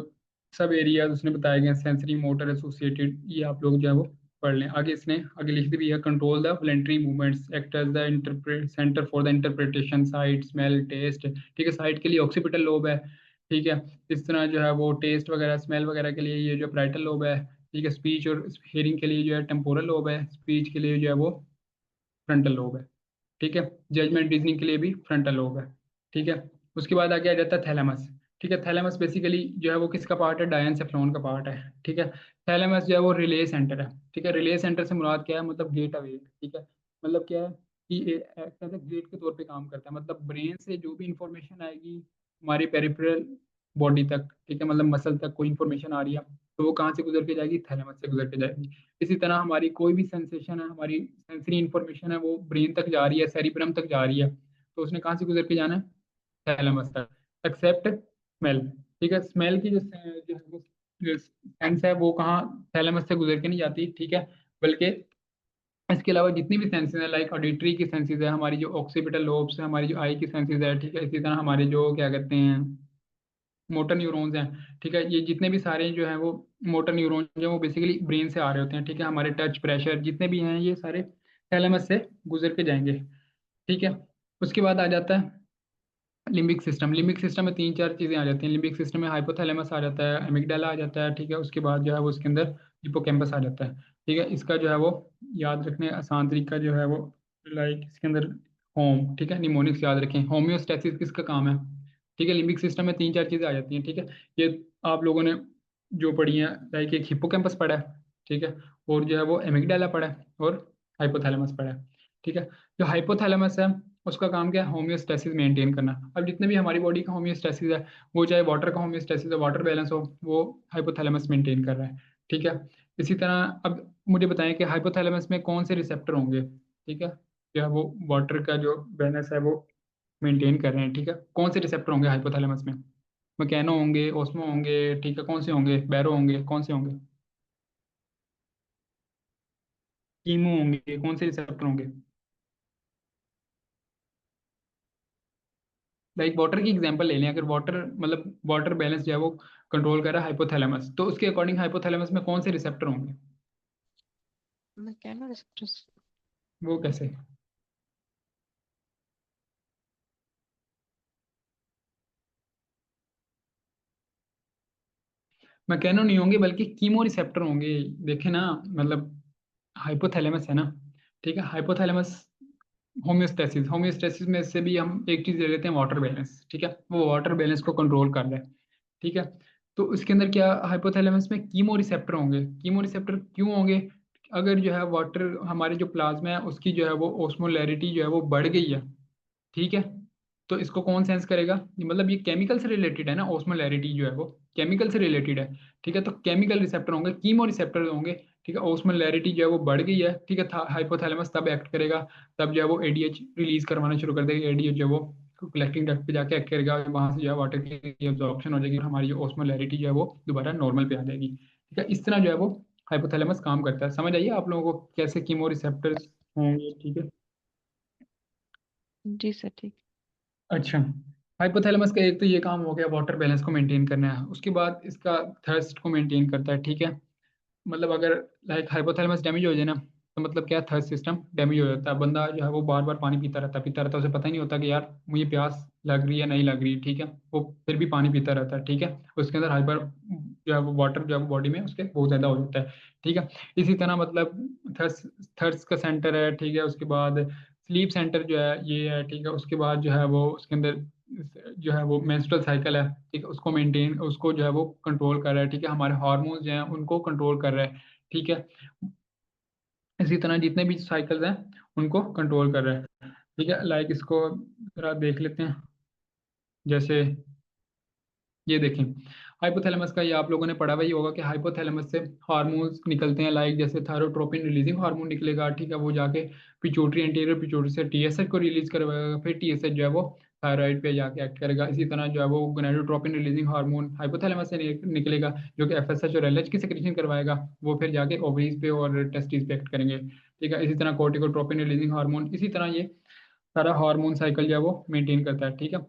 सब एरियाज उसने बताए गए, सेंसरी मोटर एसोसिएटेड, ये आप लोग जो है वो पढ़ लें। आगे इसने आगे लिख भी है, control the voluntary movements, act as the interpret centre for the interpretation, sight smell taste, ठीक है। साइट के लिए ऑक्सीपिटल लोब है, ठीक है। इस तरह जो है वो टेस्ट वगैरह स्मेल वगैरह के लिए ये जो प्राइटल लोब है, ठीक है। स्पीच और हियरिंग के लिए जो है टेम्पोरल लोब है, स्पीच के लिए जो है वो फ्रंटल लोब है, ठीक है। जजमेंट रीजनिंग के लिए भी फ्रंटल लोब है, ठीक है। उसके बाद आगे आ जाता है थैलेमस, ठीक है। थैलेमस बेसिकली जो है वो किसका पार्ट है? डायनसेफ्लॉन का पार्ट है, ठीक है। थैलेमस जो है वो रिले सेंटर है, ठीक है। रिले सेंटर से मुराद क्या है? मतलब गेट अवे, ठीक है। मतलब क्या है कि एक्ट एज गेट के तौर पे काम करता है, मतलब ब्रेन से जो भी इंफॉर्मेशन आएगी हमारी पेरिफेरल बॉडी तक, ठीक है, मतलब मसल तक कोई इंफॉर्मेशन आ रही है तो वो कहाँ से गुजर के जाएगी? थैलेमस से गुजर के जाएगी। इसी तरह हमारी कोई भी सेंसेशन है, हमारी सेंसरी इंफॉर्मेशन है, वो ब्रेन तक जा रही है, सेरिब्रम तक जा रही है, तो उसने कहाँ से गुजर के जाना है? थैलेमस तक। एक्सेप्ट स्मेल, ठीक है। स्मेल की जो सेंस है वो कहाँ? थैलेमस से गुजर के नहीं जाती, ठीक है। बल्कि इसके अलावा जितनी भी सेंसेस है, लाइक ऑडिटरी की सेंसेस है, हमारी जो ऑक्सीपिटल लोब्स है, हमारी जो आई की सेंसेस है, ठीक है। इसी तरह हमारे जो क्या कहते हैं मोटर न्यूरॉन्स हैं, ठीक है। ये जितने भी सारे जो हैं वो मोटर न्यूरॉन्स जो हैं वो बेसिकली ब्रेन से आ रहे होते हैं, ठीक है। हमारे टच प्रेशर जितने भी हैं ये सारे थैलेमस से गुजर के जाएंगे, ठीक है। उसके बाद आ जाता है लिम्बिक सिस्टम। लिम्बिक सिस्टम में तीन चार चीज़ें आ जाती हैं। लिम्बिक सिस्टम में हाइपोथैलेमस आ जाता है, एमिगडाला आ जाता है, ठीक है। उसके बाद जो है वो उसके अंदर हिप्पोकैम्पस आ जाता है, ठीक है। इसका जो है वो याद रखने आसान तरीका जो है वो, लाइक इसके अंदर होम, ठीक है, निमोनिक्स याद रखें। होम्योस्टैसिस किसका काम है? ठीक है, लिम्बिक सिस्टम में तीन चार चीज़ें आ जाती हैं, ठीक है। ये आप लोगों ने जो पढ़ी है, लाइक एक हिप्पोकैम्पस पढ़ा है, ठीक है, और जो है वो एमिगडाला पढ़ा है, और हाइपोथैलेमस पढ़ा है, ठीक है। जो हाइपोथैलेमस है उसका काम क्या है? होम्योस्टेसिस मेंटेन करना। अब जितने भी हमारी बॉडी का होम्योस्टेसिस है, वो चाहे वाटर का होम्योस्टेसिस है, वाटर बैलेंस हो, वो हाइपोथैलेमस मेंटेन कर रहा है, ठीक है। इसी तरह अब मुझे बताएं कि हाइपोथैलेमस में कौन से रिसेप्टर होंगे, ठीक है, जो है वो वाटर का जो बैलेंस है वो मेंटेन कर रहे हैं, ठीक है। कौन से रिसेप्टर होंगे हाइपोथैलेमस में? मैकेनो होंगे, ओस्मो होंगे, ठीक है, कौन से होंगे? बैरो होंगे, कौन से होंगे? कीमो होंगे, कौन से रिसेप्टर होंगे? लाइक वाटर की एग्जांपल ले लें, अगर वाटर मतलब वाटर बैलेंस जो है वो कंट्रोल कर रहा है हाइपोथैलेमस, तो उसके अकॉर्डिंग हाइपोथैलेमस में कौन से रिसेप्टर होंगे? Mechano receptors. वो कैसे? मैकेनो नहीं होंगे बल्कि कीमो रिसेप्टर होंगे। देखे ना, मतलब हाइपोथैलेमस है ना, ठीक है। हाइपोथैलेमस होम्योस्टेसिस, होम्योस्टेसिस में से भी हम एक चीज ले लेते हैं, वाटर बैलेंस, ठीक है। वो वाटर बैलेंस को कंट्रोल कर रहा है, ठीक है। तो इसके अंदर क्या हाइपोथैलेमस में कीमो रिसेप्टर होंगे। कीमो रिसेप्टर क्यों होंगे? अगर जो है वाटर हमारे जो प्लाज्मा है उसकी जो है वो ओस्मोलैरिटी जो है वो बढ़ गई है, ठीक है, तो इसको कौन सेंस करेगा? मतलब ये केमिकल से रिलेटेड है ना, ओस्मोलैरिटी जो है वो केमिकल से रिलेटेड है, ठीक है। तो केमिकल रिसेप्टर होंगे, कीमो रिसेप्टर होंगे, ठीक है। ओस्मोलैरिटी जो है वो बढ़ गई है, ठीक है, हाइपोथैलेमस तब एक्ट करेगा, तब जो है वो एडीएच रिलीज करवाना शुरू कर देगा। एडीएच जो है वो कलेक्टिंग डक्ट पे जाके एक्ट करेगा, वहां से जो है वाटर की एब्जॉर्प्शन हो जाएगी और हमारी जो ओस्मोलैरिटी जो है वो दोबारा नॉर्मल पे आ जाएगी, ठीक है। इस तरह जो है वो हाइपोथैलेमस काम करता है। समझ आइए आप लोगों को कैसे कीमो रिसेप्टर्स होंगे, ठीक है। जी सर, ठीक। अच्छा, हाइपोथैलेमस का एक तो ये काम हो गया, वाटर बैलेंस को मेंटेन करना है। उसके बाद इसका थर्स्ट को मेंटेन करता है, ठीक है। मतलब अगर लाइक हाइपोथैलेमस डैमेज हो जाए ना, तो मतलब क्या, थर्स्ट सिस्टम डैमेज हो जाता है। बंदा जो है वो बार बार पानी पीता रहता है, उसे पता ही नहीं होता कि यार मुझे प्यास लग रही है नहीं लग रही, ठीक है, वो फिर भी पानी पीता रहता है, ठीक है। उसके अंदर हाइपर जो है वो वाटर जो है बॉडी में उसके बहुत ज़्यादा हो जाता है, ठीक है। इसी तरह मतलब थर्स्ट थर्स्ट का सेंटर है, ठीक है। उसके बाद स्लीप सेंटर जो है ये है, ठीक है। उसके बाद जो है वो उसके अंदर जो है वो मेंस्ट्रुअल साइकिल है, ठीक है, उसको मेंटेन, उसको जो है वो कंट्रोल कर रहा है, ठीक है। हमारे हार्मोन्स जो हैं उनको कंट्रोल कर रहा है, ठीक है। इसी तरह जितने भी साइकिल्स हैं उनको कंट्रोल कर रहा है, ठीक है। लाइक इसको जरा देख लेते हैं। जैसे ये देखें, हाइपोथैलेमस का ये आप लोगों ने पढ़ा हुआ ही होगा कि हाइपोथैलेमस से हार्मोन्स निकलते हैं, लाइक जैसे थायरोट्रोपिन रिलीजिंग हार्मोन निकलेगा, ठीक है। वो जाके पिट्यूटरी, एंटीरियर पिट्यूटरी से टीएसएच को रिलीज करवाएगा, फिर टीएसएच जो है वो थायराइड पे जाके एक्ट करेगा। इसी तरह जो है वो गोनाडोट्रोपिन रिलीजिंग हार्मोन हाइपोथैलेमस से निकलेगा, जो कि एफएसएच और एलएच की सेक्रेशन करवाएगा, वो फिर जाके ओवरीज पे और टेस्टिस पे एक्ट करेंगे, ठीक है। इसी तरह कोर्टिकोट्रोपिन रिलीजिंग हार्मोन, इसी तरह ये सारा हार्मोन साइकिल जो है वो मेंटेन करता है, ठीक है।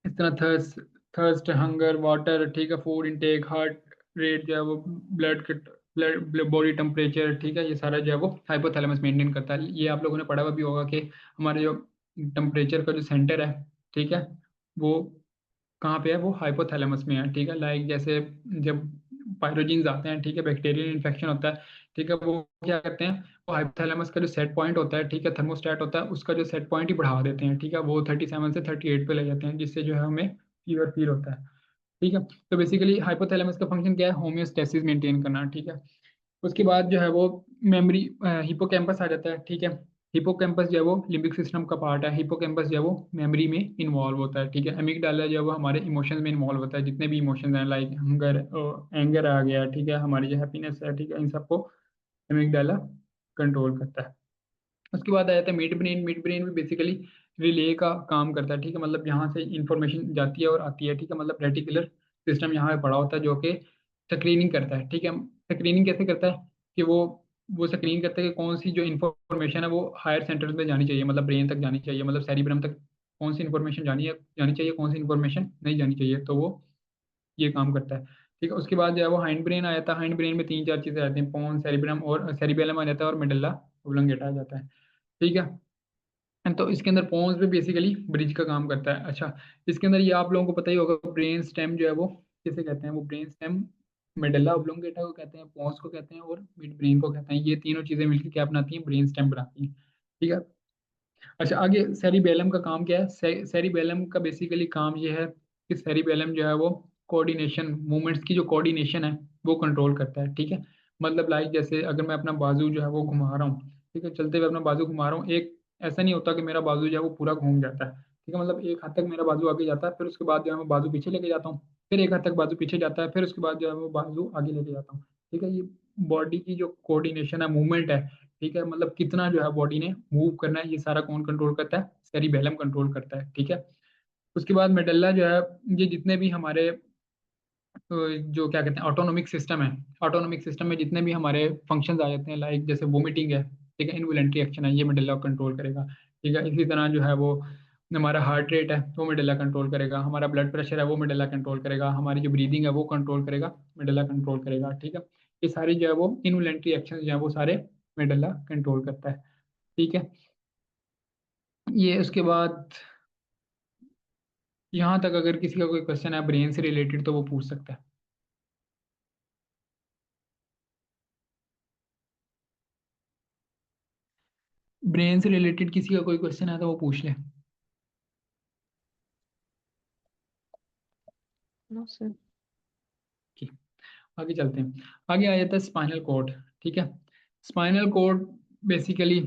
इस तरह थर्स्ट थर्स्ट हंगर वाटर, ठीक है, फूड इनटेक, हार्ट रेट जो है वो, ब्लड ब्लड बॉडी टेम्परेचर, ठीक है, ये सारा जो है वो हाइपोथैलेमस मेंटेन करता है। ये आप लोगों ने पढ़ा हुआ भी होगा कि हमारे जो टेम्परेचर का जो सेंटर है, ठीक है, वो कहाँ पे है, वो हाइपोथैलेमस में है, ठीक है। लाइक जैसे जब पायरोजीन्स आते हैं, ठीक है, बैक्टीरियल इन्फेक्शन होता है, ठीक है, वो क्या करते हैं, वो हाइपोथैलेमस का जो सेट पॉइंट होता है, ठीक है, थर्मोस्टेट होता है, उसका जो सेट पॉइंट ही बढ़ा देते हैं, ठीक है, वो 37 से 38 पे ले जाते हैं, जिससे जो है हमें फीवर फील होता है, ठीक है। तो बेसिकली हाइपोथैलेमस का फंक्शन क्या है, होमियोस्टेसिस मेंटेन करना, ठीक है। उसके बाद जो है वो मेमोरी, हिपोकैम्पस आ जाता है, ठीक है। हिपोकैम्पस जो है वो लिम्बिक सिस्टम का पार्ट है। हिपोकैम्पस जो है वो मेमोरी में इन्वॉल्व होता है, ठीक है। अमिगडाला जो है वो हमारे इमोशंस में इन्वॉल्व होता है, जितने भी इमोशंस हैं, लाइक हंगर, एंगर आ गया, ठीक है, हमारी जो हैप्पीनेस है, ठीक है, इन सबको अमिगडाला कंट्रोल करता है। उसके बाद आ जाता है मिड ब्रेन। मिड ब्रेन भी बेसिकली रिले का काम करता है, ठीक है, मतलब यहाँ से इंफॉर्मेशन जाती है और आती है, ठीक है, मतलब रेटिकुलर सिस्टम यहाँ पे पड़ा होता है, जो कि स्क्रीनिंग करता है, ठीक है। स्क्रीनिंग कैसे करता है कि वो स्क्रीन करता है कि कौन सी जो इन्फॉर्मेशन है वो हायर सेंटर्स में जानी चाहिए, मतलब ब्रेन तक जानी चाहिए, मतलब सेरिब्रम तक कौन सी इन्फॉर्मेशन जानी चाहिए, कौन सी इन्फॉर्मेशन नहीं जानी चाहिए, तो वो ये काम करता है, ठीक है। उसके बाद जो है वो हाइंड ब्रेन आ जाता है। हाइंड ब्रेन में तीन चार चीज़ें आती हैं, पोन, सेरिब्रम और सेरिबेलम आ जाता है, और मेडुल्ला ओब्लंगेटा आ जाता है, ठीक है। तो इसके अंदर पोन्स भी बेसिकली ब्रिज का काम करता है। अच्छा, इसके अंदर ये आप लोगों को पता ही होगा, ब्रेन स्टेम जो है वो किसे कहते हैं, वो ब्रेन स्टेम मेडुल्ला ओब्लंगेटा को कहते हैं, पोन्स को कहते हैं, और मिड ब्रेन को कहते हैं। ये तीनों चीजें मिलकर क्या बनाती हैं, ब्रेन स्टेम बनाती हैं, ठीक है। अच्छा, आगे सेरिबेलम का काम क्या है। सेरिबेलम का बेसिकली काम ये है कि सेरिबेलम जो है वो कोऑर्डिनेशन, मूवमेंट्स की जो कोऑर्डिनेशन है वो कंट्रोल करता है, ठीक है। मतलब लाइक जैसे अगर मैं अपना बाजू जो है वो घुमा रहा हूँ, ठीक है, चलते हुए अपना बाजू घुमा रहा हूँ, एक ऐसा नहीं होता कि मेरा बाजू जो है वो पूरा घूम जाता है, ठीक है, मतलब एक हद तक मेरा बाजू आगे जाता है, फिर उसके बाद जो है मैं बाजू पीछे लेके जाता हूँ, फिर एक हद तक बाजू पीछे जाता है, फिर उसके बाद जो है वो बाजू आगे लेके जाता हूँ, ठीक है। ये बॉडी की जो कोऑर्डिनेशन है, मूवमेंट है, ठीक है, मतलब कितना जो है बॉडी ने मूव करना है, ये सारा कौन कंट्रोल करता है, सेरिबेलम कंट्रोल करता है, ठीक है। उसके बाद मेडल्ला जो है, ये जितने भी हमारे जो क्या कहते हैं ऑटोनोमिक सिस्टम है, ऑटोनोमिक सिस्टम में जितने भी हमारे फंक्शंस आ जाते हैं, लाइक जैसे वोमिटिंग है, ठीक है, इनवॉलेंट्री एक्शन है, ये मेडल्ला कंट्रोल करेगा, ठीक है। इसी तरह जो है वो हमारा हार्ट रेट है वो मेडल्ला कंट्रोल करेगा, हमारा ब्लड प्रेशर है वो मेडल्ला कंट्रोल करेगा, हमारी जो ब्रीदिंग है वो कंट्रोल करेगा, मेडल्ला कंट्रोल करेगा, ठीक है। ये सारी जो है वो इनवॉलेंट्री एक्शन जो है वो सारे मेडल्ला कंट्रोल करता है, ठीक है। ये उसके बाद यहाँ तक अगर किसी का कोई क्वेश्चन है ब्रेन से रिलेटेड तो वो पूछ सकता है। ब्रेन से रिलेटेड किसी का कोई क्वेश्चन है तो वो पूछ ले। No sir. ठीक, आगे चलते हैं। आगे आ जाता है स्पाइनल कॉर्ड, ठीक है। स्पाइनल कॉर्ड बेसिकली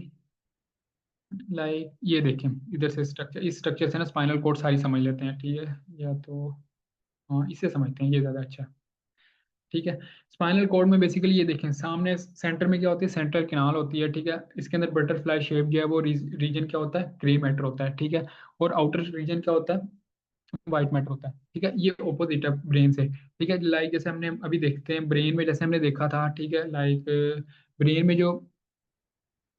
लाइक ये देखें, इधर से स्ट्रक्चर, इस स्ट्रक्चर से ना स्पाइनल कॉर्ड सारी समझ लेते हैं, ठीक है, या तो हाँ इससे समझते हैं, ये ज़्यादा अच्छा, ठीक है। स्पाइनल कॉर्ड में बेसिकली ये देखें, सामने सेंटर में क्या होती है, सेंट्रल कैनाल होती है, ठीक है। इसके अंदर बटरफ्लाई शेप जो है वो रीजन क्या होता है, ग्रे मैटर होता है, ठीक है। और आउटर रीजन क्या होता है, व्हाइट मैटर होता है, ठीक है। ये ऑपोजिट है ब्रेन से, ठीक है। लाइक जैसे हमने अभी देखते हैं ब्रेन में, जैसे हमने देखा था, ठीक है, लाइक ब्रेन में जो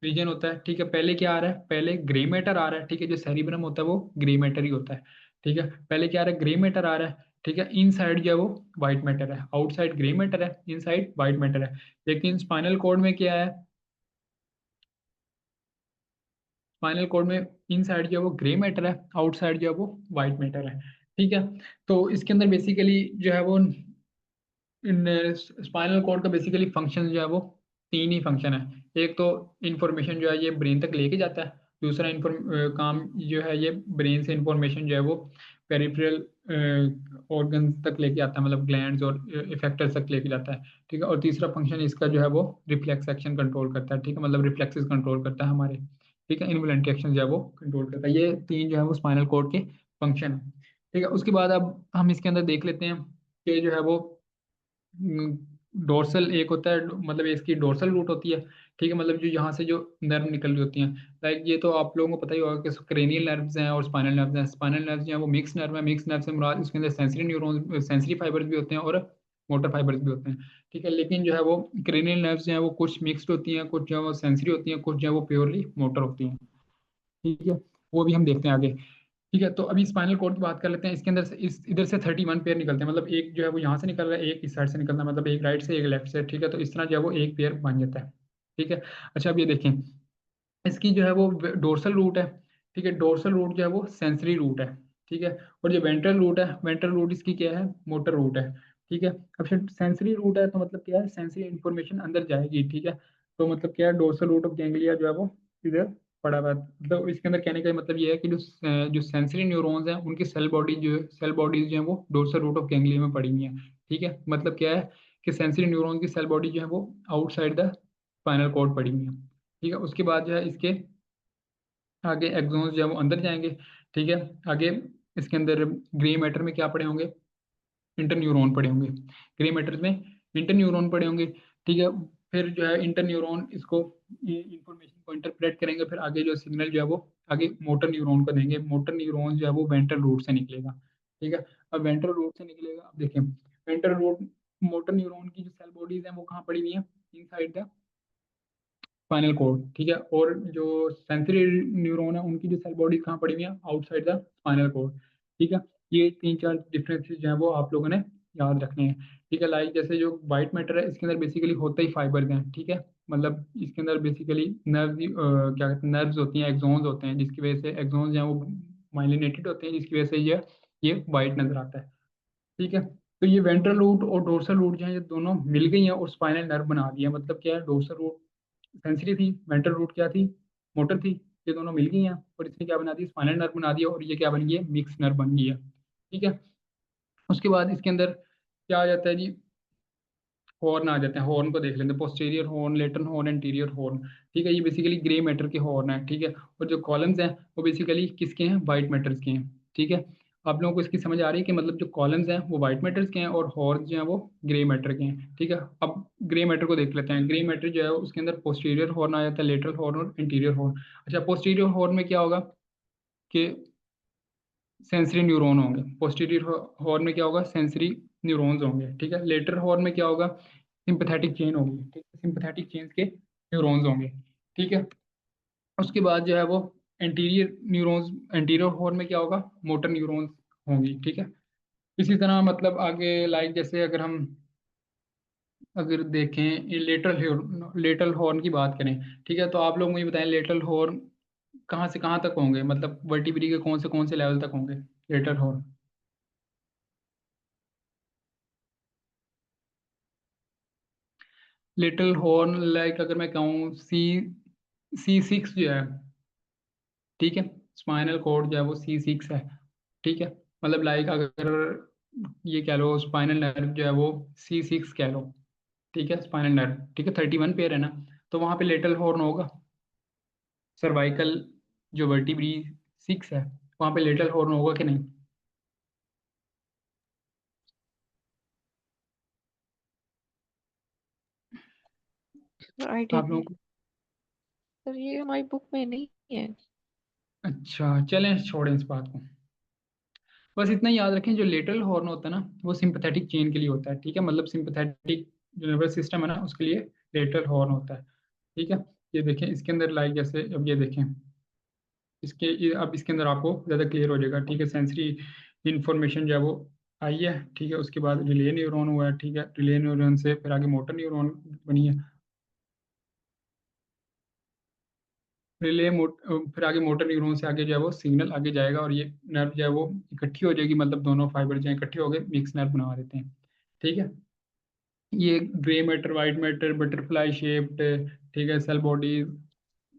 रीजन होता है, ठीक है, पहले क्या आ रहा है, पहले ग्रे मैटर आ रहा है, ठीक है, जो सेरिब्रम होता है वो ग्रे मैटर ही होता है, ठीक है। पहले क्या आ रहा है, ग्रे मैटर आ रहा है, ठीक है। इन साइड जो है वो व्हाइट मैटर है, आउटसाइड ग्रे मैटर है, इन साइड व्हाइट मैटर है। लेकिन स्पाइनल कॉर्ड में क्या है, स्पाइनल कॉर्ड में इनसाइड जो है वो ग्रे मैटर है, आउटसाइड जो है वो वाइट मैटर है। ठीक है, तो इसके अंदर बेसिकली जो है वो स्पाइनल कॉर्ड का बेसिकली फंक्शन जो है वो तीन ही फंक्शन है। एक तो इंफॉर्मेशन जो है ये ब्रेन तक लेके जाता है, दूसरा काम जो है ये ब्रेन से इंफॉर्मेशन जो है वो पेरिफेरल ऑर्गन तक लेके आता है, मतलब ग्लैंड्स और इफेक्टर्स तक लेके जाता है। ठीक है, और तीसरा फंक्शन इसका जो है वो रिफ्लेक्स एक्शन कंट्रोल करता है। ठीक है, मतलब रिफ्लेक्सेस कंट्रोल करता है हमारे। ठीक है, इनवॉलंटरी एक्शन जो है वो कंट्रोल करता है। ये तीन जो है वो स्पाइनल कॉर्ड के फंक्शन है। ठीक है, उसके बाद अब हम इसके अंदर देख लेते हैं कि जो है वो डोर्सल एक होता है, मतलब इसकी डोर्सल रूट होती है। ठीक है, मतलब जो यहाँ से जो नर्व निकल रही होती हैं, लाइक ये तो आप लोगों को पता ही होगा कि क्रेनियल नर्व्स हैं और स्पाइनल नर्व्स हैं। स्पाइनल नर्व्स जो है वो मिक्स नर्व है, मिक्स नर्व से मुराद इसके अंदर सेंसरी न्यूरॉन, सेंसरी फाइबर्स भी होते हैं और मोटर फाइबर्स भी होते हैं। ठीक है, लेकिन जो है वो क्रेनियल नर्व्स जो है वो कुछ मिक्स्ड होती हैं, कुछ जो है वो सेंसरी होती हैं, कुछ जो है वो प्योरली मोटर होती हैं। ठीक है, वो भी हम देखते हैं आगे। ठीक है, तो अभी स्पाइनल कॉर्ड की बात कर लेते हैं। इसके अंदर से इस इधर से 31 पेयर निकलते हैं, मतलब एक जो है वो यहाँ से निकल रहा है, एक इस साइड से निकलता है, मतलब एक राइट से एक लेफ्ट से। ठीक है, तो इस तरह जो है वो एक पेयर बन जाता है। ठीक है, अच्छा अब ये देखें, इसकी जो है वो डोर्सल रूट है। ठीक है, डोर्सल रूट जो है वो सेंसरी रूट है। ठीक है, और जो वेंट्रल रूट है, वेंट्रल रूट इसकी क्या है, मोटर रूट है। ठीक है, अब सेंसरी रूट है तो मतलब क्या है, सेंसरी इंफॉर्मेशन अंदर जाएगी। ठीक है, तो मतलब क्या है, डोर्सल रूट ऑफ गैंग्लिया जो है वो इधर पड़ा हुआ है। मतलब इसके अंदर कहने का मतलब ये है कि जो सेंसरी न्यूरॉन्स हैं उनकी सेल बॉडीज जो है वो डोर्सल रूट ऑफ गैंग्लिया में पड़ी हुई हैं। ठीक है, मतलब क्या है कि सेंसरी न्यूरॉन्स की सेल बॉडी जो है वो आउटसाइड द स्पाइनल कॉर्ड पड़ी हुई है। ठीक है, उसके बाद जो है इसके आगे एक्सॉन्स जो है वो अंदर जाएंगे। ठीक है, आगे इसके अंदर ग्रे मैटर में क्या पड़े होंगे, इंटर न्यूरॉन पड़े होंगे। ग्रे मैटर में इंटर न्यूरॉन पड़े होंगे। ठीक है, फिर जो है इंटर न्यूरॉन इसको इंफॉर्मेशन को इंटरप्रेट करेंगे, फिर आगे जो सिग्नल जो है वो आगे मोटर न्यूरॉन को देंगे। मोटर न्यूरॉन जो है वो वेंट्रल रूट से निकलेगा। ठीक है, अब वेंट्रल रूट से निकलेगा, अब देखें वेंट्रल रूट, मोटर न्यूरॉन की जो सेल बॉडीज हैं वो कहाँ पड़ी हुई हैं, इनसाइड द स्पाइनल कॉर्ड। ठीक है, और जो सेंसरी न्यूरॉन है उनकी जो सेल बॉडी कहाँ पड़ी हुई है, आउटसाइड द स्पाइनल कॉर्ड। ठीक है, ये तीन चार डिफरेंसेस जो है वो आप लोगों ने याद रखने हैं। ठीक है, लाइक जैसे जो वाइट मैटर है इसके अंदर बेसिकली होते ही फाइबर्स हैं। ठीक है, मतलब इसके अंदर बेसिकली नर्व क्या कहते हैं, नर्व्स होती हैं, एक्सोन्स होते हैं, जिसकी वजह से एक्सोन्स जो है वो माइलिनेटेड होते हैं, जिसकी वजह से ये वाइट नजर आता है। ठीक है, तो ये वेंट्रल रूट और डोर्सल रूट जो है ये दोनों मिल गई हैं और स्पाइनल नर्व बना दिया। मतलब क्या है, डोर्सल रूट सेंसरी थी, वेंट्रल रूट क्या थी, मोटर थी। ये दोनों मिल गई हैं और इसने क्या बना दी, स्पाइनल नर्व बना दिया, और ये क्या बन गई है, मिक्स नर्व बन गई है। ठीक है, उसके बाद इसके अंदर क्या आ जाता है जी, हॉर्न आ जाते हैं। हॉर्न को देख लेते हैं, posterior horn, lateral horn, anterior horn. ठीक है, ये बेसिकली ग्रे मैटर के हॉर्न है। ठीक है, और जो कॉलम्स हैं वो बेसिकली किसके हैं, वाइट मैटर्स के हैं। ठीक है, आप लोगों को इसकी समझ आ रही है कि मतलब जो कॉलम्स हैं वो वाइट मैटर्स के हैं और हॉर्न जो हैं वो ग्रे मैटर के हैं। ठीक है, अब ग्रे मैटर को देख लेते हैं। ग्रे मैटर जो है उसके अंदर पोस्टीरियर हॉर्न आ जाता है, लेटरल हॉर्न और इंटीरियर हॉर्न। अच्छा, पोस्टीरियर हॉर्न में क्या होगा कि सेंसरी न्यूरॉन होंगे। पोस्टीरियर हॉर्न में क्या होगा, सेंसरी न्यूरॉन्स होंगे। ठीक है, लेटर हॉर्न में क्या होगा, सिंपैथेटिक चेन होगी। ठीक है, सिंपैथेटिक चेन के न्यूरॉन्स होंगे। ठीक है, उसके बाद जो है वो एंटीरियर न्यूरॉन्स, एंटीरियर हॉर्न में क्या होगा, मोटर न्यूरॉन्स होंगी। ठीक है, इसी तरह मतलब आगे लाइक जैसे अगर हम अगर देखें ये लेटरल हॉर्न की बात करें। ठीक है, तो आप लोग मुझे बताएं लेटरल हॉर्न कहाँ से कहाँ तक होंगे, मतलब वर्टिब्री के कौन से लेवल तक होंगे lateral horn. Little horn like अगर मैं कहूँ C6 जो है। ठीक है, स्पाइनल कॉर्ड जो है वो C6 है। ठीक है, मतलब लाइक अगर ये कह लो स्पाइनल नर्व जो है वो C6 कह लो। ठीक है, स्पाइनल नर्व, ठीक है 31 पेयर है ना, तो वहाँ पे लिटिल हॉर्न होगा। सर्वाइकल जो वर्टिब्री 6 है वहाँ पे लिटिल हॉर्न होगा कि नहीं। आइडिया आप नहीं लोगों है को सर, ये हमारी बुक में नहीं है। अच्छा, चलें छोड़ें इस बात को। बस इतना ही याद रखें, जो लेटरल हॉर्न होता है ना वो सिंपैथेटिक चेन के लिए होता है। ठीक है, मतलब सिंपैथेटिक जो नर्वस सिस्टम है ना उसके लिए लेटरल हॉर्न होता है। ठीक है, ये देखें इसके अंदर लाइक जैसे अब ये देखें अब इसके अंदर आपको ज़्यादा क्लियर हो जाएगा। ठीक है, सेंसरी इंफॉर्मेशन जो है वो आई है। ठीक है, उसके बाद रिले न्यूरॉन हुआ है। ठीक है, रिले न्यूरॉन से फिर आगे मोटर न्यूरॉन बनी है। फिर आगे मोटर न्यूरॉन से आगे जो है वो सिग्नल आगे जाएगा और ये नर्व जो है वो इकट्ठी हो जाएगी, मतलब दोनों फाइबर जो है इकट्ठे हो गए मिक्स नर्व बना देते हैं। ठीक है, ये grey matter, white matter, butterfly shaped, ठीक है, सेल बॉडी,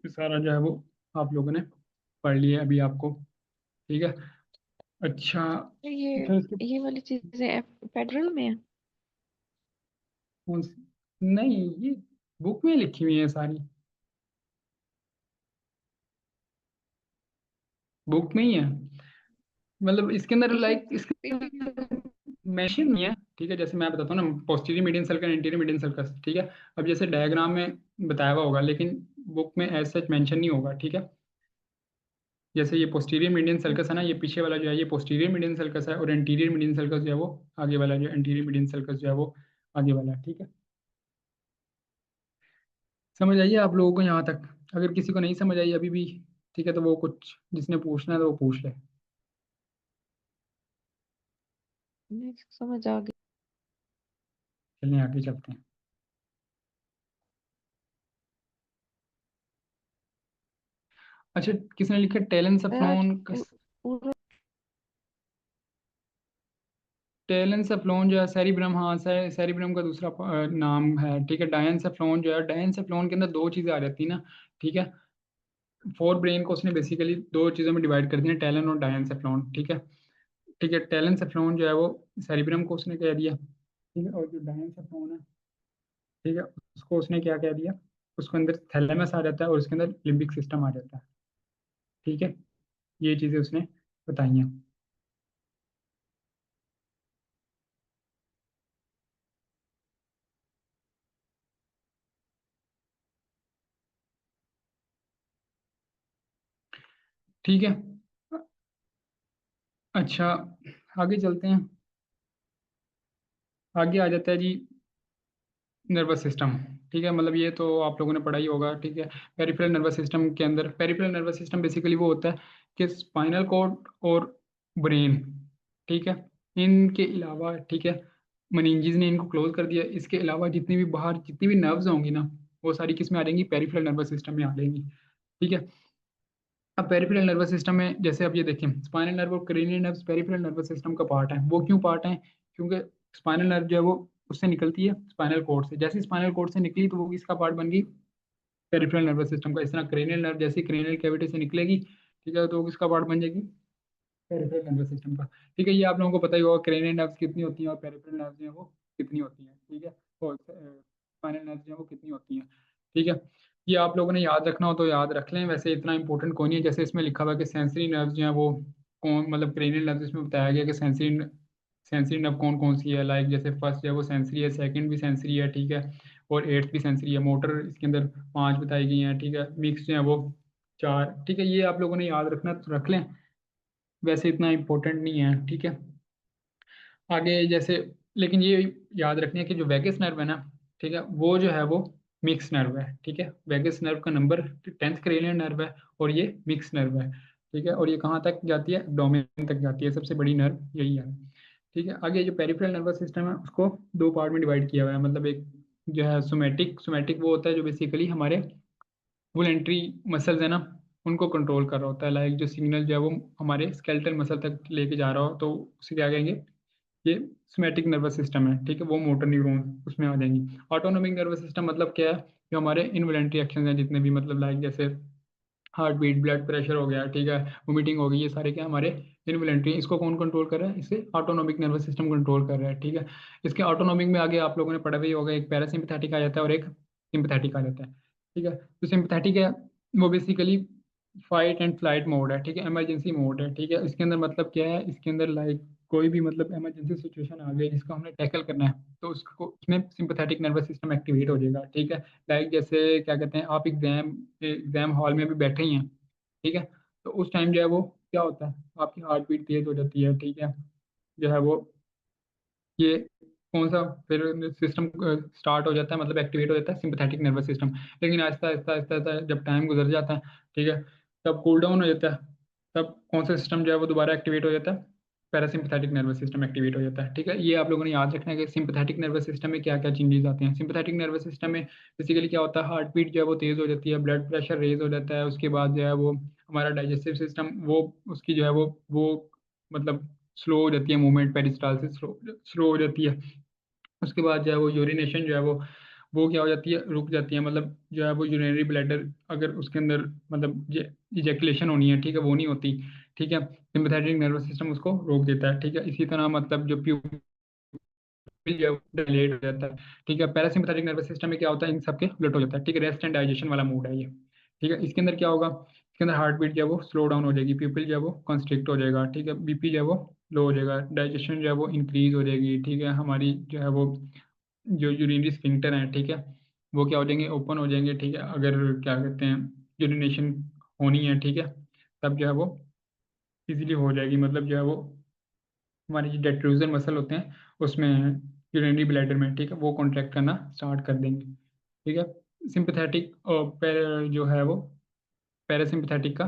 सारा जो है वो आप लोगों ने पढ़ लिया है अभी आपको। ठीक है, अच्छा। तो ये फिर इसके ये वाली चीजें फेडरल में है। नहीं, ये बुक में लिखी हुई है सारी, बुक में ही है। मतलब इसके अंदर उसमें लाइक इसके मेंशन नहीं है। ठीक है, जैसे मैं बताता हूँ ना, posterior median circle, anterior median circle. ठीक है, अब जैसे डायग्राम में बताया हुआ होगा लेकिन बुक में एज सच मेंशन नहीं होगा। ठीक है, जैसे ये पोस्टीरियर मीडियन सर्कस है ना, ये पीछे वाला जो है ये पोस्टीरियर मीडियन सर्कस है, और एंटीरियर मीडियन सर्कस जो है वो आगे वाला, जो एंटीरियर मीडियन सर्कस जो है वो आगे वाला है। ठीक है, समझ आइए आप लोगों को यहाँ तक? अगर किसी को नहीं समझ आई अभी भी, ठीक है, तो वो कुछ जिसने पूछना है तो वो पूछ ले। समझ आ गई। चलिए आगे चलते हैं। अच्छा, किसने लिखा टेलन आज सफ्लोन? पूरा टेलन सेफ्लॉन जो है सेरिब्रम, हाँ सेरिब्रम का दूसरा नाम है। ठीक है, डायन सेफ्लॉन जो है, डायन सेफ्लॉन के अंदर दो चीज़ें आ जाती है ना। ठीक है, फोर ब्रेन को उसने बेसिकली दो चीज़ों में डिवाइड कर दिया, टेलन और डायन सेफ्लॉन। ठीक है, ठीक है, टेलन सेफ्लॉन जो है वो सेरिब्रम को उसने कह दिया। ठीक है, और जो डायन सेफ्लॉन है, ठीक है, उसको उसने क्या कह दिया, उसके अंदर थैलेमस आ जाता है और उसके अंदर लिम्बिक सिस्टम आ जाता है। ठीक है, ये चीज़ें उसने बताई हैं। ठीक है, अच्छा, आगे चलते हैं। आगे आ जाता है जी नर्वस सिस्टम। ठीक है, मतलब ये तो आप लोगों ने पढ़ा ही होगा। ठीक है, पेरिफेरल नर्वस सिस्टम के अंदर, पेरिफेरल नर्वस सिस्टम बेसिकली वो होता है कि स्पाइनल कॉर्ड और ब्रेन, ठीक है, इनके अलावा, ठीक है, मनिंजीज ने इनको क्लोज कर दिया, इसके अलावा जितनी भी बाहर जितनी भी नर्व्स होंगी ना, वो सारी किस में आ जाएंगी? पेरिफेरल नर्वस सिस्टम में आ जाएंगी। ठीक है, अब पेरिफेरल नर्वस सिस्टम में जैसे अब ये देखें, स्पाइनल नर्व और cranial nerves peripheral nervous system का पार्ट है। वो क्यों पार्ट है? क्योंकि स्पाइनल नर्व जो है वो उससे निकलती है स्पाइनल कोर्ड से, जैसे स्पाइनल कोर्ड से निकली तो वो किसका पार्ट बन गई? पेरिफेरल नर्वस सिस्टम का। इस तरह क्रेनियल नर्व जैसे क्रेनियल कैविटी से निकलेगी, ठीक है, तो वो किसका पार्ट बन जाएगी? पेरिफेरल नर्वस सिस्टम का। ठीक है, ये आप लोगों को पता ही होगा क्रेनियल नर्व्स कितनी होती हैं और पेरिफेरल नर्व्स जो है वो कितनी होती हैं। ठीक है, और स्पाइनल नर्व्स जो है वो कितनी होती हैं। ठीक है, ये आप लोगों ने याद रखना हो तो याद रख लें, वैसे इतना इंपॉर्टेंट कोई नहीं है। जैसे इसमें लिखा हुआ है कि सेंसरी नर्व्स जो है वो कौन, मतलब क्रेनियल नर्व्स इसमें बताया गया कि सेंसरी सेंसरी नर्व कौन कौन सी है, लाइक जैसे फर्स्ट जो है वो सेंसरी है, सेकंड भी सेंसरी है, ठीक है, और एट्थ भी सेंसरी है। मोटर इसके अंदर पांच बताई गई हैं, ठीक है, मिक्स जो है वो चार। ठीक है, ये आप लोगों ने याद रखना तो रख लें, वैसे इतना इम्पोर्टेंट नहीं है। ठीक है, आगे जैसे, लेकिन ये याद रखना है कि जो वेगस नर्व है ना, ठीक है, वो जो है वो मिक्स नर्व है। ठीक है, वेगस नर्व का नंबर 10th क्रेनियल नर्व है और ये मिक्स नर्व है। ठीक है, और ये कहाँ तक जाती है? एब्डोमेन तक जाती है, सबसे बड़ी नर्व यही है। ठीक है, आगे जो पेरिफेरल नर्वस सिस्टम है उसको दो पार्ट में डिवाइड किया हुआ है। मतलब एक जो है सोमेटिक, सोमेटिक वो होता है जो बेसिकली हमारे वोलेंट्री मसल्स है ना, उनको कंट्रोल कर रहा होता है। लाइक जो सिग्नल जो है वो हमारे स्केलेटल मसल तक लेके जा रहा हो तो उसे क्या कहेंगे? ये सोमैटिक नर्वस सिस्टम है। ठीक है, वो मोटर न्यूरॉन उसमें आ जाएंगी। ऑटोनोमिक नर्वस सिस्टम मतलब क्या है? जो हमारे इनवॉलेंट्री एक्शन हैं जितने भी, मतलब लाइक जैसे हार्ट बीट, ब्लड प्रेशर हो गया, ठीक है, वोमिटिंग हो गई, ये सारे क्या हमारे इनवॉलेंट्री। इसको कौन कंट्रोल कर रहा है? इसे ऑटोनोमिक नर्वस सिस्टम कंट्रोल कर रहा है। ठीक है, इसके ऑटोनोमिक में आगे आप लोगों ने पढ़ा भी होगा, एक पैरासिम्पथेटिक आ जाता है और एक सिंपथेटिक आ जाता है। ठीक है, तो सिंपथेटिक है वो basically fight and flight mode है। ठीक है, इमरजेंसी मोड है। ठीक है, इसके अंदर मतलब क्या है? इसके अंदर लाइक कोई भी मतलब इमरजेंसी सिचुएशन आ गई जिसको हमने टैकल करना है, तो उसको उसमें सिंपैथेटिक नर्वस सिस्टम एक्टिवेट हो जाएगा। ठीक है, लाइक जैसे क्या कहते हैं, आप एग्जाम एग्जाम हॉल में भी बैठे ही हैं, ठीक है, तो उस टाइम जो है वो क्या होता है? आपकी हार्ट बीट तेज हो जाती है। ठीक है, जो है वो ये कौन सा फिर सिस्टम स्टार्ट हो जाता है, मतलब एक्टिवेट हो जाता है सिंपैथेटिक नर्वस सिस्टम। लेकिन आहिस्ता आहिस्ता आहिस्ता आहिस्ता जब टाइम गुजर जाता है, ठीक है, तब कूल डाउन हो जाता है, तब कौन सा सिस्टम जो है वो दोबारा एक्टिवेट हो जाता है? पैरासिम्पथेटिक नर्वस सिस्टम एक्टिवेट हो जाता है। ठीक है, ये आप लोगों ने याद रखना है कि सिंपथेटिक नर्वस सिस्टम में क्या क्या चेंजेस आते हैं। सिंपथेटिक नर्वस सिस्टम में बेसिकली क्या होता है, हार्ट बीट जो है वो तेज हो जाती है, ब्लड प्रेशर रेज हो जाता है, उसके बाद जो है वो हमारा डाइजेस्टिव सिस्टम वो उसकी जो है वो मतलब स्लो हो जाती है, मूवमेंट पेरिस्टालसिस स्लो स्लो हो जाती है। उसके बाद जो है वो यूरिनेशन जो है वो क्या हो जाती है, रुक जाती है, मतलब जो है वो यूरिनरी ब्लैडर अगर उसके अंदर मतलब इजेकुलेशन होनी है, ठीक है, वो नहीं होती। ठीक है, सिंपैथेटिक नर्वस सिस्टम उसको रोक देता है। ठीक है, इसी तरह मतलब जो प्यूपिल जो है डिलेट हो जाता है। ठीक है, पैरासिम्पैथेटिक नर्वस सिस्टम में क्या होता है, इन सबके उलट हो जाता है। ठीक है, रेस्ट एंड डाइजेशन वाला मूड है ये। ठीक है, इसके अंदर क्या होगा, इसके अंदर हार्ट बीट जो है वो स्लो डाउन हो जाएगी, प्यूपिल जो है वो कंस्ट्रिक्ट हो जाएगा। ठीक है, बीपी जो है वो लो हो जाएगा, डाइजेशन जो है वो इंक्रीज हो जाएगी। ठीक है, हमारी जो है वो जो यूरिनरी स्फिंक्टर है, ठीक है, वो क्या हो जाएंगे, ओपन हो जाएंगे। ठीक है, अगर क्या कहते हैं यूरिनेशन होनी है, ठीक है, तब जो है वो इजीली हो जाएगी। मतलब जो है वो हमारे जो डेट्रूजन मसल होते हैं उसमें यूरिनरी ब्लैडर में, ठीक है, वो कॉन्ट्रैक्ट करना स्टार्ट कर देंगे। ठीक है, सिंपैथेटिक और जो है वो पैरासिम्पैथेटिक का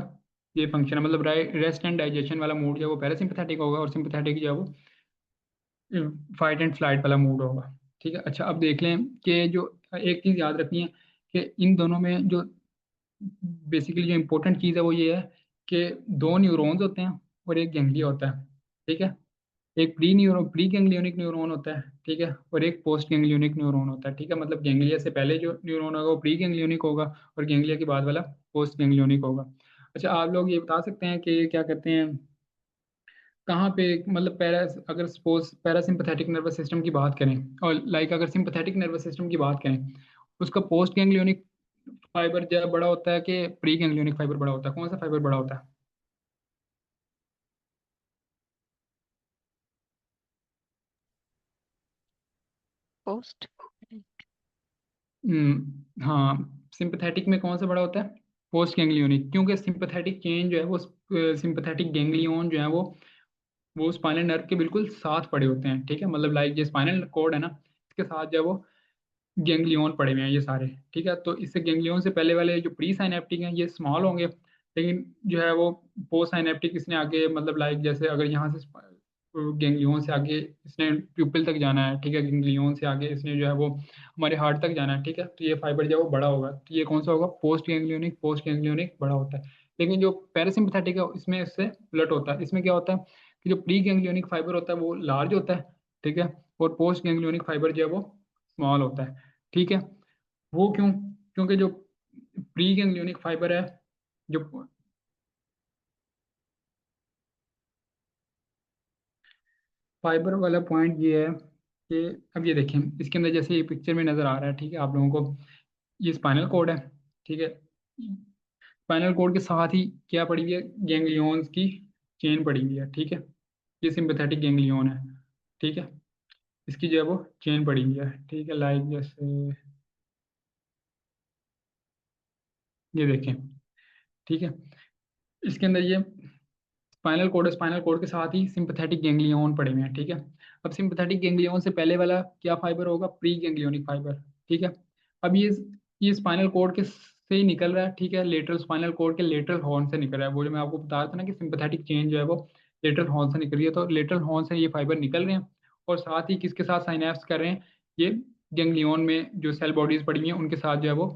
ये फंक्शन है, मतलब रेस्ट एंड डाइजेशन वाला मूड जो है वो पैरासिम्पैथेटिक होगा और सिंपैथेटिक जो है वो फाइट एंड फ्लाइट वाला मूड होगा। ठीक है, अच्छा अब देख लें कि जो एक चीज़ याद रखनी है कि इन दोनों में जो बेसिकली जो इम्पोर्टेंट चीज़ है वो ये है कि दो न्यूरॉन्स होते हैं और एक गैंग्लिया होता है। ठीक है, एक प्री गैंग्लियोनिक न्यूरॉन होता है, ठीक है, और एक पोस्ट गैंग्लियोनिक न्यूरॉन होता है। ठीक है, मतलब गैंग्लिया से पहले जो न्यूरॉन होगा वो प्री गैंग्लियोनिक होगा और गैंग्लिया के बाद वाला पोस्ट गैंग्लियोनिक होगा। अच्छा, आप लोग ये बता सकते हैं कि क्या कहते हैं कहाँ पे मतलब अगर सपोज पैरासिम्पथेटिक नर्वस सिस्टम की बात करें और लाइक अगर सिंपथेटिक नर्वस सिस्टम की बात करें, उसका पोस्ट गैंग्लियोनिक फाइबर जो बड़ा होता है कि प्री गैंग्लियोनिक फाइबर बड़ा होता है, कौन सा फाइबर बड़ा होता है? पोस्ट। हाँ, सिंपथेटिक में कौन सा बड़ा होता है? पोस्ट गैंग्लियोनिक, क्योंकि सिंपथेटिक चेन जो है वो सिंपथेटिक गैंग्लियन जो है वो स्पाइनल नर्व के बिल्कुल साथ पड़े होते हैं। ठीक है, मतलब लाइक ये स्पाइनल कोड है ना, इसके साथ जो है वो गैंग्लियन पड़े हुए हैं ये सारे। ठीक है, तो इससे गैंग्लियन से पहले वाले जो प्री साइनेप्टिक हैं ये स्मॉल होंगे, लेकिन जो है वो पोस्ट साइनेप्टिक इसने आगे मतलब लाइक जैसे अगर यहाँ से गैंग्लियन से आगे इसने प्यूपिल तक जाना है, ठीक है, गैंग्लियन से आगे इसने जो है वो हमारे हार्ट तक जाना है। ठीक है, तो ये फाइबर जो है वो बड़ा होगा, तो ये कौन सा होगा? पोस्ट गैंग्लियोनिक बड़ा होता है। लेकिन जो पैरासिम्पथेटिक है इसमें इससे उलट होता है, इसमें क्या होता है कि जो प्री गैंग्लियोनिक फाइबर होता है वो लार्ज होता है, ठीक है, और पोस्ट गैंग्लियोनिक फाइबर जो है वो स्मॉल होता है। ठीक है, वो क्यों? क्योंकि जो प्री गैंग्लियोनिक फाइबर है, जो फाइबर वाला पॉइंट ये है कि अब ये देखें इसके अंदर जैसे ये पिक्चर में नजर आ रहा है, ठीक है, आप लोगों को ये स्पाइनल कोड है। ठीक है, स्पाइनल कोड के साथ ही क्या पड़ी हुई है, गैंग्लियंस की चेन पड़ी हुई है। ठीक है, ये सिंपैथेटिक गैंग्लियन है। ठीक है, इसकी जो है वो चेन पड़ी हुई है। ठीक है, लाइक जैसे ये देखें। ठीक है, इसके अंदर ये स्पाइनल कोड के साथ ही सिंपैथेटिक गैंग्लियन पड़े हुए हैं। ठीक है, अब सिंपैथेटिक गैंग्लियन से पहले वाला क्या फाइबर होगा? Pre ganglionic fibre. ठीक है, अब ये स्पाइनल कोड के से ही निकल रहा है। ठीक है, लेटरल स्पाइनल कोड के लेटरल हॉर्न से निकल रहा है, वो जो मैं आपको बता रहा था ना कि सिंपैथेटिक चेन जो है वो लेटरल हॉर्न से निकल रही है, तो लेटरल हॉर्न से ये फाइबर निकल रहे हैं और साथ ही किसके साथ साइनैप्स कर रहे हैं? ये गैंग्लियन में जो सेल बॉडीज पड़ी हुई हैं उनके साथ जो है वो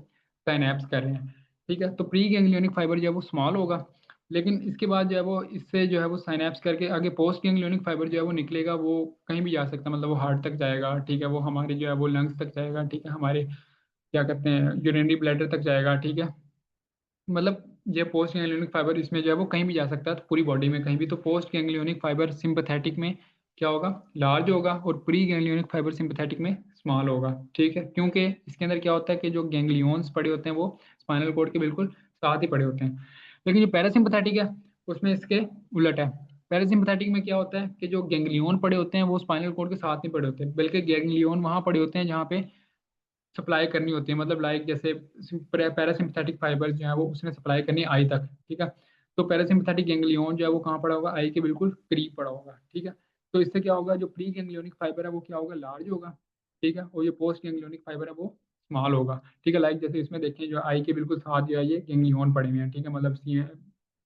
साइनैप्स कर रहे हैं। ठीक है, तो प्री गैंग्लियोनिक फाइबर जो है वो स्मॉल होगा, लेकिन इसके बाद जो है वो इससे जो है वो साइनैप्स करके आगे पोस्ट गैंग्लियोनिक फाइबर जो है वो निकलेगा, वो कहीं भी जा सकता है, मतलब वो हार्ट तक जाएगा। ठीक है, वो हमारे जो है वो लंग्स तक जाएगा। ठीक है, हमारे क्या कहते हैं यूरिनरी ब्लैडर तक जाएगा। ठीक है, मतलब ये पोस्ट गैंग्लियोनिक फाइबर इसमें जो है वो कहीं भी जा सकता है, तो पूरी बॉडी में कहीं भी। तो पोस्ट गैंग्लियोनिक फाइबर सिंपैथेटिक में क्या होगा? लार्ज होगा, और प्री गैंग्लियोनिक फाइबर सिंपैथेटिक में स्मॉल होगा। ठीक है, क्योंकि इसके अंदर क्या होता है कि जो गैंग्लियंस पड़े होते हैं वो स्पाइनल कोड के बिल्कुल साथ ही पड़े होते हैं। लेकिन जो पैरासिम्पैथेटिक है उसमें इसके उलट है। पैरासिम्पैथेटिक में क्या होता है कि जो गैंग्लियन पड़े होते हैं वो स्पाइनल कोड के साथ नहीं पड़े होते, बल्कि गैंग्लियन वहाँ पड़े होते हैं जहाँ पे सप्लाई करनी होती है, मतलब लाइक जैसे पैरासिम्पथेटिक फाइबर जो है वो उसने सप्लाई करनी है आई तक। ठीक है, तो पैरासिम्पथेटिक गैंग्लियन जो है वो कहाँ पड़ा होगा? आई के बिल्कुल करीब पड़ा होगा। ठीक है, तो इससे क्या होगा, जो प्री गैंग्लियोनिक फाइबर है वो क्या होगा? लार्ज होगा। ठीक है, और जो पोस्ट गैंग्लियोनिक फाइबर है वो स्मॉल होगा। ठीक है, लाइक जैसे इसमें देखें जो आई के बिल्कुल साथ जो है ये गैंग्लियन पड़े हुए हैं। ठीक है, मतलब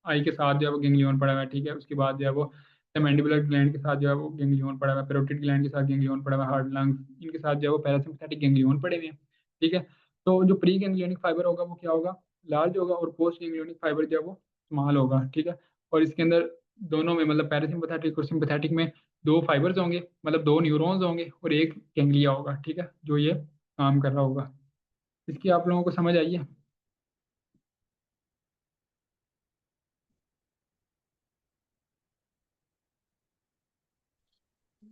आई के साथ जो है वो गैंग्लियन पड़ा हुआ है। ठीक है, उसके बाद जो है वो मैंडिबुलर ग्लैंड के साथ जो है वो गैंग्लियन पड़ा हुआ है, पैरोटिड ग्लैंड के साथ गैंग्लियन पड़ा हुआ है, हार्ट लंग्स इनके साथ जो है वो पैरासिम्पथेटिक गैंग्लियन पड़े हुए हैं। ठीक है, तो जो प्री गैंग्लियोनिक फाइबर होगा वो क्या होगा, लार्ज होगा, और पोस्ट गैंग्लियोनिक फाइबर जो है वो स्मॉल होगा। ठीक है, और इसके अंदर दोनों में मतलब पैरासिम्पथेटिक और सिंपथेटिक में दो फाइबर्स होंगे, मतलब दो न्यूरॉन्स होंगे और एक गैंग्लिया होगा। ठीक है, जो ये काम कर रहा होगा। इसकी आप लोगों को समझ आई है?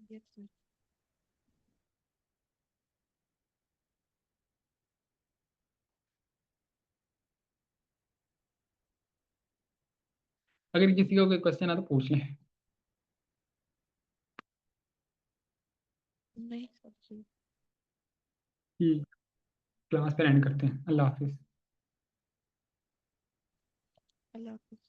Yes, sir. अगर किसी को कोई क्वेश्चन है तो पूछ लें। नहीं सर जी। कि क्लास पर एंड करते हैं। अल्लाह हाफिज़। अल्लाह हाफिज।